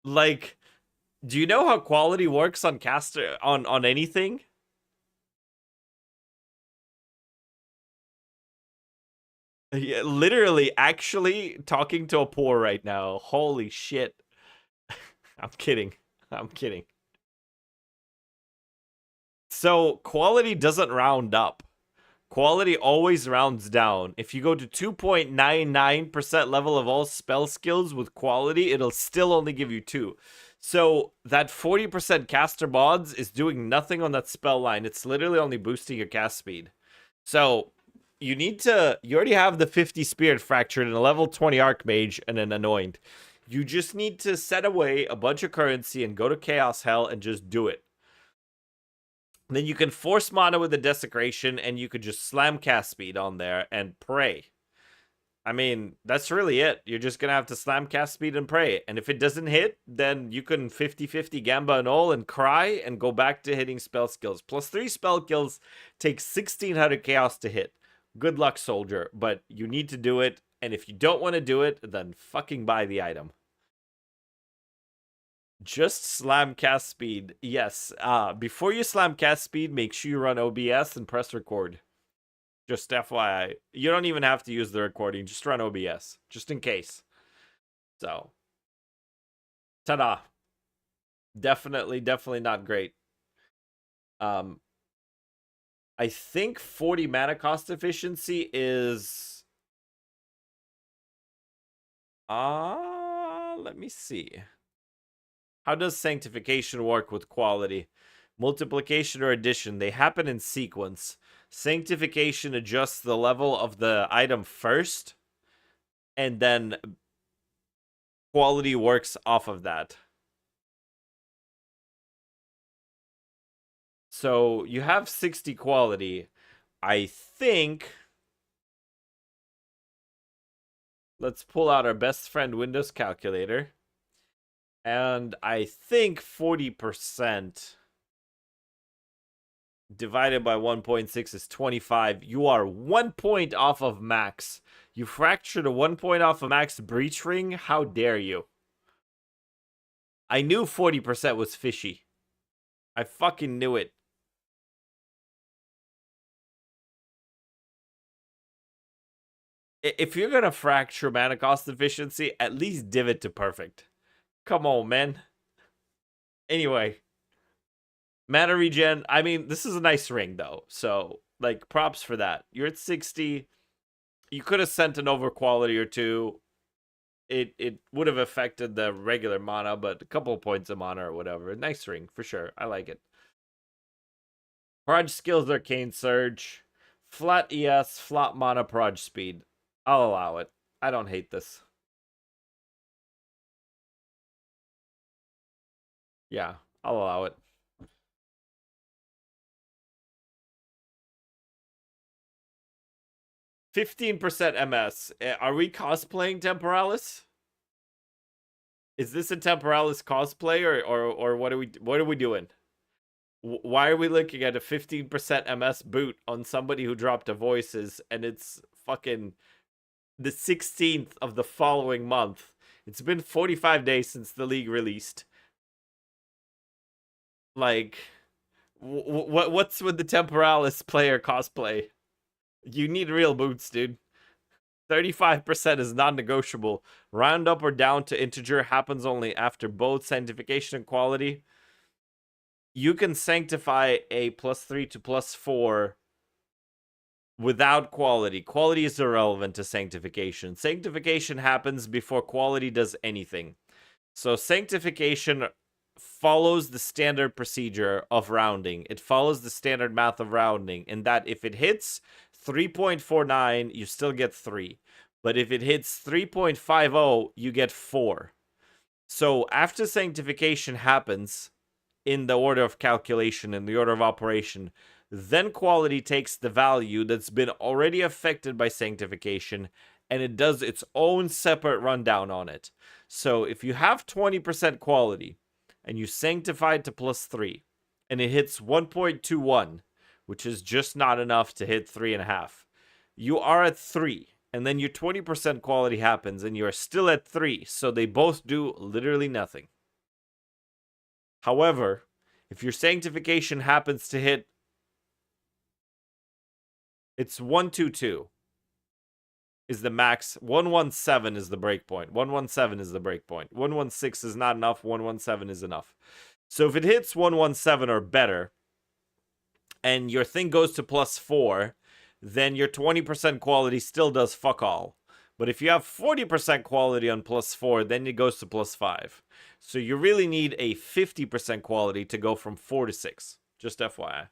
Like, do you know how quality works on caster on anything? Yeah, literally, actually talking to a poor right now. Holy shit. I'm kidding. I'm kidding. So, quality doesn't round up. Quality always rounds down. If you go to 2.99% level of all spell skills with quality, it'll still only give you 2. So that 40% caster mods is doing nothing on that spell line. It's literally only boosting your cast speed. So you already have the 50 Spirit Fractured and a level 20 Archmage and an Anoint. You just need to set away a bunch of currency and go to Chaos Hell and just do it. Then you can force mana with the Desecration, and you could just slam cast speed on there and pray. I mean, that's really it. You're just going to have to slam cast speed and pray. And if it doesn't hit, then you can 50-50 Gamba and all and cry and go back to hitting spell skills. +3 spell kills take 1600 chaos to hit. Good luck, soldier. But you need to do it. And if you don't want to do it, then fucking buy the item. Just slam cast speed. Yes. Before you slam cast speed, make sure you run OBS and press record. Just FYI. You don't even have to use the recording. Just run OBS. Just in case. So. Ta-da. Definitely not great. I think 40 mana cost efficiency is... let me see. How does sanctification work with quality? Multiplication or addition, they happen in sequence. Sanctification adjusts the level of the item first, and then quality works off of that. So you have 60 quality. I think... Let's pull out our best friend Windows calculator. And I think 40% divided by 1.6 is 25. You are 1 point off of max. You fractured a 1 point off of max breach ring? How dare you? I knew 40% was fishy. I fucking knew it. If you're gonna fracture mana cost efficiency, at least div it to perfect. Come on, man. Anyway. Mana regen, I mean, this is a nice ring, though. So, like, props for that. You're at 60. You could have sent an over quality or two. It would have affected the regular mana, but a couple of points of mana or whatever. Nice ring, for sure. I like it. Proj skills, Arcane Surge. Flat ES, flat mana, Proj speed. I'll allow it. I don't hate this. Yeah, I'll allow it. 15% MS. Are we cosplaying Temporalis? Is this a Temporalis cosplay or what are we doing? Why are we looking at a 15% MS boot on somebody who dropped a voices and it's fucking the 16th of the following month? It's been 45 days since the league released. Like, what's with the Temporalis player cosplay? You need real boots, dude. 35% is non-negotiable. Round up or down to integer happens only after both sanctification and quality. You can sanctify a +3 to +4 without quality. Quality is irrelevant to sanctification. Sanctification happens before quality does anything. So sanctification follows the standard procedure of rounding. It follows the standard math of rounding in that if it hits 3.49, you still get 3. But if it hits 3.50, you get 4. So after sanctification happens in the order of calculation, in the order of operation, then quality takes the value that's been already affected by sanctification and it does its own separate rundown on it. So if you have 20% quality and you sanctify it to +3 and it hits 1.21, which is just not enough to hit 3.5, you are at 3. And then your 20% quality happens and you are still at 3. So they both do literally nothing. However, if your sanctification happens to hit, it's 122 is the max. 117 is the breakpoint. 117 is the breakpoint. 116 is not enough. 117 is enough. So if it hits 117 or better, and your thing goes to +4, then your 20% quality still does fuck all. But if you have 40% quality on +4, then it goes to +5. So you really need a 50% quality to go from 4 to 6. Just FYI.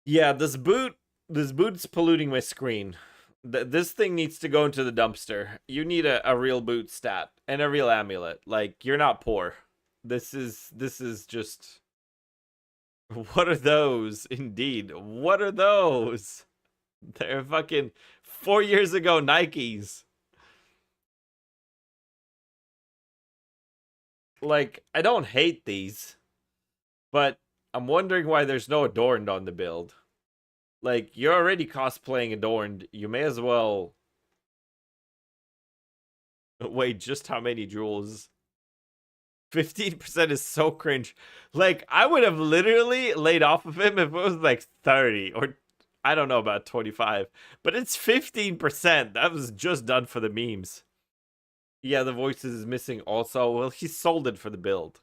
Yeah, this boot's polluting my screen. This thing needs to go into the dumpster. You need a real boot stat and a real amulet. Like, you're not poor. This is just... What are those? Indeed. What are those? They're fucking 4 years ago Nikes. Like, I don't hate these, but I'm wondering why there's no Adorned on the build. Like, you're already cosplaying Adorned. You may as well... Wait, just how many jewels? 15% is so cringe. Like, I would have literally laid off of him if it was like 30 or I don't know about 25, but it's 15%. That was just done for the memes. Yeah, the voices is missing also. Well, he sold it for the build.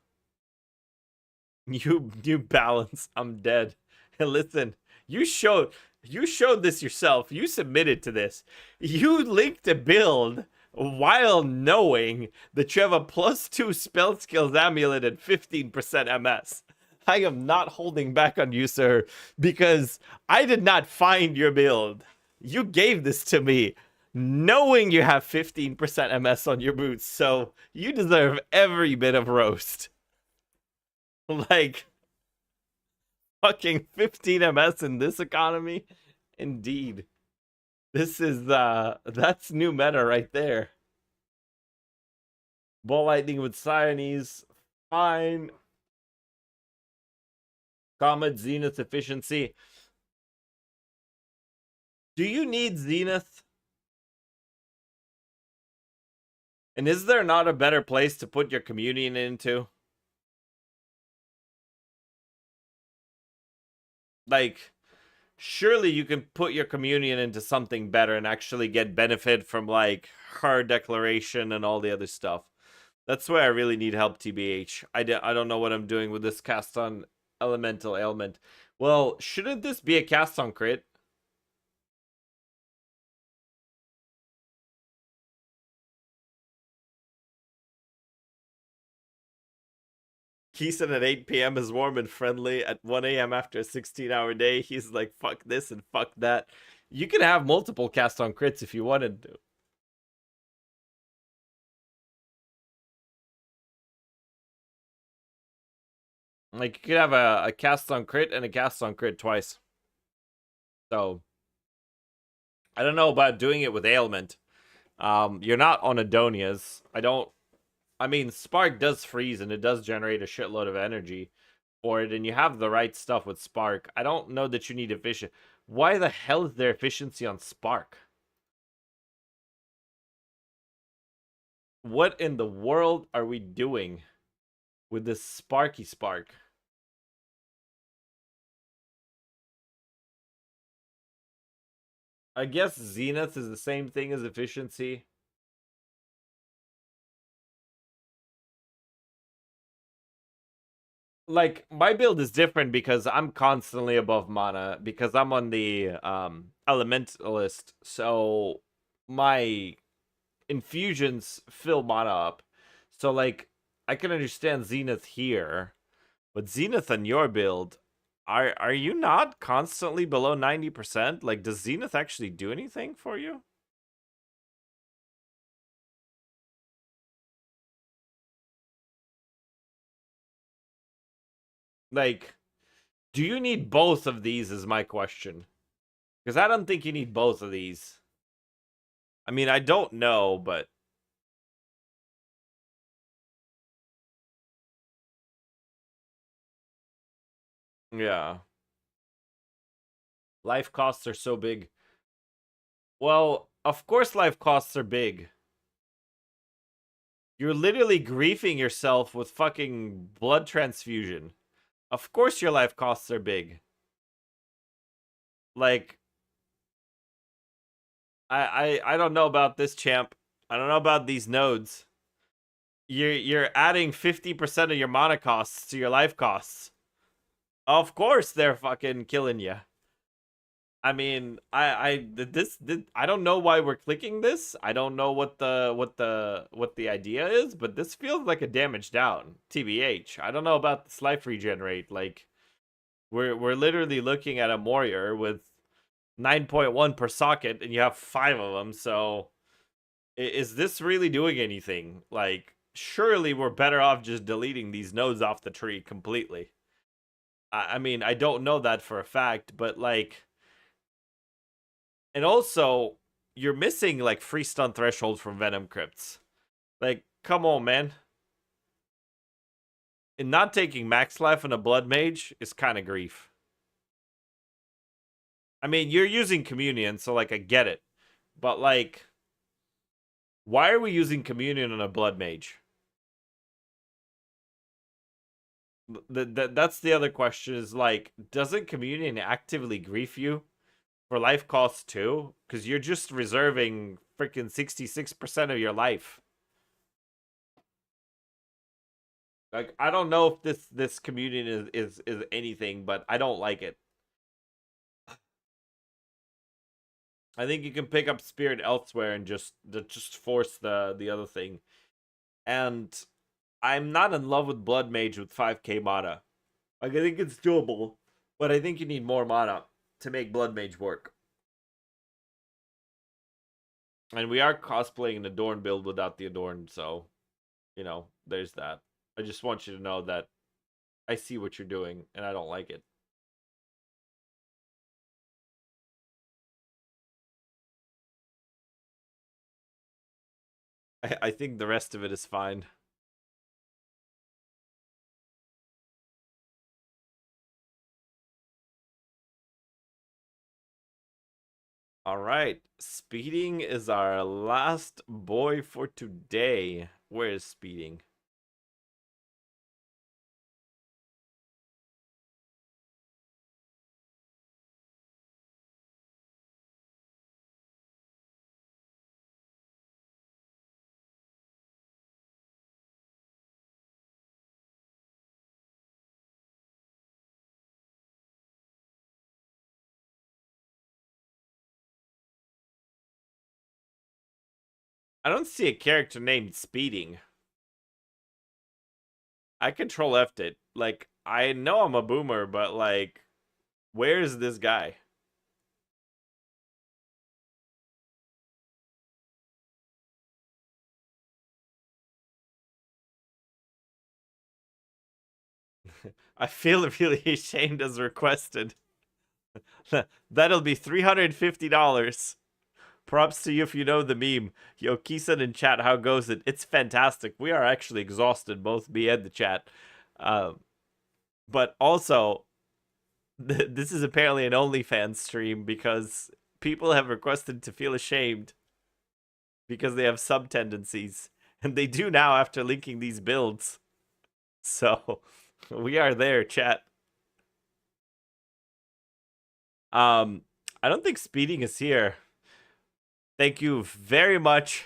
New balance. I'm dead. Listen, you showed you showed this yourself. You submitted to this. You linked a build while knowing that you have a +2 spell skills amulet and 15% MS. I am not holding back on you, sir, because I did not find your build. You gave this to me knowing you have 15% MS on your boots, so you deserve every bit of roast. Like, fucking 15 MS in this economy? Indeed. This is, that's new meta right there. Ball lightning with Siamese, fine. Comet, Zenith efficiency. Do you need Zenith? And is there not a better place to put your communion into? Like, surely you can put your communion into something better and actually get benefit from, like, her declaration and all the other stuff. That's where I really need help, TBH. I don't know what I'm doing with this cast on elemental ailment. Well, shouldn't this be a cast on crit? Keeson at 8 p.m. is warm and friendly. At 1 a.m. after a 16-hour day, he's like, fuck this and fuck that. You can have multiple cast on crits if you wanted to. Like, you could have a cast on crit and a cast on crit twice. So, I don't know about doing it with ailment. You're not on Adonia's. I mean, Spark does freeze and it does generate a shitload of energy for it, and you have the right stuff with Spark. I don't know that you need efficient. Why the hell is there efficiency on Spark? What in the world are we doing with this Sparky Spark? I guess Zenith is the same thing as efficiency. Like, my build is different because I'm constantly above mana because I'm on the elementalist, so my infusions fill mana up. So, like, I can understand Zenith here, but Zenith on your build, are you not constantly below 90%? Like, does Zenith actually do anything for you? Like, do you need both of these is my question. Because I don't think you need both of these. I mean, I don't know, but yeah. Life costs are so big. Well, of course life costs are big. You're literally griefing yourself with fucking blood transfusion. Of course your life costs are big. Like, I don't know about this, champ. I don't know about these nodes. You're adding 50% of your mana costs to your life costs. Of course they're fucking killing you. I mean, I don't know why we're clicking this. I don't know what the idea is, but this feels like a damage down. TBH. I don't know about this life regenerate. Like, we're literally looking at a warrior with 9.1 per socket, and you have 5 of them. So, is this really doing anything? Like, surely we're better off just deleting these nodes off the tree completely. I mean, I don't know that for a fact, but like. And also, you're missing like free stun threshold from Venom Crypts. Like, come on, man. And not taking max life on a Blood Mage is kind of grief. I mean, you're using Communion, so like I get it. But like, why are we using Communion on a Blood Mage? That's the other question is like, doesn't Communion actively grief you for life costs too? Because you're just reserving freaking 66% of your life. Like, I don't know if this communion is anything, but I don't like it. I think you can pick up Spirit elsewhere and just force the other thing. And I'm not in love with Blood Mage with 5k mana. Like, I think it's doable, but I think you need more mana to make Blood Mage work. And we are cosplaying an Adorn build without the Adorn, so, there's that. I just want you to know that I see what you're doing, and I don't like it. I think the rest of it is fine. All right, speeding is our last boy for today. Where is speeding? I don't see a character named Speeding. I control F'd it. Like, I know I'm a boomer, but like, where's this guy? I feel really ashamed as requested. That'll be $350. Props to you if you know the meme. Yo, Kisan in chat, how goes it? It's fantastic. We are actually exhausted, both me and the chat. But also, this is apparently an OnlyFans stream because people have requested to feel ashamed because they have sub tendencies. And they do now after linking these builds. So, we are there, chat. I don't think speeding is here. Thank you very much.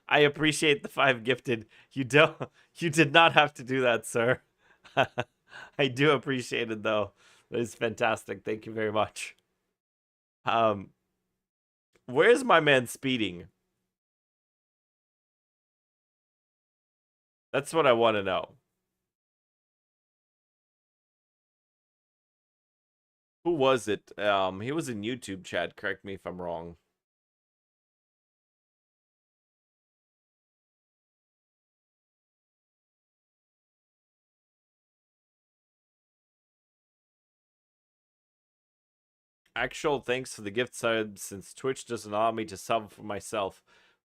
I appreciate the 5 gifted. You did not have to do that, sir. I do appreciate it though. That is fantastic. Thank you very much. Where's my man speeding? That's what I want to know. Who was it? He was in YouTube chat. Correct me if I'm wrong. Actual thanks for the gift sub since Twitch doesn't allow me to sub for myself.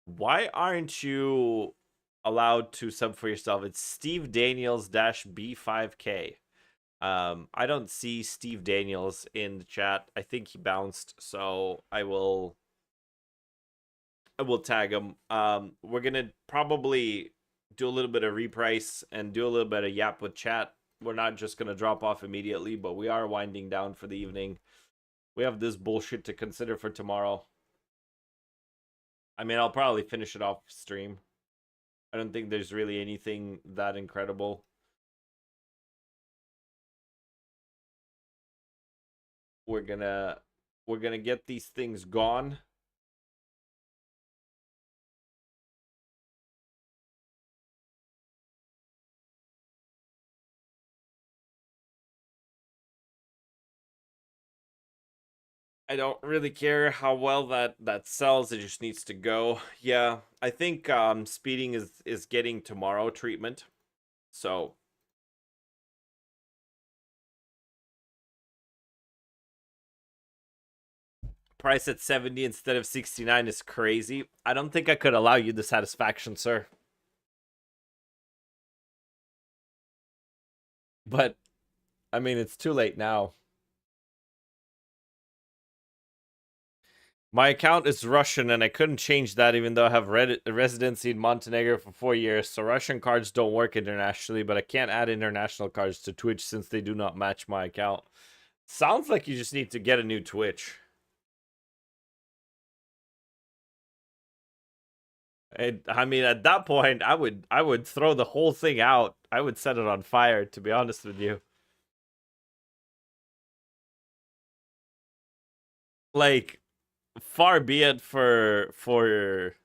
Why aren't you allowed to sub for yourself? It's Steve Daniels -B5K. I don't see Steve Daniels in the chat. I think he bounced, so I will tag him. We're gonna probably do a little bit of reprice and do a little bit of yap with chat. We're not just gonna drop off immediately, but we are winding down for the evening. We have this bullshit to consider for tomorrow. I mean, I'll probably finish it off stream. I don't think there's really anything that incredible. We're gonna get these things gone. I don't really care how well that sells. It just needs to go. Yeah, I think speeding is getting tomorrow treatment. So price at 70 instead of 69 is crazy. I don't think I could allow you the satisfaction, sir. But I mean, it's too late now. My account is Russian, and I couldn't change that even though I have residency in Montenegro for 4 years. So Russian cards don't work internationally, but I can't add international cards to Twitch since they do not match my account. Sounds like you just need to get a new Twitch. I mean, at that point, I would throw the whole thing out. I would set it on fire, to be honest with you. Like, far be it uh, for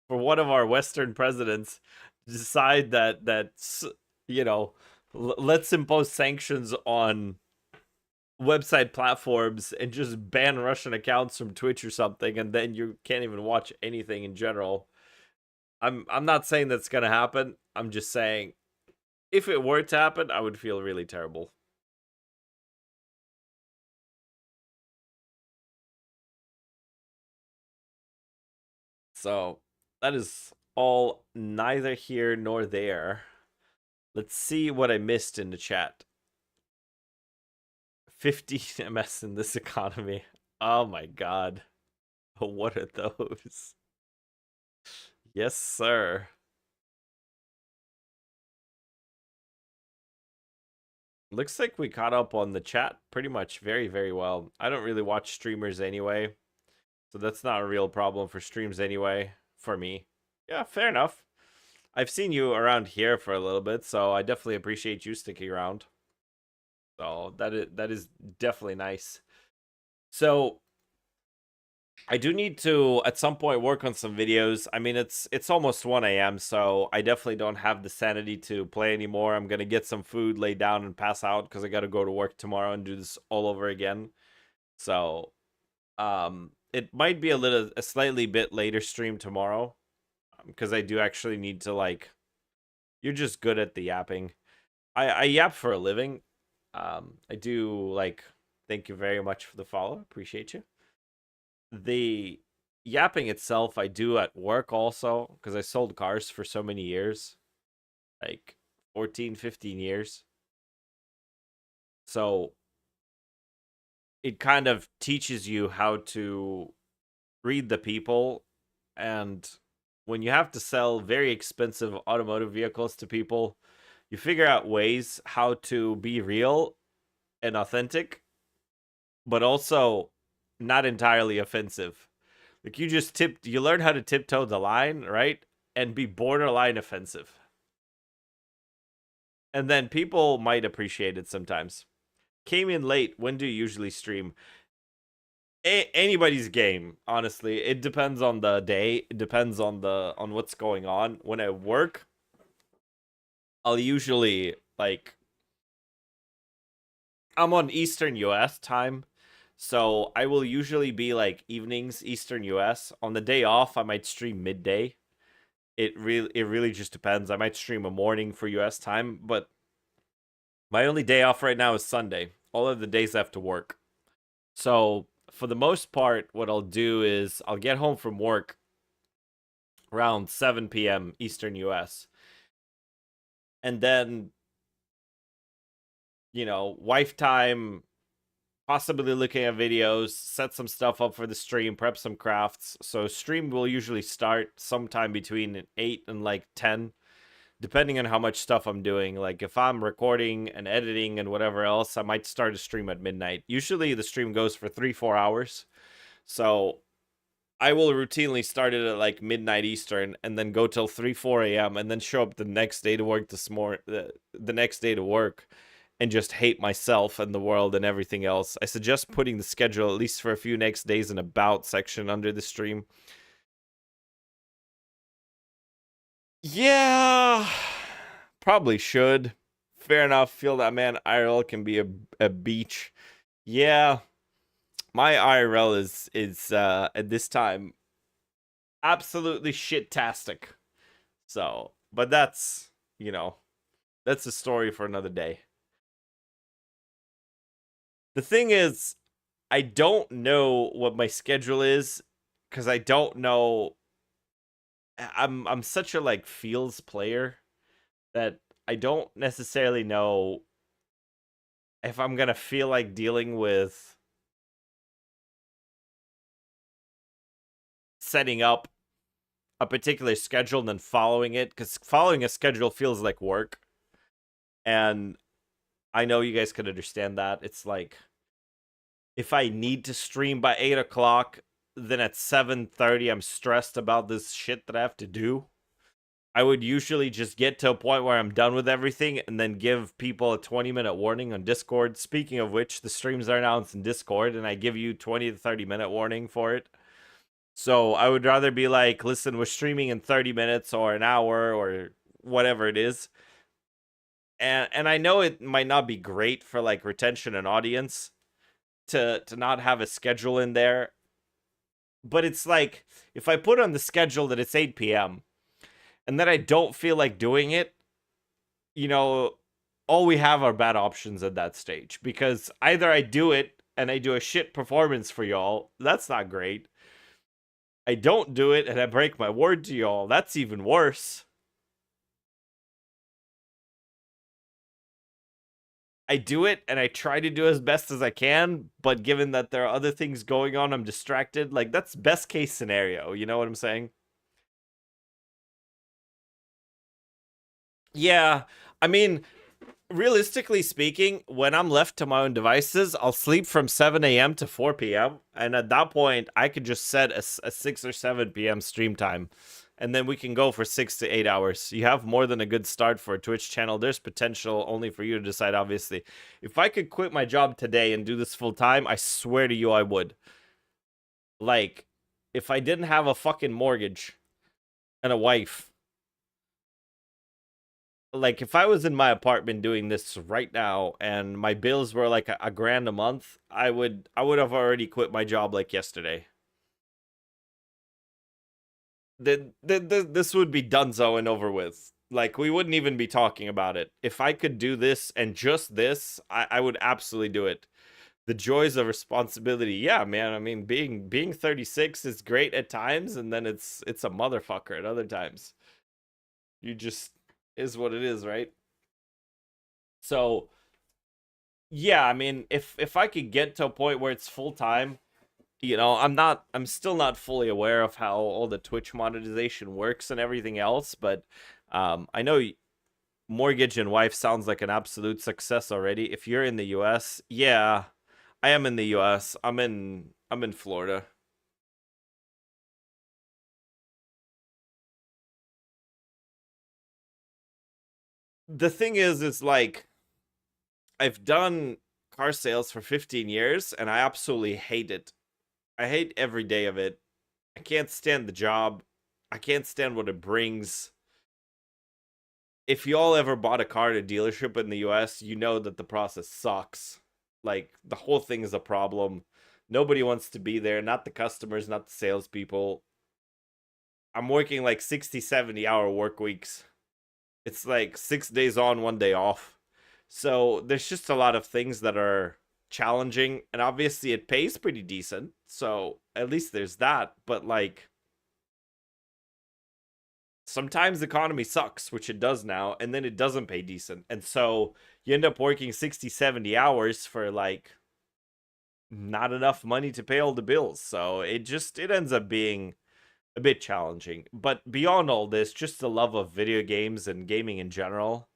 one of our Western presidents to decide that you know let's impose sanctions on website platforms and just ban Russian accounts from Twitch or something, and then you can't even watch anything in general. I'm not saying that's gonna happen. I'm just saying if it were to happen, I would feel really terrible. So that is all neither here nor there. Let's see what I missed in the chat. 15 MS in this economy. Oh my god. What are those? Yes, sir. Looks like we caught up on the chat pretty much very, very well. I don't really watch streamers anyway, so that's not a real problem for streams anyway, for me. Yeah, fair enough. I've seen you around here for a little bit, so I definitely appreciate you sticking around. So that is definitely nice. So I do need to at some point work on some videos. I mean, it's almost 1 a.m., so I definitely don't have the sanity to play anymore. I'm gonna get some food, lay down, and pass out because I gotta go to work tomorrow and do this all over again. So, it might be a slightly bit later stream tomorrow because I do actually need to like. You're just good at the yapping. I yap for a living. I do like. Thank you very much for the follow. Appreciate you. The yapping itself I do at work also because I sold cars for so many years, like 14, 15 years. So it kind of teaches you how to read the people. And when you have to sell very expensive automotive vehicles to people, you figure out ways how to be real and authentic, but also not entirely offensive. Like you learn how to tiptoe the line, right? And be borderline offensive. And then people might appreciate it sometimes. Came in late. When do you usually stream? Anybody's game, honestly. It depends on the day. It depends on what's going on. When I work, I'll usually like I'm on Eastern US time. So I will usually be like evenings Eastern US. On the day off, I might stream midday. It really just depends. I might stream a morning for US time, but my only day off right now is Sunday. All of the days I have to work. So for the most part, what I'll do is I'll get home from work around 7 p.m. Eastern US. And then, wife time, possibly looking at videos, set some stuff up for the stream, prep some crafts. So stream will usually start sometime between 8 and like 10, depending on how much stuff I'm doing. Like if I'm recording and editing and whatever else, I might start a stream at midnight. Usually the stream goes for 3-4 hours. So I will routinely start it at like midnight Eastern and then go till 3-4 a.m. and then show up the next day to work the next day to work and just hate myself and the world and everything else. I suggest putting the schedule at least for a few next days in about section under the stream. Yeah, probably should. Fair enough. Feel that, man. IRL can be a beach. Yeah, my IRL is at this time absolutely shit-tastic. So, but that's a story for another day. The thing is, I don't know what my schedule is because I don't know. I'm such a like feels player that I don't necessarily know if I'm gonna feel like dealing with setting up a particular schedule and then following it, because following a schedule feels like work. And I know you guys can understand that. It's like if I need to stream by 8 o'clock, then at 7:30 I'm stressed about this shit that I have to do. I would usually just get to a point where I'm done with everything and then give people a 20-minute warning on Discord. Speaking of which, the streams are announced in Discord, and I give you 20 to 30-minute warning for it. So I would rather be like, listen, we're streaming in 30 minutes or an hour or whatever it is. And I know it might not be great for like retention and audience to not have a schedule in there. But it's like, if I put on the schedule that it's 8 p.m. and then I don't feel like doing it, you know, all we have are bad options at that stage. Because either I do it and I do a shit performance for y'all, that's not great. I don't do it and I break my word to y'all, that's even worse. I do it and I try to do as best as I can, but given that there are other things going on, I'm distracted. Like, that's best case scenario, you know what I'm saying? Yeah, I mean, realistically speaking, when I'm left to my own devices, I'll sleep from 7 a.m. to 4 p.m. And at that point, I could just set a 6 or 7 p.m. stream time. And then we can go for 6 to 8 hours. You have more than a good start for a Twitch channel. There's potential only for you to decide, obviously. If I could quit my job today and do this full time, I swear to you I would. Like, if I didn't have a fucking mortgage and a wife, like if I was in my apartment doing this right now and my bills were like a grand a month, I would have already quit my job like yesterday. This would be donezo and over with. Like, we wouldn't even be talking about it. If I could do this and just this, I would absolutely do it. The joys of responsibility. Yeah, man. I mean, being 36 is great at times, and then it's a motherfucker at other times. You just is what it is, right? So yeah, I mean, if I could get to a point where it's full time, I'm still not fully aware of how all the Twitch monetization works and everything else, but I know mortgage and wife sounds like an absolute success already. If you're in the US, yeah, I am in the US. I'm in Florida. The thing is like, I've done car sales for 15 years and I absolutely hate it. I hate every day of it. I can't stand the job. I can't stand what it brings. If y'all ever bought a car at a dealership in the US, you know that the process sucks. Like, the whole thing is a problem. Nobody wants to be there, not the customers, not the salespeople. I'm working like 60, 70-hour work weeks. It's like 6 days on, 1 day off. So there's just a lot of things that are challenging, and obviously it pays pretty decent. So at least there's that. But like, sometimes the economy sucks, which it does now, and then it doesn't pay decent. And so you end up working 60, 70 hours for like not enough money to pay all the bills. So it ends up being a bit challenging. But beyond all this, just the love of video games and gaming in general,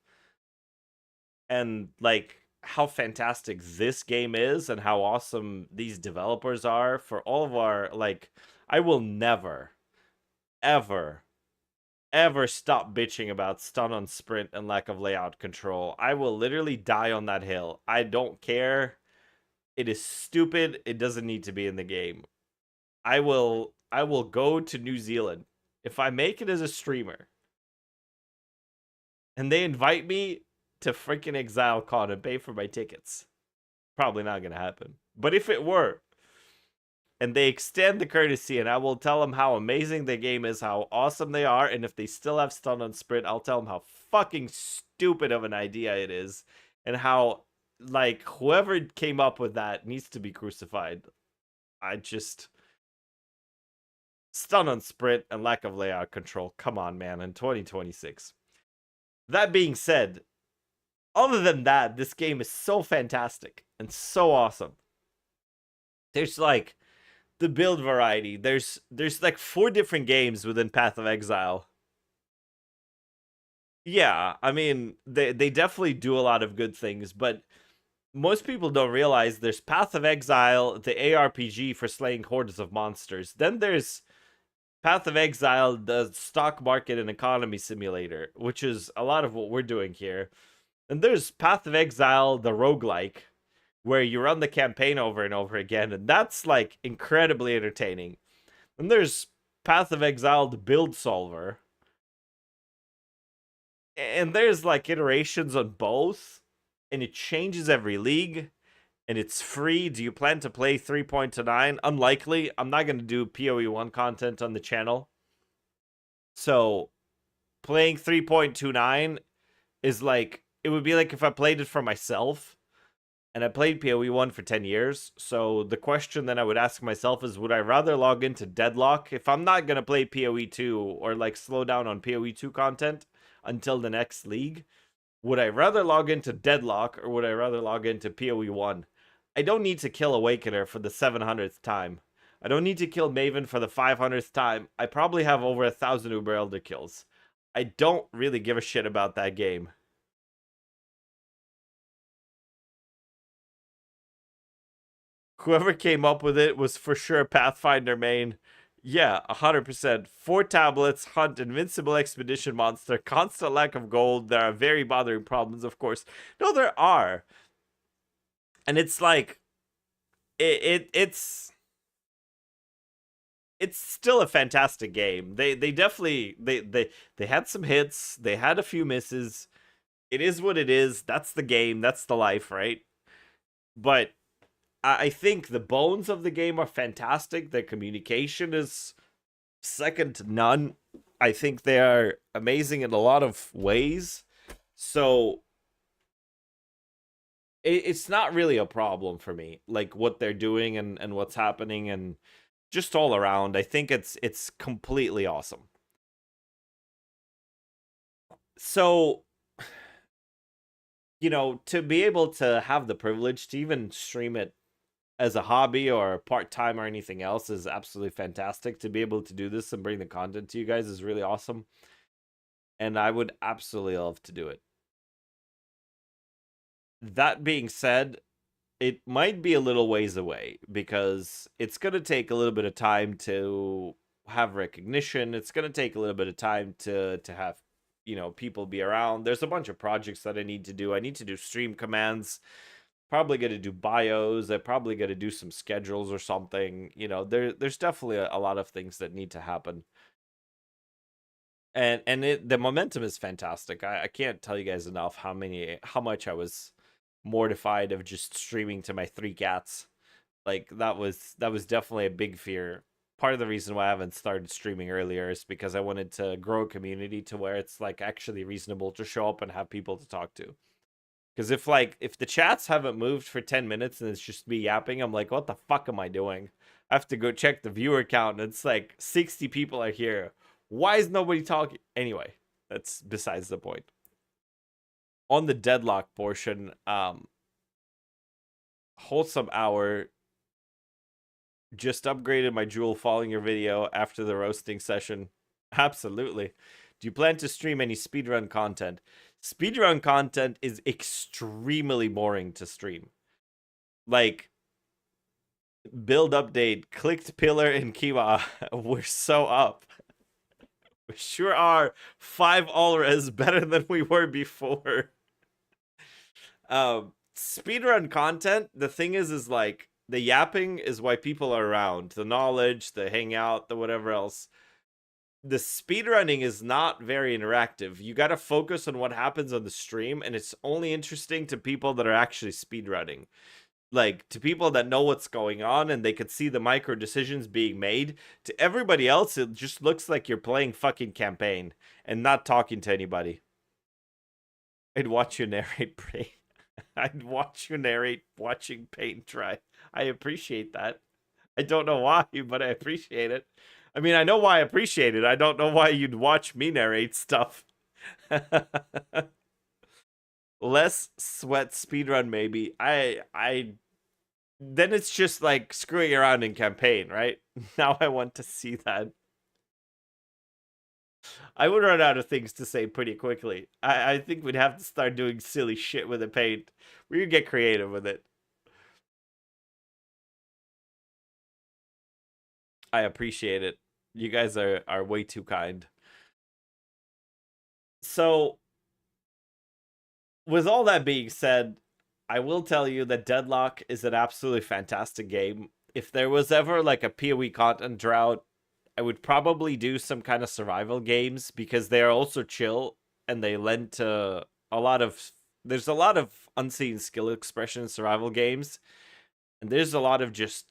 and like how fantastic this game is and how awesome these developers are for all of our, like, I will never ever ever stop bitching about stun on sprint and lack of layout control. I will literally die on that hill. I don't care. It is stupid. It doesn't need to be in the game. I will go to New Zealand if I make it as a streamer and they invite me to freaking ExileCon and pay for my tickets. Probably not going to happen. But if it were, and they extend the courtesy, and I will tell them how amazing the game is, how awesome they are, and if they still have stun on sprint, I'll tell them how fucking stupid of an idea it is, and how, like, whoever came up with that needs to be crucified. I just... Stun on sprint and lack of layout control. Come on, man, in 2026. That being said, other than that, this game is so fantastic and so awesome. There's like the build variety. There's like 4 different games within Path of Exile. Yeah, I mean, they definitely do a lot of good things, but most people don't realize there's Path of Exile, the ARPG for slaying hordes of monsters. Then there's Path of Exile, the stock market and economy simulator, which is a lot of what we're doing here. And there's Path of Exile, the roguelike, where you run the campaign over and over again, and that's like incredibly entertaining. And there's Path of Exile, the build solver, and there's like iterations on both, and it changes every league, and it's free. Do you plan to play 3.29? Unlikely. I'm not going to do PoE 1 content on the channel. So playing 3.29 is like, it would be like if I played it for myself, and I played PoE 1 for 10 years. So the question that I would ask myself is, would I rather log into Deadlock if I'm not going to play PoE 2 or like slow down on PoE 2 content until the next league? Would I rather log into Deadlock or would I rather log into PoE 1? I don't need to kill Awakener for the 700th time. I don't need to kill Maven for the 500th time. I probably have over 1,000 Uber Elder kills. I don't really give a shit about that game. Whoever came up with it was for sure Pathfinder main. Yeah, 100%. 4 tablets, hunt, invincible expedition monster, constant lack of gold. There are very bothering problems, of course. No, there are. And it's like, it's still a fantastic game. They definitely they had some hits, they had a few misses. It is what it is. That's the game, that's the life, right? But I think the bones of the game are fantastic. The communication is second to none. I think they are amazing in a lot of ways. So it's not really a problem for me, like what they're doing and what's happening and just all around. I think it's completely awesome. So, you know, to be able to have the privilege to even stream it as a hobby or part-time or anything else is absolutely fantastic. To be able to do this and bring the content to you guys is really awesome. And I would absolutely love to do it. That being said, it might be a little ways away because it's going to take a little bit of time to have recognition. It's going to take a little bit of time to have, you know, people be around. There's a bunch of projects that I need to do. I need to do stream commands. Probably going to do bios. I probably going to do some schedules or something. You know, there's definitely a lot of things that need to happen. And the momentum is fantastic. I can't tell you guys enough how much I was mortified of just streaming to my 3 cats. Like that was definitely a big fear. Part of the reason why I haven't started streaming earlier is because I wanted to grow a community to where it's like actually reasonable to show up and have people to talk to. Because if the chats haven't moved for 10 minutes and it's just me yapping, I'm like, what the fuck am I doing? I have to go check the viewer count and it's like 60 people are here. Why is nobody talking? Anyway, that's besides the point. On the Deadlock portion, Wholesome Hour just upgraded my Jewel following your video after the roasting session. Absolutely. Do you plan to stream any speedrun content? Speedrun content is extremely boring to stream. Like, build update, clicked pillar and Kiwa. We're so up. We sure are 5 all-res better than we were before. Speedrun content, the thing is like, the yapping is why people are around. The knowledge, the hangout, the whatever else. The speedrunning is not very interactive. You got to focus on what happens on the stream, and it's only interesting to people that are actually speedrunning. Like, to people that know what's going on and they could see the micro decisions being made. To everybody else, it just looks like you're playing fucking campaign and not talking to anybody. I'd watch you narrate paint. I'd watch you narrate watching paint dry. I appreciate that. I don't know why, but I appreciate it. I mean, I know why I appreciate it. I don't know why you'd watch me narrate stuff. Less sweat speedrun, maybe. Then it's just like screwing around in campaign, right? Now I want to see that. I would run out of things to say pretty quickly. I think we'd have to start doing silly shit with the paint. We would get creative with it. I appreciate it. You guys are way too kind. So, with all that being said, I will tell you that Deadlock is an absolutely fantastic game. If there was ever like a PoE content drought, I would probably do some kind of survival games because they are also chill and they lend to a lot of there's a lot of unseen skill expression in survival games, and there's a lot of just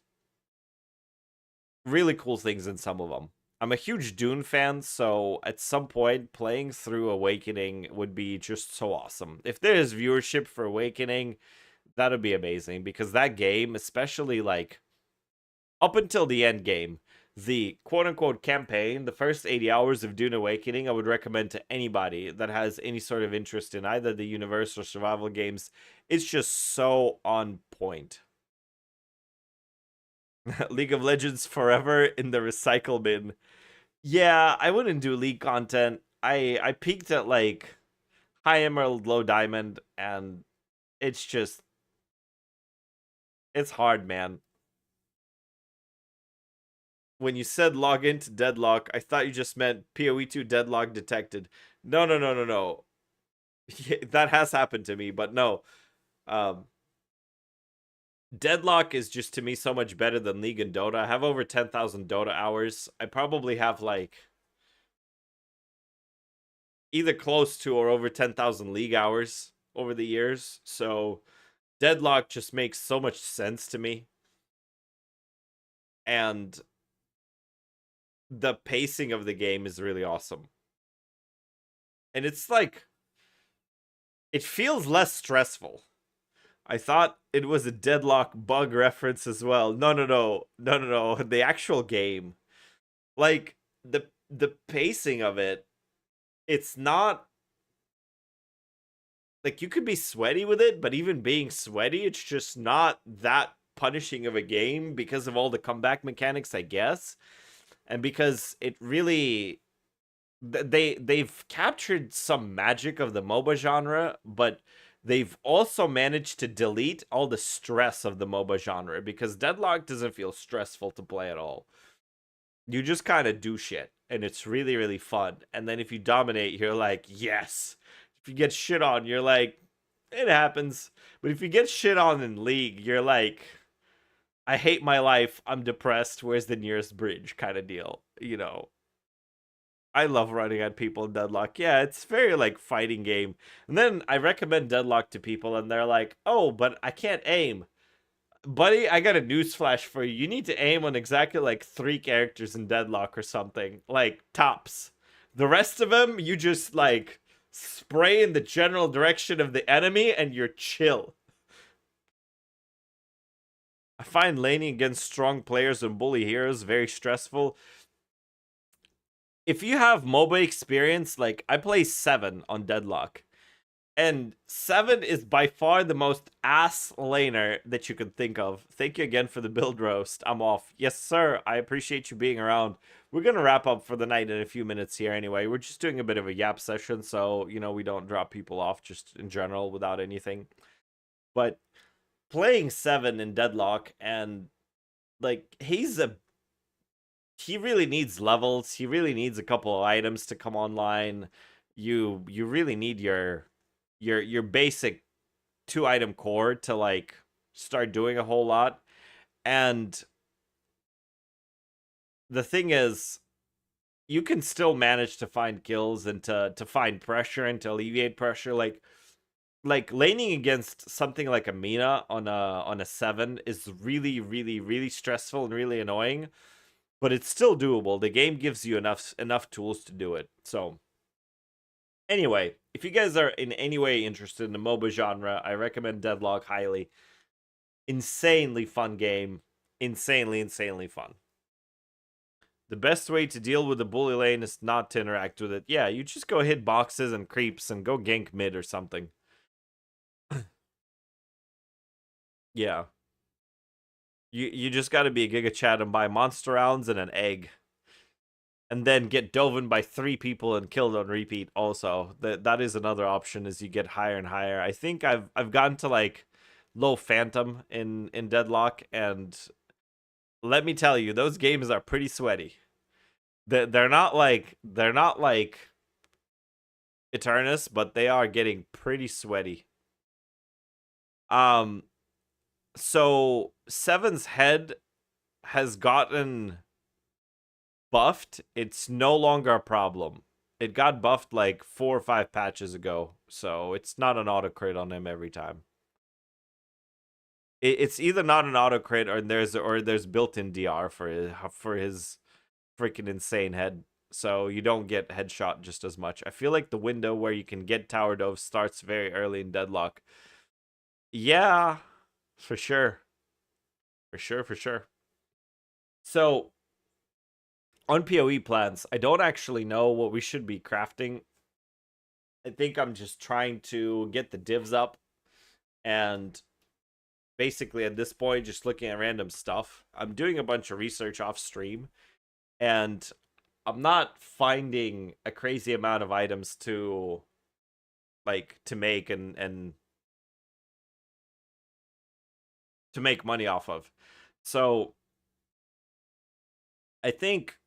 really cool things in some of them. I'm a huge Dune fan, so at some point playing through Awakening would be just so awesome. If there's viewership for Awakening, that'd be amazing because that game, especially like up until the end game, the quote unquote campaign, the first 80 hours of Dune Awakening, I would recommend to anybody that has any sort of interest in either the universe or survival games. It's just so on point. League of Legends forever in the recycle bin. Yeah, I wouldn't do League content. I peaked at like high emerald, low diamond, and it's just it's hard, man. When you said log into deadlock, I thought you just meant PoE2 deadlock detected. No, no, no, no, no. Yeah, that has happened to me, but no. Um, Deadlock is just to me so much better than League and Dota. I have over 10,000 Dota hours. I probably have like either close to or over 10,000 League hours over the years. So Deadlock just makes so much sense to me. And the pacing of the game is really awesome. And it's like, it feels less stressful. I thought it was a Deadlock bug reference as well. No, no, no. No, no, no. The actual game. Like, the pacing of it, it's not like you could be sweaty with it, but even being sweaty, it's just not that punishing of a game because of all the comeback mechanics, I guess. And because it really they've captured some magic of the MOBA genre, but they've also managed to delete all the stress of the MOBA genre because Deadlock doesn't feel stressful to play at all. You just kind of do shit, and it's really, really fun. And then if you dominate, you're like, yes. If you get shit on, you're like, it happens. But if you get shit on in League, you're like, I hate my life. I'm depressed. Where's the nearest bridge? Kind of deal. You know, I love running at people in Deadlock. Yeah, it's very like fighting game. And then I recommend Deadlock to people, and they're like, oh, but I can't aim. Buddy, I got a newsflash for you. You need to aim on exactly like 3 characters in Deadlock or something. Like, tops. The rest of them, you just like spray in the general direction of the enemy and you're chill. I find laning against strong players and bully heroes very stressful. If you have MOBA experience, like I play 7 on Deadlock. And 7 is by far the most ass laner that you could think of. Thank you again for the build roast. I'm off. Yes, sir. I appreciate you being around. We're going to wrap up for the night in a few minutes here anyway. We're just doing a bit of a yap session, so, you know, we don't drop people off just in general without anything. But playing 7 in Deadlock, and, like, he really needs levels. He really needs a couple of items to come online. You really need your basic 2-item core to like start doing a whole lot. And the thing is, you can still manage to find kills and to find pressure and to alleviate pressure. Like laning against something like a Mina on a 7 is really, really, really stressful and really annoying, but it's still doable. The game gives you enough tools to do it. So anyway, if you guys are in any way interested in the MOBA genre, I recommend Deadlock highly. Insanely fun game. Insanely, insanely fun. The best way to deal with the bully lane is not to interact with it. Yeah, you just go hit boxes and creeps and go gank mid or something. Yeah. You just gotta be a Giga Chad and buy monster rounds and an egg. And then get doven by 3 people and killed on repeat also. That is another option as you get higher and higher. I think I've gotten to like low phantom in Deadlock, and let me tell you, those games are pretty sweaty. they're not like Eternus, but they are getting pretty sweaty. Um, so Seven's head has gotten buffed. It's no longer a problem. It got buffed like 4 or 5 patches ago, so it's not an auto crit on him every time. It's either not an auto crit or there's built-in DR for his freaking insane head, so you don't get headshot just as much. I feel like the window where you can get tower dove starts very early in deadlock. Yeah, for sure. For sure, for sure. So, on PoE plans, I don't actually know what we should be crafting. I think I'm just trying to get the divs up and basically at this point just looking at random stuff. I'm doing a bunch of research off stream and I'm not finding a crazy amount of items to make and to make money off of. So I think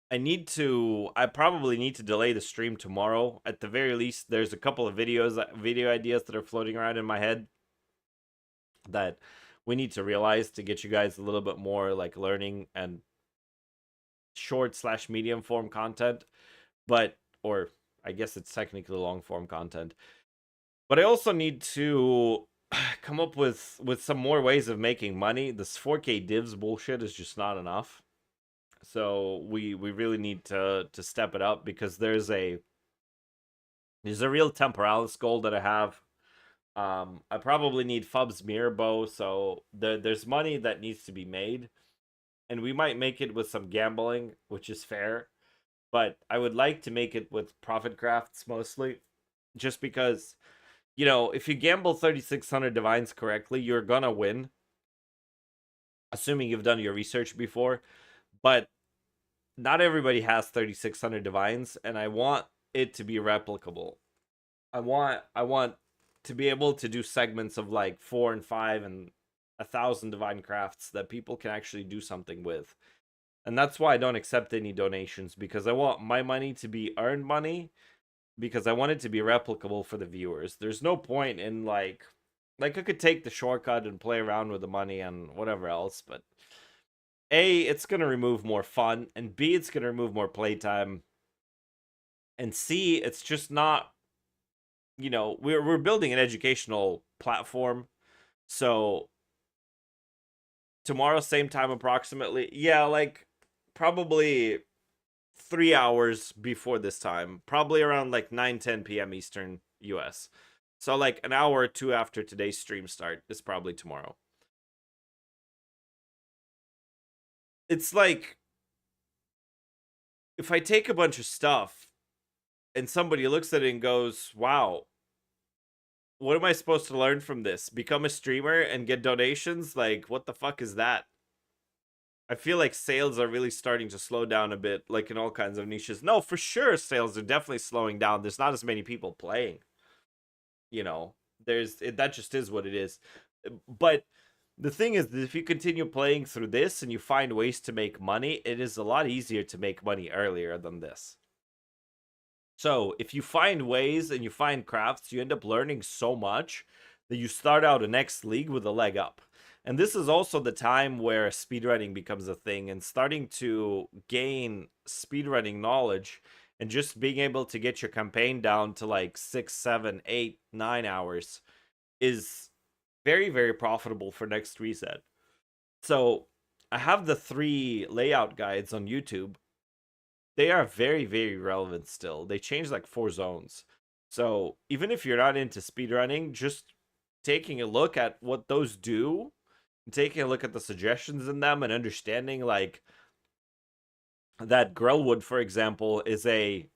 I probably need to delay the stream tomorrow. At the very least, there's a couple of video ideas that are floating around in my head that we need to realize to get you guys a little bit more like learning and short/medium form content, or I guess it's technically long form content. But I also need to come up with some more ways of making money. This 4K divs bullshit is just not enough. So we really need to step it up because there's a real temporalis goal that I have. I probably need Fub's mirror bow, so there's money that needs to be made, and we might make it with some gambling, which is fair. But I would like to make it with profit crafts mostly, just because, if you gamble 3,600 divines correctly, you're gonna win, assuming you've done your research before. But not everybody has 3,600 divines, and I want it to be replicable. I want to be able to do segments of like 4 and 5 and 1,000 divine crafts that people can actually do something with. And that's why I don't accept any donations, because I want my money to be earned money, because I want it to be replicable for the viewers. There's no point in like I could take the shortcut and play around with the money and whatever else, but A, it's going to remove more fun, and B, it's going to remove more playtime. And C, it's just not, we're building an educational platform. So tomorrow, same time approximately. Yeah, like probably 3 hours before this time, probably around like 9-10 p.m. Eastern US. So like an hour or two after today's stream start is probably tomorrow. It's like if I take a bunch of stuff and somebody looks at it and goes, wow, what am I supposed to learn from this? Become a streamer and get donations? Like, what the fuck is that? I feel like sales are really starting to slow down a bit, like in all kinds of niches. No, for sure, sales are definitely slowing down. There's not as many people playing. That just is what it is. But the thing is that if you continue playing through this and you find ways to make money, it is a lot easier to make money earlier than this. So if you find ways and you find crafts, you end up learning so much that you start out a next league with a leg up. And this is also the time where speedrunning becomes a thing, and starting to gain speedrunning knowledge and just being able to get your campaign down to like 6, 7, 8, 9 hours is very, very profitable for next reset. So I have the 3 layout guides on YouTube. They are very, very relevant still. They changed like 4 zones. So even if you're not into speedrunning, just taking a look at what those do, taking a look at the suggestions in them, and understanding like that Grellwood, for example, is a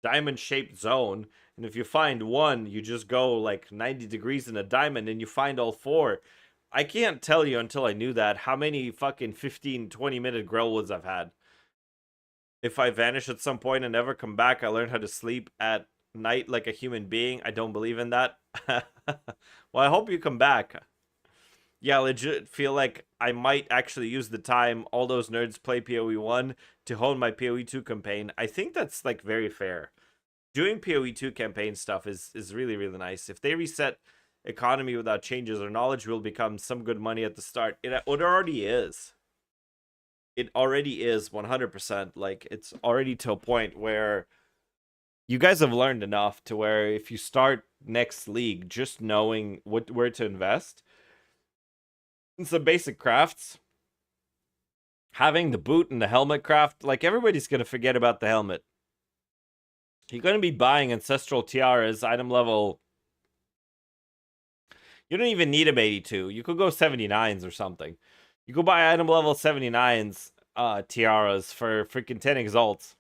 diamond-shaped zone. And if you find one, you just go like 90 degrees in a diamond and you find all 4. I can't tell you until I knew that how many fucking 15, 20-minute Grellwoods I've had. If I vanish at some point and never come back, I learn how to sleep at night like a human being. I don't believe in that. Well, I hope you come back. Yeah, legit feel like I might actually use the time all those nerds play PoE 1 to hone my PoE 2 campaign. I think that's like very fair. Doing PoE 2 campaign stuff is really, really nice. If they reset economy without changes, our knowledge will become some good money at the start. It already is. It already is 100%. Like, it's already to a point where you guys have learned enough to where if you start next league just knowing where to invest in some basic crafts, having the boot and the helmet craft, like everybody's going to forget about the helmet. You're going to be buying ancestral tiaras, item level. You don't even need them 82. You could go 79s or something. You could buy item level 79s tiaras for freaking 10 exalts.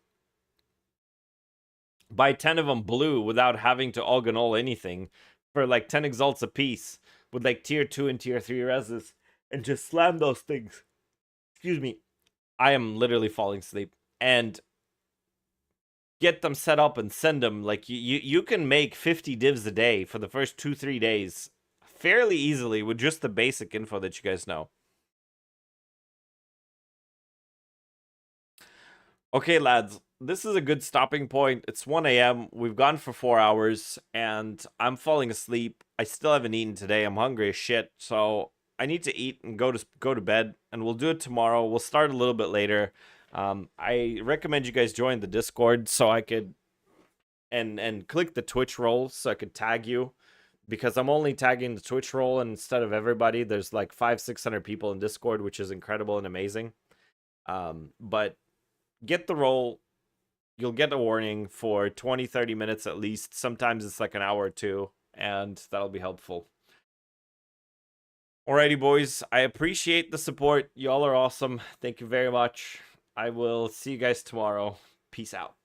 Buy 10 of them blue without having to Alganol anything for like 10 exalts a piece with like tier 2 and tier 3 reses and just slam those things. Excuse me. I am literally falling asleep. And get them set up and send them. Like you can make 50 divs a day for the first 2-3 days fairly easily with just the basic info that you guys know. Okay, lads, this is a good stopping point. It's 1 a.m. We've gone for 4 hours, and I'm falling asleep. I still haven't eaten today. I'm hungry as shit, so I need to eat and go to bed. And we'll do it tomorrow. We'll start a little bit later. I recommend you guys join the Discord so I could and click the Twitch role so I could tag you, because I'm only tagging the Twitch role instead of everybody. There's like 500-600 people in Discord, which is incredible and amazing. But get the role. You'll get a warning for 20-30 minutes at least. Sometimes it's like an hour or two, and that'll be helpful. Alrighty, boys, I appreciate the support. Y'all are awesome. Thank you very much. I will see you guys tomorrow. Peace out.